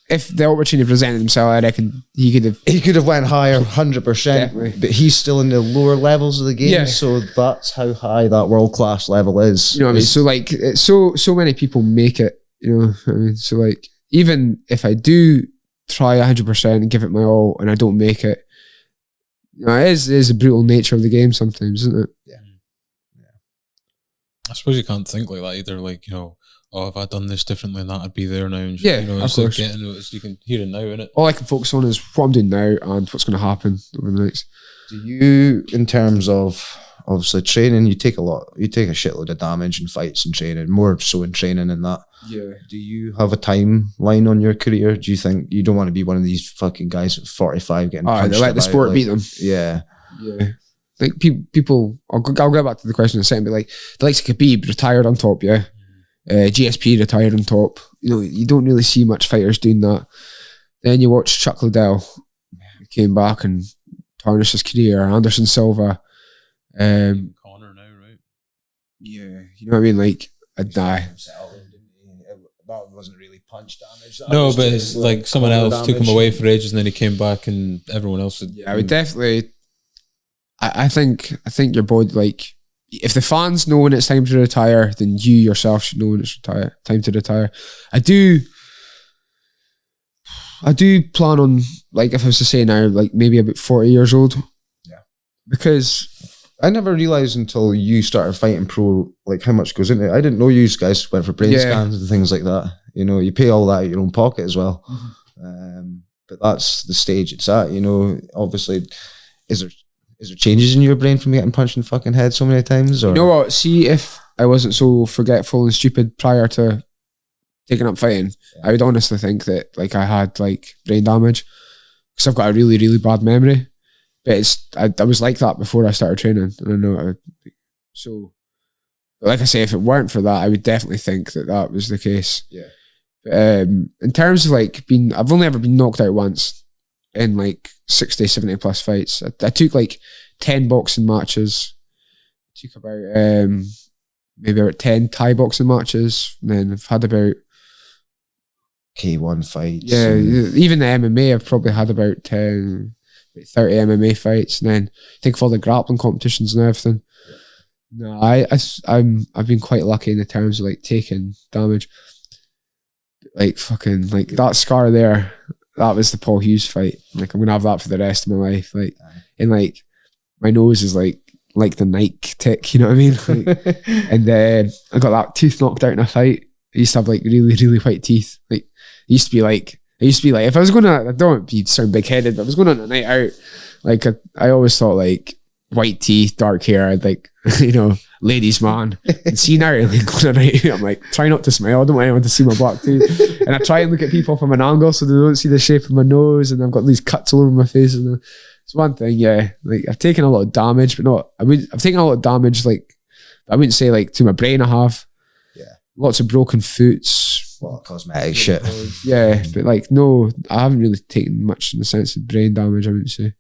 if the opportunity presented himself, I reckon he could have went higher, 100%. But he's still in the lower levels of the game. Yeah. So that's how high that world class level is. You know what I mean? So like, so many people make it. You know what I mean? So like, even if I do try 100% and give it my all, and I don't make it, you know, it is the brutal nature of the game sometimes, isn't it? Yeah. I suppose you can't think like that either. Like, you know, oh, if I'd done this differently and that, I'd be there now. And Yeah, you know, of course. Getting it, you can hear it now, innit? All I can focus on is what I'm doing now and what's going to happen over the next. Do you, in terms of obviously training, you take a shitload of damage in fights and training, more so in training and that. Yeah. Do you have a timeline on your career? Do you think you don't want to be one of these fucking guys at 45 getting punched? They let the sport beat them. Yeah. Yeah. Like people, I'll go back to the question in a second, but like the likes of Khabib retired on top, yeah. GSP retired on top. You know, you don't really see much fighters doing that. Then you watch Chuck Liddell, he came back and tarnished his career. Anderson Silva. Connor now, right? Yeah, you know what I mean? Like, I'd die. That wasn't really punch damage. No, but it's like someone else took him away for ages and then he came back and everyone else had. Yeah, I would definitely. I think your body, like, if the fans know when it's time to retire, then you yourself should know when it's time to retire. I do plan on, like, if I was to say now, like maybe about 40 years old. Yeah. Because I never realised until you started fighting pro, like, how much goes into it. I didn't know you guys went for brain scans and things like that. You know, you pay all that out of your own pocket as well. Mm-hmm. But that's the stage it's at, you know. Obviously, is there changes in your brain from getting punched in the fucking head so many times? Or? You know what? See, if I wasn't so forgetful and stupid prior to taking up fighting, I would honestly think that, like, I had, like, brain damage because I've got a really, really bad memory. But I was like that before I started training, and I know so. But like I say, if it weren't for that, I would definitely think that was the case. Yeah. But, in terms of like I've only ever been knocked out once in like 60, 70 plus fights. I took like 10 boxing matches. I took about maybe about 10 Thai boxing matches, and then I've had about K1 fights. Yeah, even the MMA, I've probably had about 30 MMA fights, and then think of all the grappling competitions and everything. No, I've been quite lucky in the terms of like taking damage. Like fucking like that scar there, that was the Paul Hughes fight. Like I'm gonna have that for the rest of my life. Like, and like my nose is like the Nike tick, you know what I mean? Like, and I got that tooth knocked out in a fight. I used to have like really, really white teeth. Like I used to be like if I was gonna, I don't want to sound big headed, but if I was going on a night out, like I always thought like white teeth, dark hair, I'd like, you know, ladies man. And see now, like, going around, I'm like, try not to smile. I don't want anyone to see my black tooth. And I try and look at people from an angle so they don't see the shape of my nose. And I've got these cuts all over my face. And it's one thing, yeah. Like, I've taken a lot of damage, but not. I've taken a lot of damage. Like, I wouldn't say like to my brain. I have. Yeah. Lots of broken foots. A lot of cosmetic shit. Yeah, but like, no, I haven't really taken much in the sense of brain damage, I wouldn't say.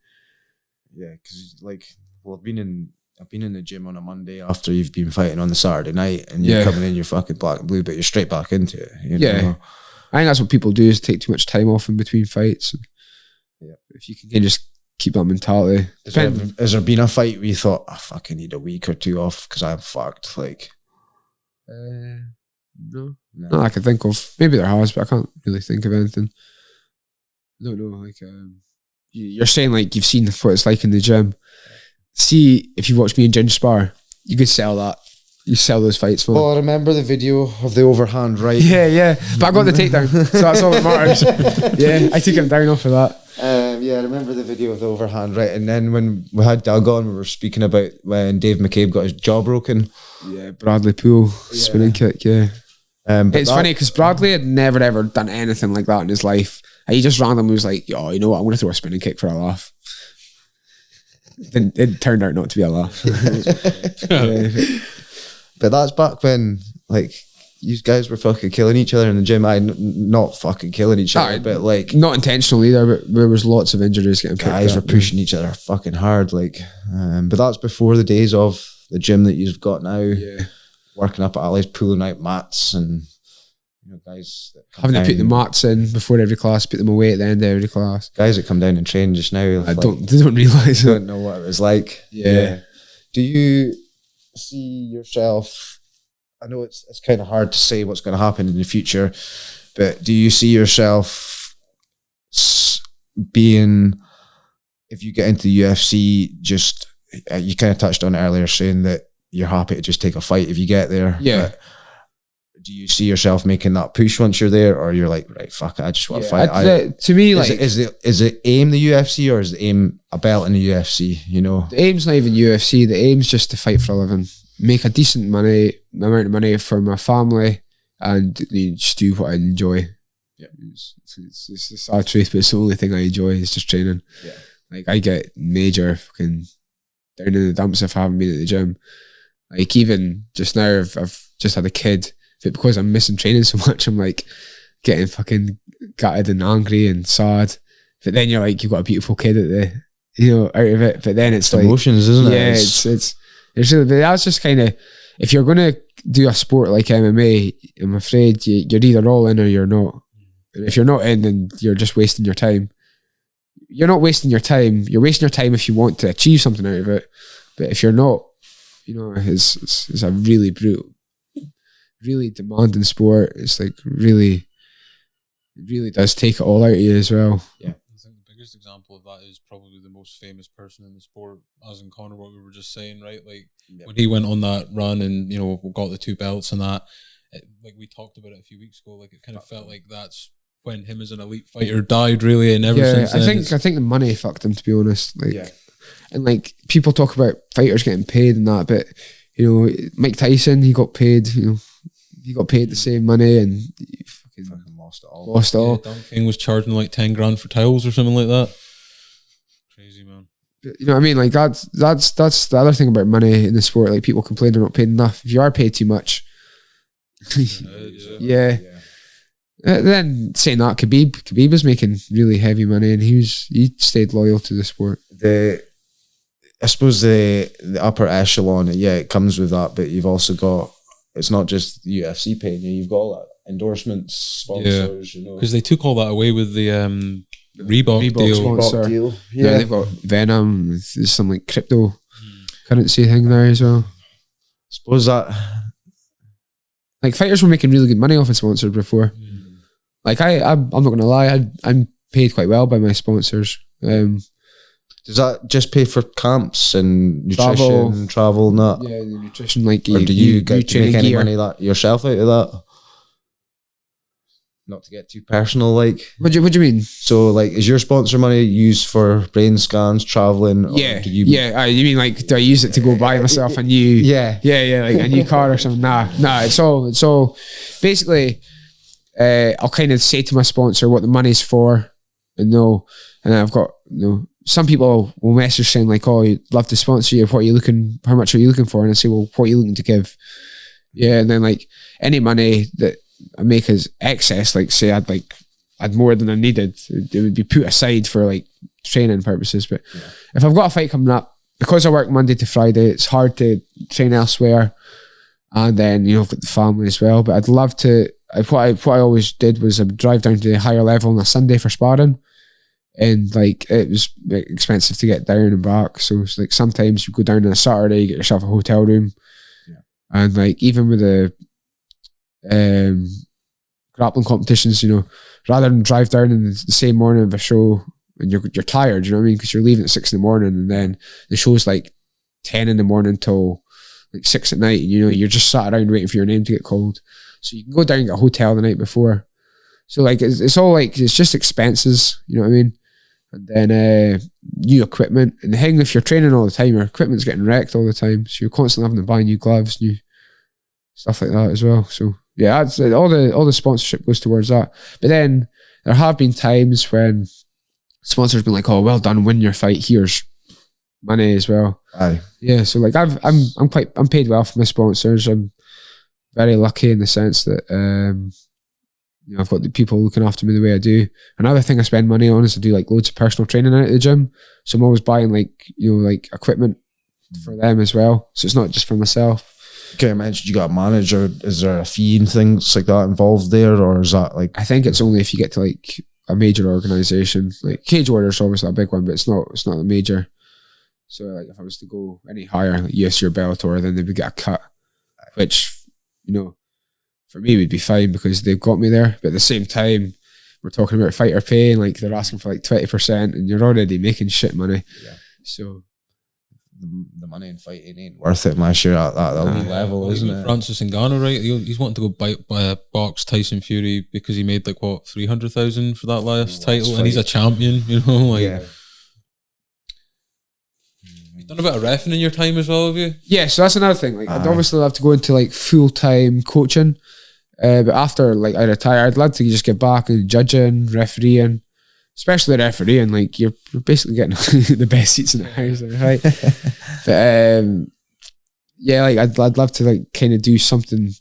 Yeah, because like, well, I've been in the gym on a Monday after you've been fighting on the Saturday night, and you're coming in, you're fucking black and blue, but you're straight back into it. You know? I think that's what people do, is take too much time off in between fights. Yeah, if you can just keep that mentality. Has there been a fight where you thought, I fucking need a week or two off because I'm fucked? Like, no, not I can think of. Maybe there has, but I can't really think of anything. I don't know. Like, you're saying like you've seen what it's like in the gym. See, if you watch me and Ginger spar, you could sell that. You sell those fights, man. Well, I remember the video of the overhand right. Yeah. But I got the takedown, so that's all that matters. Yeah, I took him down off of that. Yeah, I remember the video of the overhand right. And then when we had Doug on, we were speaking about when Dave McCabe got his jaw broken. Yeah, Bradley Poole, spinning kick, yeah. It's funny because Bradley had never ever done anything like that in his life. And he just randomly was like, "Yo, you know what? I'm going to throw a spinning kick for a laugh." Then it turned out not to be a laugh. But that's back when, like, you guys were fucking killing each other in the gym. Not fucking killing each other, but like, not intentional either. But there was lots of injuries getting picked up. Guys were pushing each other fucking hard, like. But that's before the days of the gym that you've got now. Yeah, working up at Ali's, pulling out mats, and guys that having to put the mats in before every class, put them away at the end of every class. Guys that come down and train just now, they don't realise. Don't know what it was like. Yeah. Do you see yourself? I know it's kind of hard to say what's going to happen in the future, but do you see yourself being, if you get into the UFC, just you kind of touched on it earlier, saying that you're happy to just take a fight if you get there. Yeah. But do you see yourself making that push once you're there, or you're like, right, fuck it, I just want to fight? To me, like, is it aim the UFC, or is it aim a belt in the UFC? You know, the aim's not even UFC. The aim's just to fight for a living, make a decent amount of money for my family, and just do what I enjoy. Yeah, it's the sad truth, but it's the only thing I enjoy is just training. Yeah, like I get major fucking down in the dumps if I haven't been at the gym. Like even just now, I've just had a kid. But because I'm missing training so much, I'm like getting fucking gutted and angry and sad. But then you're like, you've got a beautiful kid at the, out of it. But then it's like emotions, isn't it? Yeah, it's really. But that's just kind of, if you're gonna do a sport like MMA, I'm afraid you're either all in or you're not. And if you're not in, then you're just wasting your time. You're not wasting your time. You're wasting your time if you want to achieve something out of it. But if you're not, it's a really brutal, really demanding sport. It's like it really does take it all out of you as well. Yeah, I think the biggest example of that is probably the most famous person in the sport, as in Conor, what we were just saying, right? Like when he went on that run and got the 2 belts and that, like we talked about it a few weeks ago, like it kind of felt like that's when him as an elite fighter died, really, and ever since then. I think the money fucked him, to be honest. Like, and like people talk about fighters getting paid and that, but Mike Tyson, he got paid. He got paid the same money, and he fucking lost it all. Yeah, Don King was charging like 10 grand for titles or something like that. Crazy, man. But, you know what I mean? Like that's the other thing about money in the sport. Like people complain they're not paid enough. If you are paid too much, yeah. Then saying that, Khabib was making really heavy money, and he stayed loyal to the sport. I suppose the upper echelon, it comes with that, but you've also got, it's not just the UFC paying you, you've got all that endorsements, sponsors, because they took all that away with the Reebok deal. Sponsor. Yeah, they've got Venom. There's some like crypto currency thing there as well. I suppose that, like, fighters were making really good money off of sponsors before. Like I'm not gonna lie, I'm paid quite well by my sponsors. Does that just pay for camps and nutrition, travel and that? Yeah, the nutrition, like, or do you get to make any money yourself out of that? not to get too personal, like. What do you mean? So, like, is your sponsor money used for brain scans, traveling? Yeah, you mean like, do I use it to go buy myself a new? Yeah, like a new car or something? Nah. It's all basically. I'll kind of say to my sponsor what the money's for, and I've got some people will message saying like, "Oh, I'd love to sponsor you. How much are you looking for?" And I say, "Well, what are you looking to give?" Yeah, and then like any money that I make as excess, like say I'd more than I needed, it would be put aside for like training purposes. But if I've got a fight coming up, because I work Monday to Friday, it's hard to train elsewhere, and then I've got the family as well. But I'd love to. What I always did was I would drive down to the higher level on a Sunday for sparring, and like it was expensive to get down and back. So it's like sometimes you go down on a Saturday, you get yourself a hotel room, and like even with the grappling competitions, rather than drive down in the same morning of a show and you're tired, you know what I mean? Because you're leaving at 6 a.m. and then the show's like 10 a.m. till like 6 p.m, and you're just sat around waiting for your name to get called. So you can go down and get a hotel the night before. So like it's all like it's just expenses, you know what I mean? And then new equipment. And the thing, if you're training all the time, your equipment's getting wrecked all the time. So you're constantly having to buy new gloves, new stuff like that as well. So yeah, that's all the sponsorship goes towards that. But then there have been times when sponsors been like, "Oh, well done, win your fight. Here's money as well." Aye. Yeah. So like I'm paid well for my sponsors. I'm very lucky in the sense that I've got the people looking after me the way I do. Another thing I spend money on is I do like loads of personal training out at the gym. So I'm always buying like equipment for them as well. So it's not just for myself. Okay, I mentioned you got a manager. Is there a fee and things like that involved there, or is that like? I think it's only if you get to like a major organisation. Like Cage Warriors, obviously a big one, but it's not a major. So like if I was to go any higher, like UFC or Bellator, then they would get a cut, which for me would be fine because they've got me there. But at the same time, we're talking about fighter pay, and like they're asking for like 20%, and you're already making shit money. Yeah. So the money in fighting ain't worth it unless you're at that level, isn't it? Francis Ngannou, right? He's wanting to go box Tyson Fury because he made like what 300,000 for that last title, and he's a champion. Yeah. You've done a bit of reffing in your time as well, have you? Yeah, so that's another thing. Like I'd obviously love to go into like full-time coaching, but after like I retire, I'd love to just get back and judging, refereeing, especially refereeing. Like you're basically getting the best seats in the house, right? But yeah, like I'd love to like kind of do something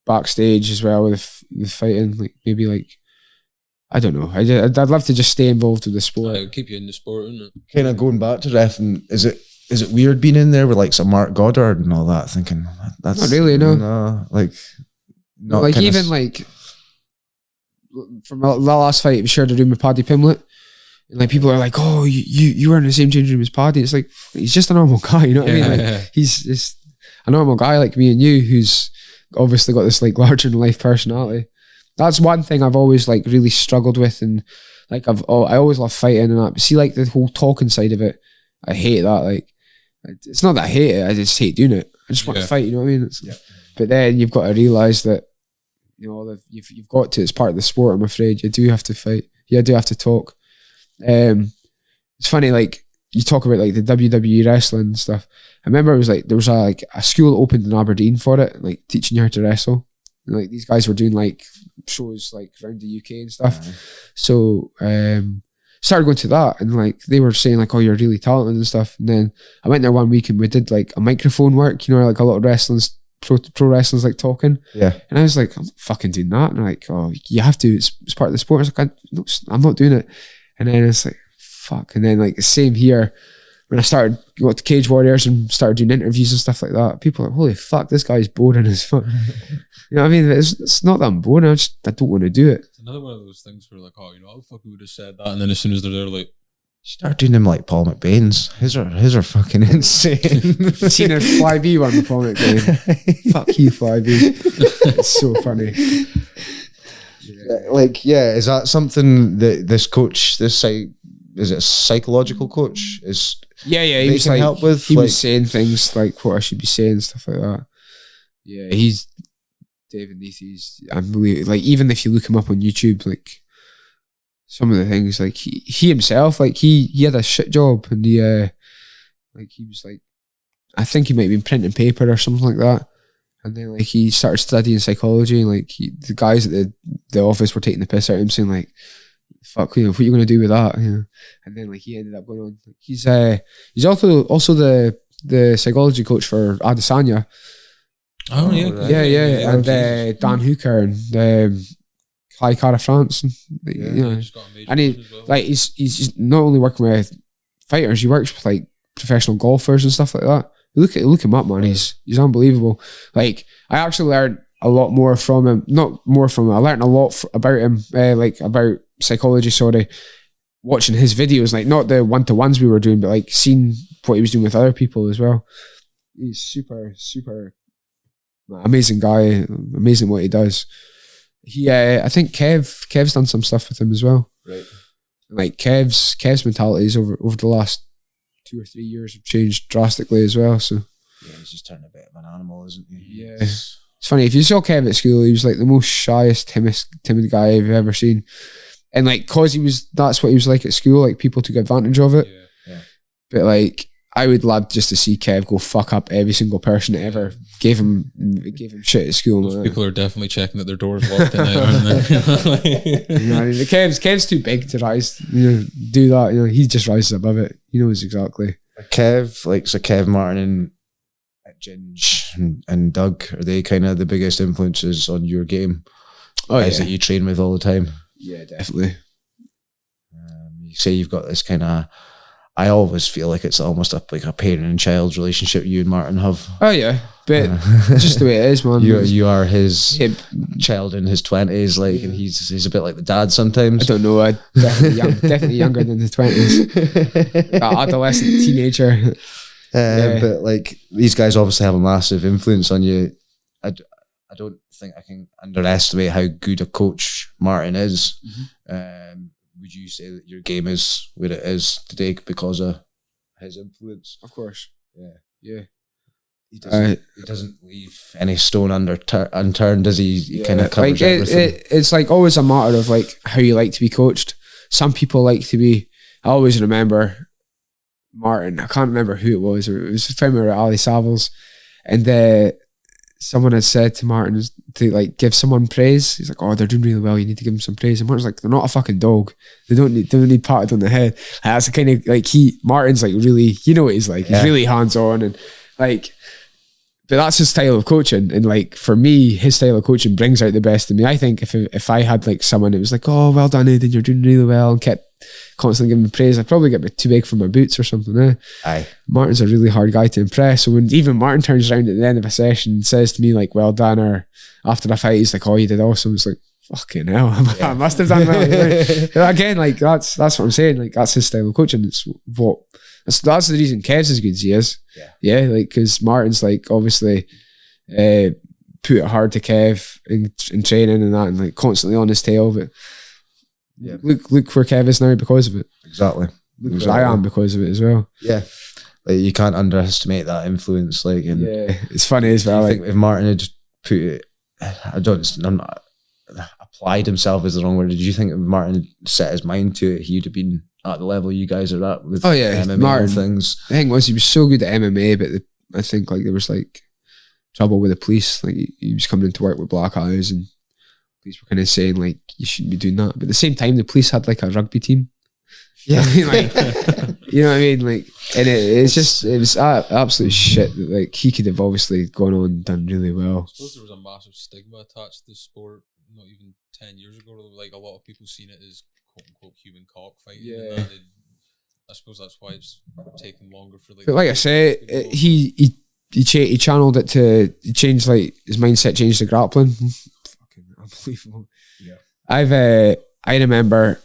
backstage as well with fighting. Like maybe like I don't know. I'd love to just stay involved with the sport. It'll keep you in the sport, isn't it? Kind of going back to reffing, is it weird being in there with like some Mark Goddard and all that? Thinking that's not really, no. Like not like even like from the last fight we shared a room with Paddy Pimblett, and like people are like, "Oh, you were in the same changing room as Paddy." It's like he's just a normal guy, you know what I mean? Like he's just a normal guy like me and you, who's obviously got this like larger than life personality. That's one thing I've always like really struggled with, and like I always love fighting and that. But see, like the whole talking side of it, I hate that. Like it's not that I hate it; I just hate doing it. I just want to fight. You know what I mean? But then you've got to realise that you've got to. It's part of the sport. I'm afraid you do have to fight. You do have to talk. It's funny, like you talk about like the WWE wrestling and stuff. I remember it was like there was a school that opened in Aberdeen for it, like teaching you how to wrestle. And, like these guys were doing like shows like around the UK and stuff. So started going to that, and like they were saying like, "Oh, you're really talented and stuff." And then I went there one week and we did like a microphone work, like a lot of wrestling's pro wrestling's like talking. Yeah. And I was like, I'm fucking doing that. And they're like, "Oh, you have to. It's part of the sport." I was like, "No, I'm not doing it." And then it's like, fuck. And then like the same here, when I started going to Cage Warriors and started doing interviews and stuff like that, people are like, "Holy fuck, this guy's boring as fuck." You know what I mean? It's not that I'm boring. I don't want to do it. It's another one of those things where like, oh, I fucking would have said that, and then as soon as they're there, like, start doing them like Paul McBain's. His are fucking insane. Seen a Fly-B one with Paul McBain. Fuck you, Fly-B. It's so funny. Is that something that this coach, is it a psychological coach? He was like, help with? He was saying things like what I should be saying, stuff like that. Yeah, he's David Neathie's unbelievable. Like, even if you look him up on YouTube, like, some of the things, like, he himself, like, he had a shit job, and he was like, I think he might have been printing paper or something like that. And then, like, he started studying psychology, and, like, the guys at the office were taking the piss out of him, saying, like, fuck, what are you going to do with that? And then, like, he ended up going on. He's also the psychology coach for Adesanya. Oh, yeah. Right. Yeah. And Dan Hooker and High Cara France. And he's not only working with fighters, he works with, like, professional golfers and stuff like that. Look him up, man. He's unbelievable. Like, I actually learned a lot more from him. Not more from him. I learned a lot about him, like, about psychology. Watching his videos, like, not the one-to-ones we were doing, but, like, seeing what he was doing with other people as well. He's super, super amazing guy. Amazing what he does. I think Kev's done some stuff with him as well. Right. Like, Kev's mentalities over the last 2 or 3 years have changed drastically as well. So yeah, he's just turned a bit of an animal, isn't he? Yeah. It's funny, if you saw Kev at school, he was like the most shyest, timid guy I've ever seen. And, like, cause that's what he was like at school, like, people took advantage of it. Yeah. But, like, I would love just to see Kev go fuck up every single person that ever gave him shit at school. Those people are definitely checking that their door's locked in now, aren't they? Kev's too big to rise, do that. He just rises above it. He knows exactly. Kev Martin and Ginge and Doug, are they kind of the biggest influences on your game? Guys that you train with all the time? Yeah, definitely. You say you've got this kind of, I always feel like it's almost like a parent and child relationship you and Martin have. Oh yeah, but just the way it is, man. You are his child in his 20s, like, and he's a bit like the dad sometimes. I don't know. I'm definitely younger than the 20s. Adolescent, teenager. But, like, these guys obviously have a massive influence on you. I don't think I can underestimate how good a coach Martin is. Mm-hmm. Would you say that your game is where it is today because of his influence? Of course. Yeah. He doesn't leave any stone unturned, does he? He kind of covers everything. It's like always a matter of, like, how you like to be coached. Some people like to be. I always remember Martin. I can't remember who it was. It was a time at Ali Savills, and someone had said to Martin to, like, give someone praise. He's like, "Oh, they're doing really well. You need to give them some praise." And Martin's like, "They're not a fucking dog. They don't need patted on the head." And that's the kind of, like, Martin's like really, you know what he's like. He's really hands on, and, like, but that's his style of coaching. And, like, for me, his style of coaching brings out the best in me. I think if I had, like, someone that was like, "Oh, well done, Aidan, you're doing really well," and kept constantly giving me praise, I'd probably get too big for my boots or something. Aye. Martin's a really hard guy to impress. So when even Martin turns around at the end of a session and says to me, like, "Well done," or after the fight, he's like, "Oh, you did awesome," it's like, fucking hell, I must have done well. Again, like, that's what I'm saying. Like, that's his style of coaching. That's the reason Kev's as good as he is. Yeah, like, because Martin's, like, obviously put it hard to Kev in training and that, and, like, constantly on his tail. But look where Kev is now because of it. Exactly. Look where I am because of it as well. Yeah. Like, you can't underestimate that influence. Like, and it's funny as well. I think if Martin had put it, applied himself is the wrong word. Did you think if Martin had set his mind to it, he'd have been at the level you guys are at with MMA Martin, things? The thing was, he was so good at MMA, but I think, like, there was, like, trouble with the police. Like, he was coming into work with black eyes, and police were kind of saying, like, you shouldn't be doing that. But at the same time, the police had, like, a rugby team. Yeah. Like, you know what I mean? Like, and it was absolute shit that, like, he could have obviously gone on and done really well. I suppose there was a massive stigma attached to the sport not even 10 years ago. Like, a lot of people seen it as quote unquote human cockfighting. Yeah. I suppose that's why it's taken longer for, like. But like I say, he channeled it to change, like, his mindset changed to grappling. Fucking unbelievable. Yeah. I remember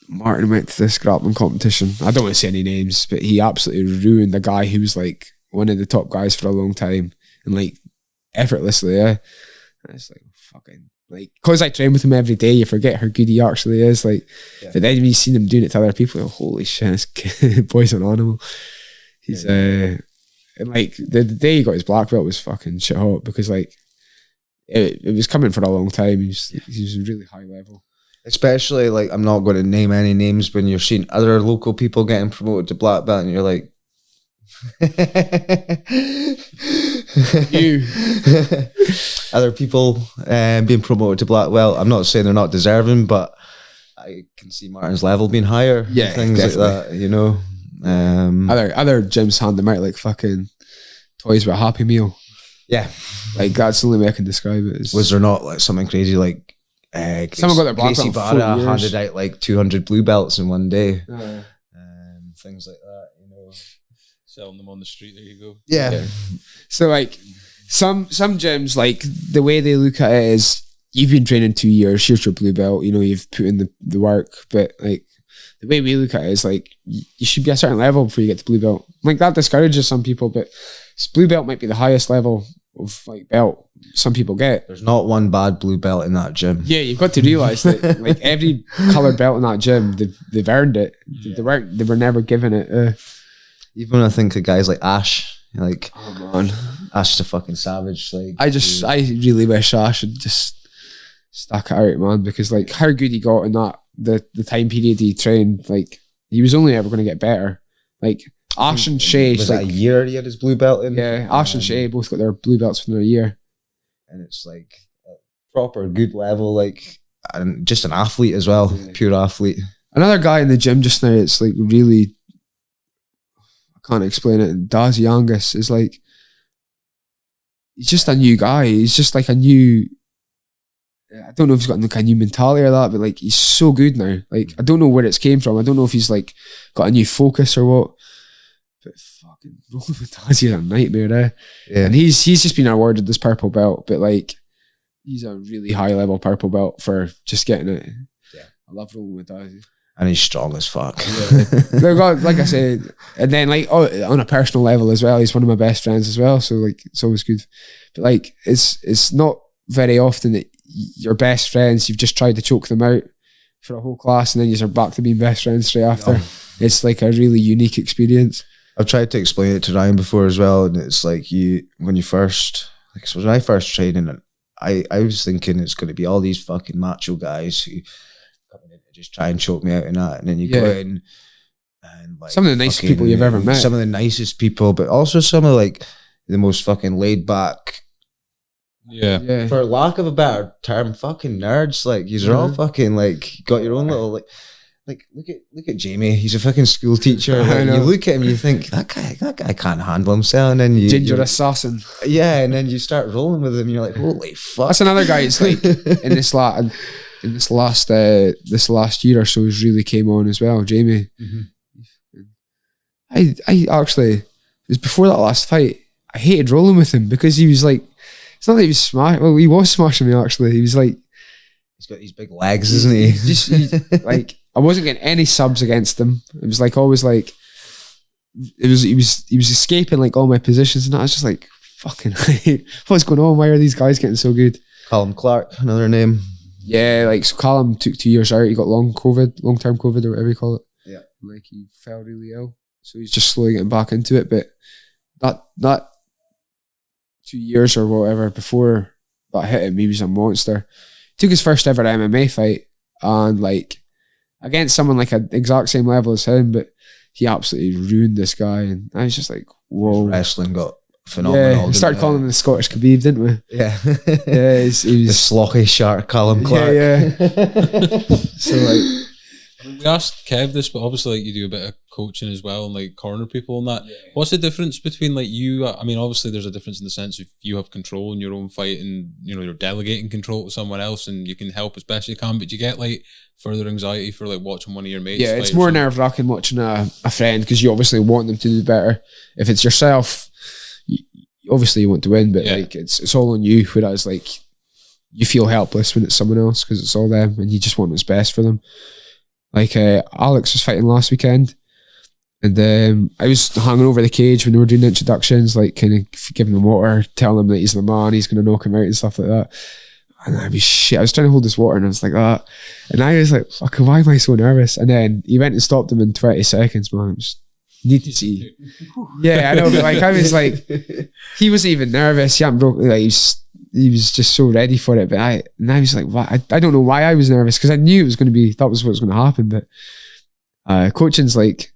Martin went to this grappling competition. I don't want to say any names, but he absolutely ruined a guy who was, like, one of the top guys for a long time, and, like, effortlessly. And it's like, fucking, like, because I train with him every day, you forget how good he actually is. Like, but then when you seen him doing it to other people, holy shit, this boy's an animal. He's and, like, the day he got his black belt was fucking shit hot, because, like, it was coming for a long time. He was really high level. Especially, like, I'm not going to name any names when you're seeing other local people getting promoted to black belt and you're like, You. other people being promoted to black belt. I'm not saying they're not deserving, but I can see Martin's level being higher. Yeah, things definitely. like that, you know. Other gyms hand them out like fucking toys with a Happy Meal. Yeah. Like, that's the only way I can describe it. It's, Was there not like something crazy like Someone got their black Gracie belt in 4 Barra years. handed out like 200 blue belts in one day? Things like that, you know. Selling them on the street. There you go. Yeah. So like some gyms, like the way they look at it is you've been training 2 years, here's your blue belt, you know, you've put in the work, but like the way we look at it is like you should be a certain level before you get to blue belt. Like that discourages some people, but blue belt might be the highest level of like belt some people get. There's not one bad blue belt in that gym. Yeah, you've got to realise that like every coloured belt in that gym, they've earned it. They were never given it. Even when I think of guys like Ash, like, Oh man, Ash is a fucking savage. Like, I really wish Ash had just stuck it out, man, because like how good he got in that the time period he trained, like he was only ever going to get better. Like Ash and Shay, was like that a year he had his blue belt in? yeah, Ash and Shay both got their blue belts within a year. And it's like a proper good level, like, and just an athlete as well, Yeah. pure athlete. Another guy in the gym just now, it's like really, I can't explain it. Daz Youngus is like, he's just a new guy. He's just like a new, I don't know if he's got like a new mentality or that, but like he's so good now. Like I don't know where it's came from. I don't know if he's like got a new focus or what. But fucking rolling with Daz is a nightmare, eh? Yeah. And he's just been awarded this purple belt, but like he's a really high level purple belt for just getting it. Yeah. I love rolling with Daz. And he's strong as fuck. Like I said, and then like on a personal level as well, he's one of my best friends as well. So like it's always good. But like it's not very often that your best friends, you've just tried to choke them out for a whole class and then you're back to being best friends straight after. No. It's like a really unique experience. I've tried to explain it to Ryan before as well, and it's like when I first trained, and I was thinking it's going to be all these fucking macho guys who come in to just try and choke me out in that, and then you go in and like Some of the nicest people you've ever met. some of the nicest people, but also some of like the most fucking laid back, Yeah. for lack of a better term, fucking nerds. Like you're all fucking like got your own little like look at Jamie. He's a fucking school teacher. I Like, know. you look at him, you think that guy can't handle himself, and then Ginger you assassin. yeah, and then you start rolling with him. You're like, holy fuck! That's another guy. It's like in this last year or so, he's really came on as well. Jamie. I actually, it was before that last fight, I hated rolling with him because he was like, it's not that he was smashing. Well, he was smashing me actually. He was like, He's got these big legs, isn't he? like I wasn't getting any subs against him. It was like always like he was escaping like all my positions, and I was just like, fucking what's going on? Why are these guys getting so good? Callum Clark, another name. Yeah, like so Callum took 2 years out. He got long-term COVID or whatever you call it. Yeah. Like he fell really ill. So he's just slowly getting back into it. But that 2 years or whatever before that hit him, he was a monster. Took his first ever MMA fight and like against someone like an exact same level as him, but he absolutely ruined this guy. And I was just like, whoa. Wrestling got phenomenal. Yeah, we started calling him the Scottish Khabib, didn't we? Yeah. Yeah, he The was. sloppy shark, Callum Clark. Yeah. So like, I mean, we asked Kev this, but obviously like you do a bit of coaching as well and like corner people and that. What's the difference between like you? I mean, obviously there's a difference in the sense if you have control in your own fight and you know you're delegating control to someone else and you can help as best you can, but you get like further anxiety for like watching one of your mates. yeah, fight it's or more something. nerve-wracking watching a friend because you obviously want them to do better. If it's yourself, obviously you want to win, but Yeah. like it's all on you. Whereas like you feel helpless when it's someone else because it's all them and you just want what's best for them. Like Alex was fighting last weekend, and I was hanging over the cage when they were doing the introductions, like kind of giving him water, telling him that he's the man, he's going to knock him out and stuff like that. And I was shit. I was trying to hold this water and I was like that. And I was like, fucking, why am I so nervous? And then he went and stopped him in 20 seconds, man. It was need to see. Yeah, I know, but like I was like, he wasn't even nervous. He hadn't broken, like he was just so ready for it. But I was like, why? I don't know why I was nervous, because I knew it was going to be, that was what was going to happen. But coaching's like,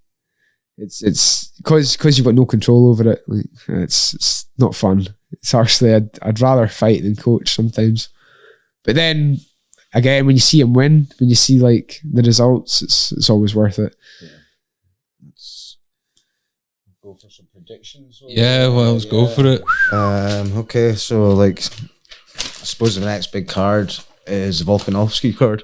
it's because you've got no control over it. Like, it's not fun. It's actually, I'd rather fight than coach sometimes. But then again, when you see him win, when you see like the results, it's always worth it. Yeah. Let's go for some predictions. Yeah, well, let's go for it. Okay, so like, I suppose the next big card is the Volkanovski card.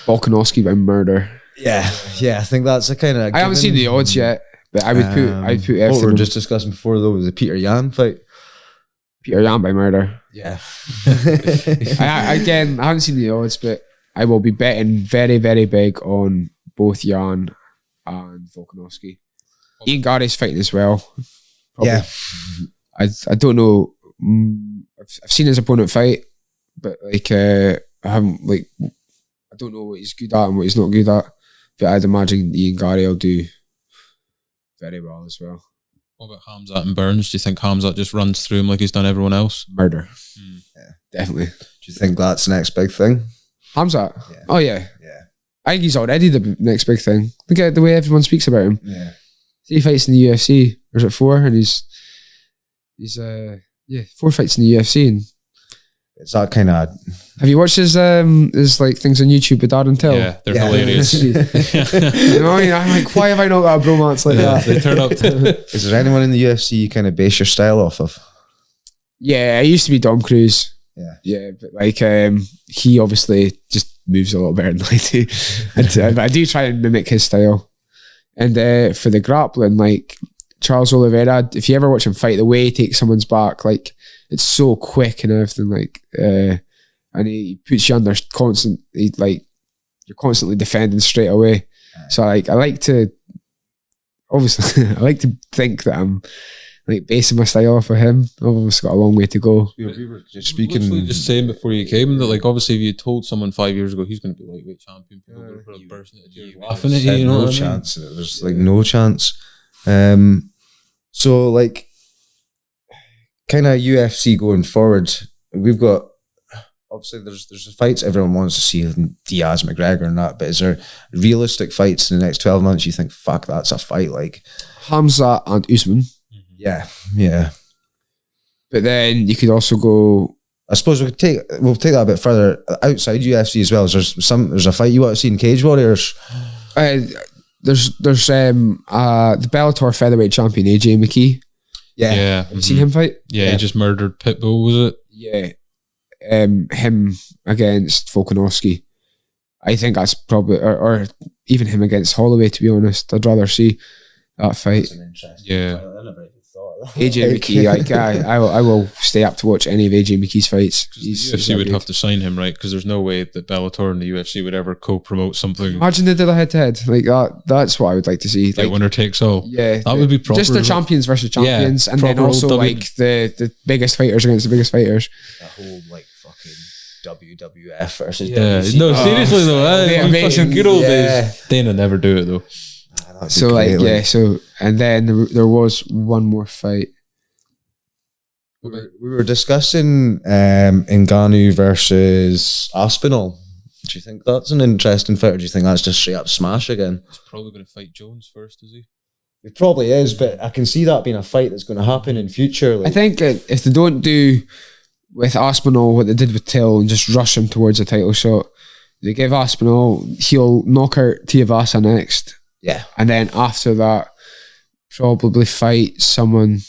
Volkanovski by murder. Yeah, I think that's a kind of. I haven't seen the odds yet, but I would put what everything. we were just discussing before though was the Peter Yan fight. Peter Yan by murder. Yeah. Again, I haven't seen the odds, but I will be betting very, very big on both Yan and Volkanovski. Ian Gary's fighting as well. Probably. Yeah. I don't know. I've seen his opponent fight, but like I haven't like, I don't know what he's good at and what he's not good at. But I'd imagine Ian Gary will do very well as well. What about Hamzat and Burns? Do you think Hamzat just runs through him like he's done everyone else? Murder. Yeah, definitely. Do you think that's the next big thing? Hamzat? Yeah. Oh yeah. Yeah. I think he's already the next big thing. Look at the way everyone speaks about him. Yeah. 3 fights in the UFC, or is it 4? And he's 4 fights in the UFC. And It's that kind of. have you watched his like things on YouTube with Darren Till? Yeah, they're hilarious. You know what I mean? I'm like, why have I not got a bromance like that? They turn up. Is there anyone in the UFC you kind of base your style off of? Yeah, it used to be Dom Cruz. Yeah, but like he obviously just moves a lot better than I do. But I do try and mimic his style. And for the grappling, like Charles Oliveira, if you ever watch him fight, the way he takes someone's back, like it's so quick and everything, like and he puts you under constantly, like you're constantly defending straight away. So like I like to think that I'm like basing my style off of him. I've obviously got a long way to go. We were just Speaking, just saying before you came that, like, obviously, if you told someone 5 years ago he's going to be lightweight champion, people would have burst into tears laughing at you. You know, no chance. There's like no chance. So like, kind of UFC going forward, we've got obviously there's fights everyone wants to see, Diaz, McGregor, and that. But is there realistic fights in the next 12 months? You think, fuck, that's a fight like Hamza and Usman. Yeah. But then you could also go. I suppose we'll take that a bit further outside UFC as well. There's a fight you want to see in Cage Warriors. There's the Bellator featherweight champion AJ McKee. Yeah. Have you seen him fight? Yeah, he just murdered Pitbull, was it? Yeah. Him against Volkanovski. I think that's probably, or even him against Holloway, to be honest. I'd rather see that fight. Yeah. AJ McKee, like, I will stay up to watch any of AJ McKee's fights. The UFC would have to sign him, right? Because there's no way that Bellator and the UFC would ever co-promote something. Imagine they did a head-to-head. Like that's what I would like to see. Like winner takes all. Yeah. That would be proper. Just the champions versus champions, and then also like the biggest fighters against the biggest fighters. The whole like fucking WWF versus WC. No, seriously though, fucking good old days. Dana never do it though. So like so and then there was one more fight. We were discussing Ngannou versus Aspinall. Do you think that's an interesting fight, or do you think that's just straight up smash again? He's probably going to fight Jones first, is he? It probably is, but I can see that being a fight that's going to happen in future. Like, I think if they don't do with Aspinall what they did with Till and just rush him towards a title shot, they give Aspinall, he'll knock out Tuivasa next. Yeah. And then after that, probably fight someone.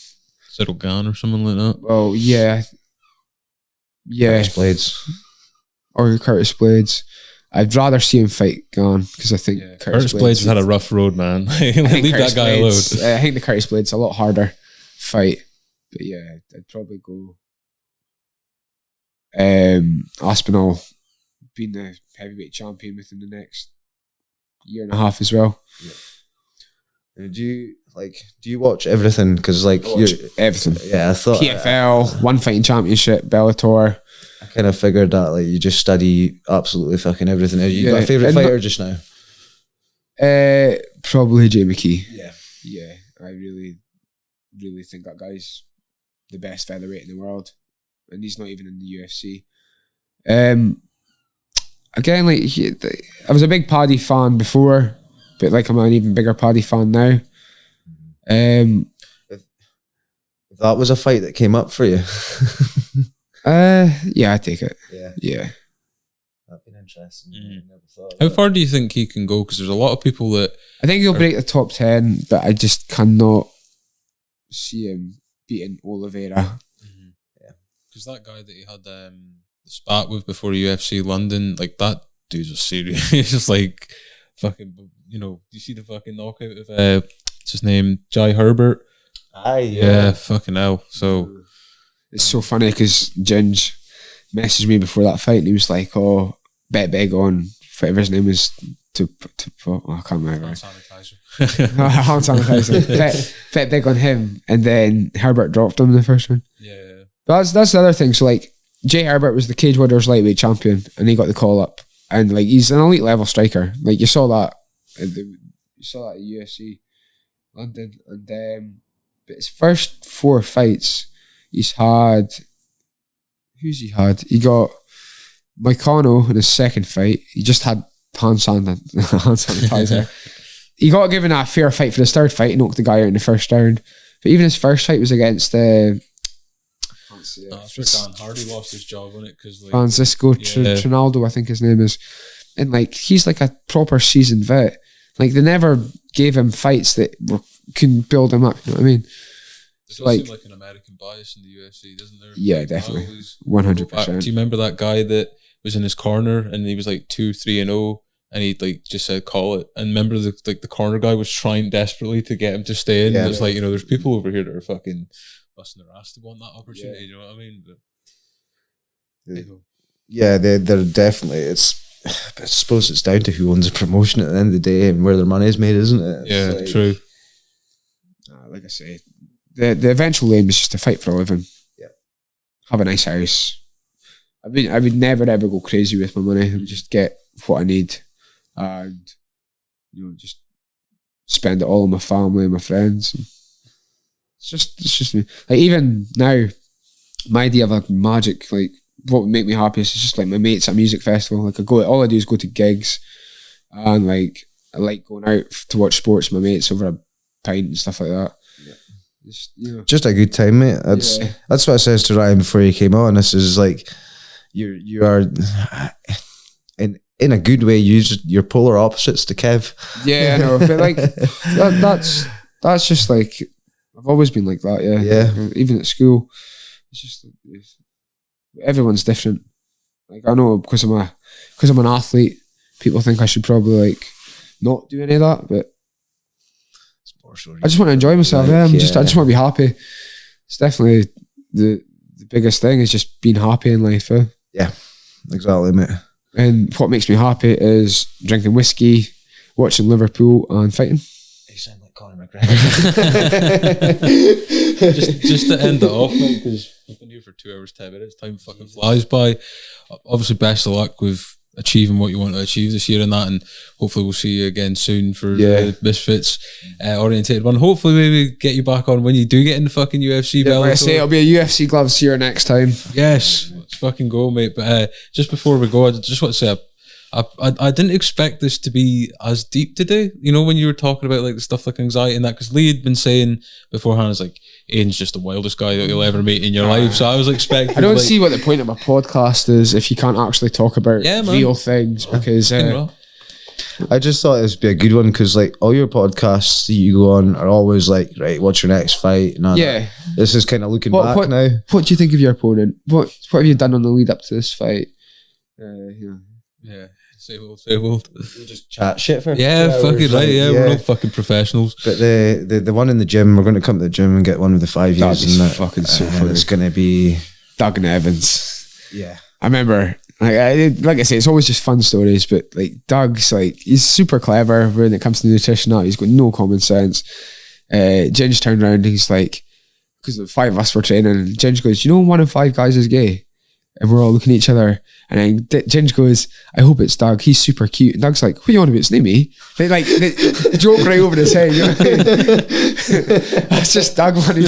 Cyril Gane or someone like that. Well, yeah. Curtis Blades. Or Curtis Blades. I'd rather see him fight Gane because I think Curtis Blades has had a rough road, man. Leave that guy alone. I think the Curtis Blades a lot harder fight. But yeah, I'd probably go Aspinall being the heavyweight champion within the next year and a half as well. Yeah. Do you watch everything? Because everything. Yeah, I thought PFL, One Fighting Championship, Bellator. I kind of figured that like you just study absolutely fucking everything. Have you got a favourite fighter just now? Probably Jay McKee. Yeah. I really think that guy's the best featherweight in the world. and he's not even in the UFC. Again, like I was a big Paddy fan before, but like I'm an even bigger Paddy fan now. If that was a fight that came up for you, yeah, I take it. Yeah. That'd been interesting. Never thought of How that. far do you think he can go? Because there's a lot of people that I think he'll break the top 10, but I just cannot see him beating Oliveira. because that guy that he had the spat with before UFC London, like that dude's a serious. He's just like fucking. You know, do you see the fucking knockout of what's his name, Jai Herbert? Aye, Yeah, fucking hell. So It's so funny because Ginge messaged me before that fight and he was like, "Oh, bet big on whatever his name is I can't remember. hand sanitizer. Hand sanitizer. bet big on him, and then Herbert dropped him in the first round. Yeah. But that's the other thing. So like, Jay Herbert was the Cage Warriors lightweight champion, and he got the call up, and like he's an elite level striker. Like you saw that, at UFC London, and but his first 4 fights, he's had. Who's he had? He got Moicano in his second fight. He just had hand sanitizer. He got given a fair fight for his third fight. He knocked the guy out in the first round. But even his first fight was against That's where Dan Hardy lost his job on it because like, Francisco Trinaldo, I think his name is. And like he's like a proper seasoned vet. Like they never gave him fights that couldn't build him up. You know what I mean? It does like- seem like an American bias in the UFC, doesn't there? Yeah, Like, definitely. always 100%. Do you remember that guy that was in his corner and he was like 2-3-0 and he like just said call it? And remember the corner guy was trying desperately to get him to stay in. Yeah. It's like, you know, there's people over here that are fucking busting their ass to want that opportunity. You know what I mean? But, Yeah, they're definitely. I suppose it's down to who owns the promotion at the end of the day and where their money is made, isn't it? yeah, It's like- true. Like I say, the eventual aim is just to fight for a living. Yeah. Have a nice house. I would never ever go crazy with my money. I would just get what I need, and just spend it all on my family and my friends. It's just me. Like even now, my idea of like magic, like what would make me happiest is just like my mates at a music festival. Like all I do is go to gigs, and like I like going out to watch sports with my mates over a pint and stuff like that. Just a good time, mate. That's what I says to Ryan before he came on. This is like you are in a good way. You're polar opposites to Kev. Yeah, I know, but like that's just like I've always been like that. Yeah. Even at school, it's just everyone's different. Like I know because I'm an athlete, people think I should probably like not do any of that, but I just want to enjoy myself. I just want to be happy. It's definitely the biggest thing is just being happy in life. Yeah, exactly, mate. And what makes me happy is drinking whiskey, watching Liverpool, and fighting. You sound like Conor McGregor. just to end it off, because we've been here for 2 hours, 10 minutes. Time fucking flies by. Obviously, best of luck with achieving what you want to achieve this year and that, and hopefully we'll see you again soon for the Misfits orientated one. Hopefully maybe get you back on when you do get in the fucking UFC belt. Like I say, it'll be a UFC gloves here next time. Yes, let's fucking go, mate. But just before we go, I just want to say I didn't expect this to be as deep today. You know, when you were talking about like the stuff like anxiety and that, because Lee had been saying beforehand, it's like Aidan's just the wildest guy that you'll ever meet in your life. So I was expecting. I don't see what the point of a podcast is if you can't actually talk about real things, because I just thought this would be a good one because like all your podcasts that you go on are always like, right, what's your next fight? And all that. This is kind of looking back now. What do you think of your opponent? What have you done on the lead up to this fight? Yeah, say old. We'll just chat shit for fucking right. Yeah, we're all fucking professionals. But the one in the gym, we're going to come to the gym and get one with the 5 years. That'd be and that, fucking so funny. It's going to be Doug and Evans. Yeah. I remember, like I say, it's always just fun stories, but like Doug's like, he's super clever when it comes to nutrition. He's got no common sense. Ginge turned around and he's like, because the 5 of us were training, and Ginge goes, 1 in 5 guys is gay. And we're all looking at each other. And then Ginge goes, I hope it's Doug. He's super cute. And Doug's like, what are you on about? It's not me. They like the joke right over his head. You know what I mean? That's just Doug, man. He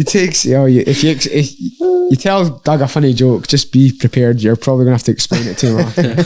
takes, if you tell Doug a funny joke, just be prepared. You're probably going to have to explain it to him after.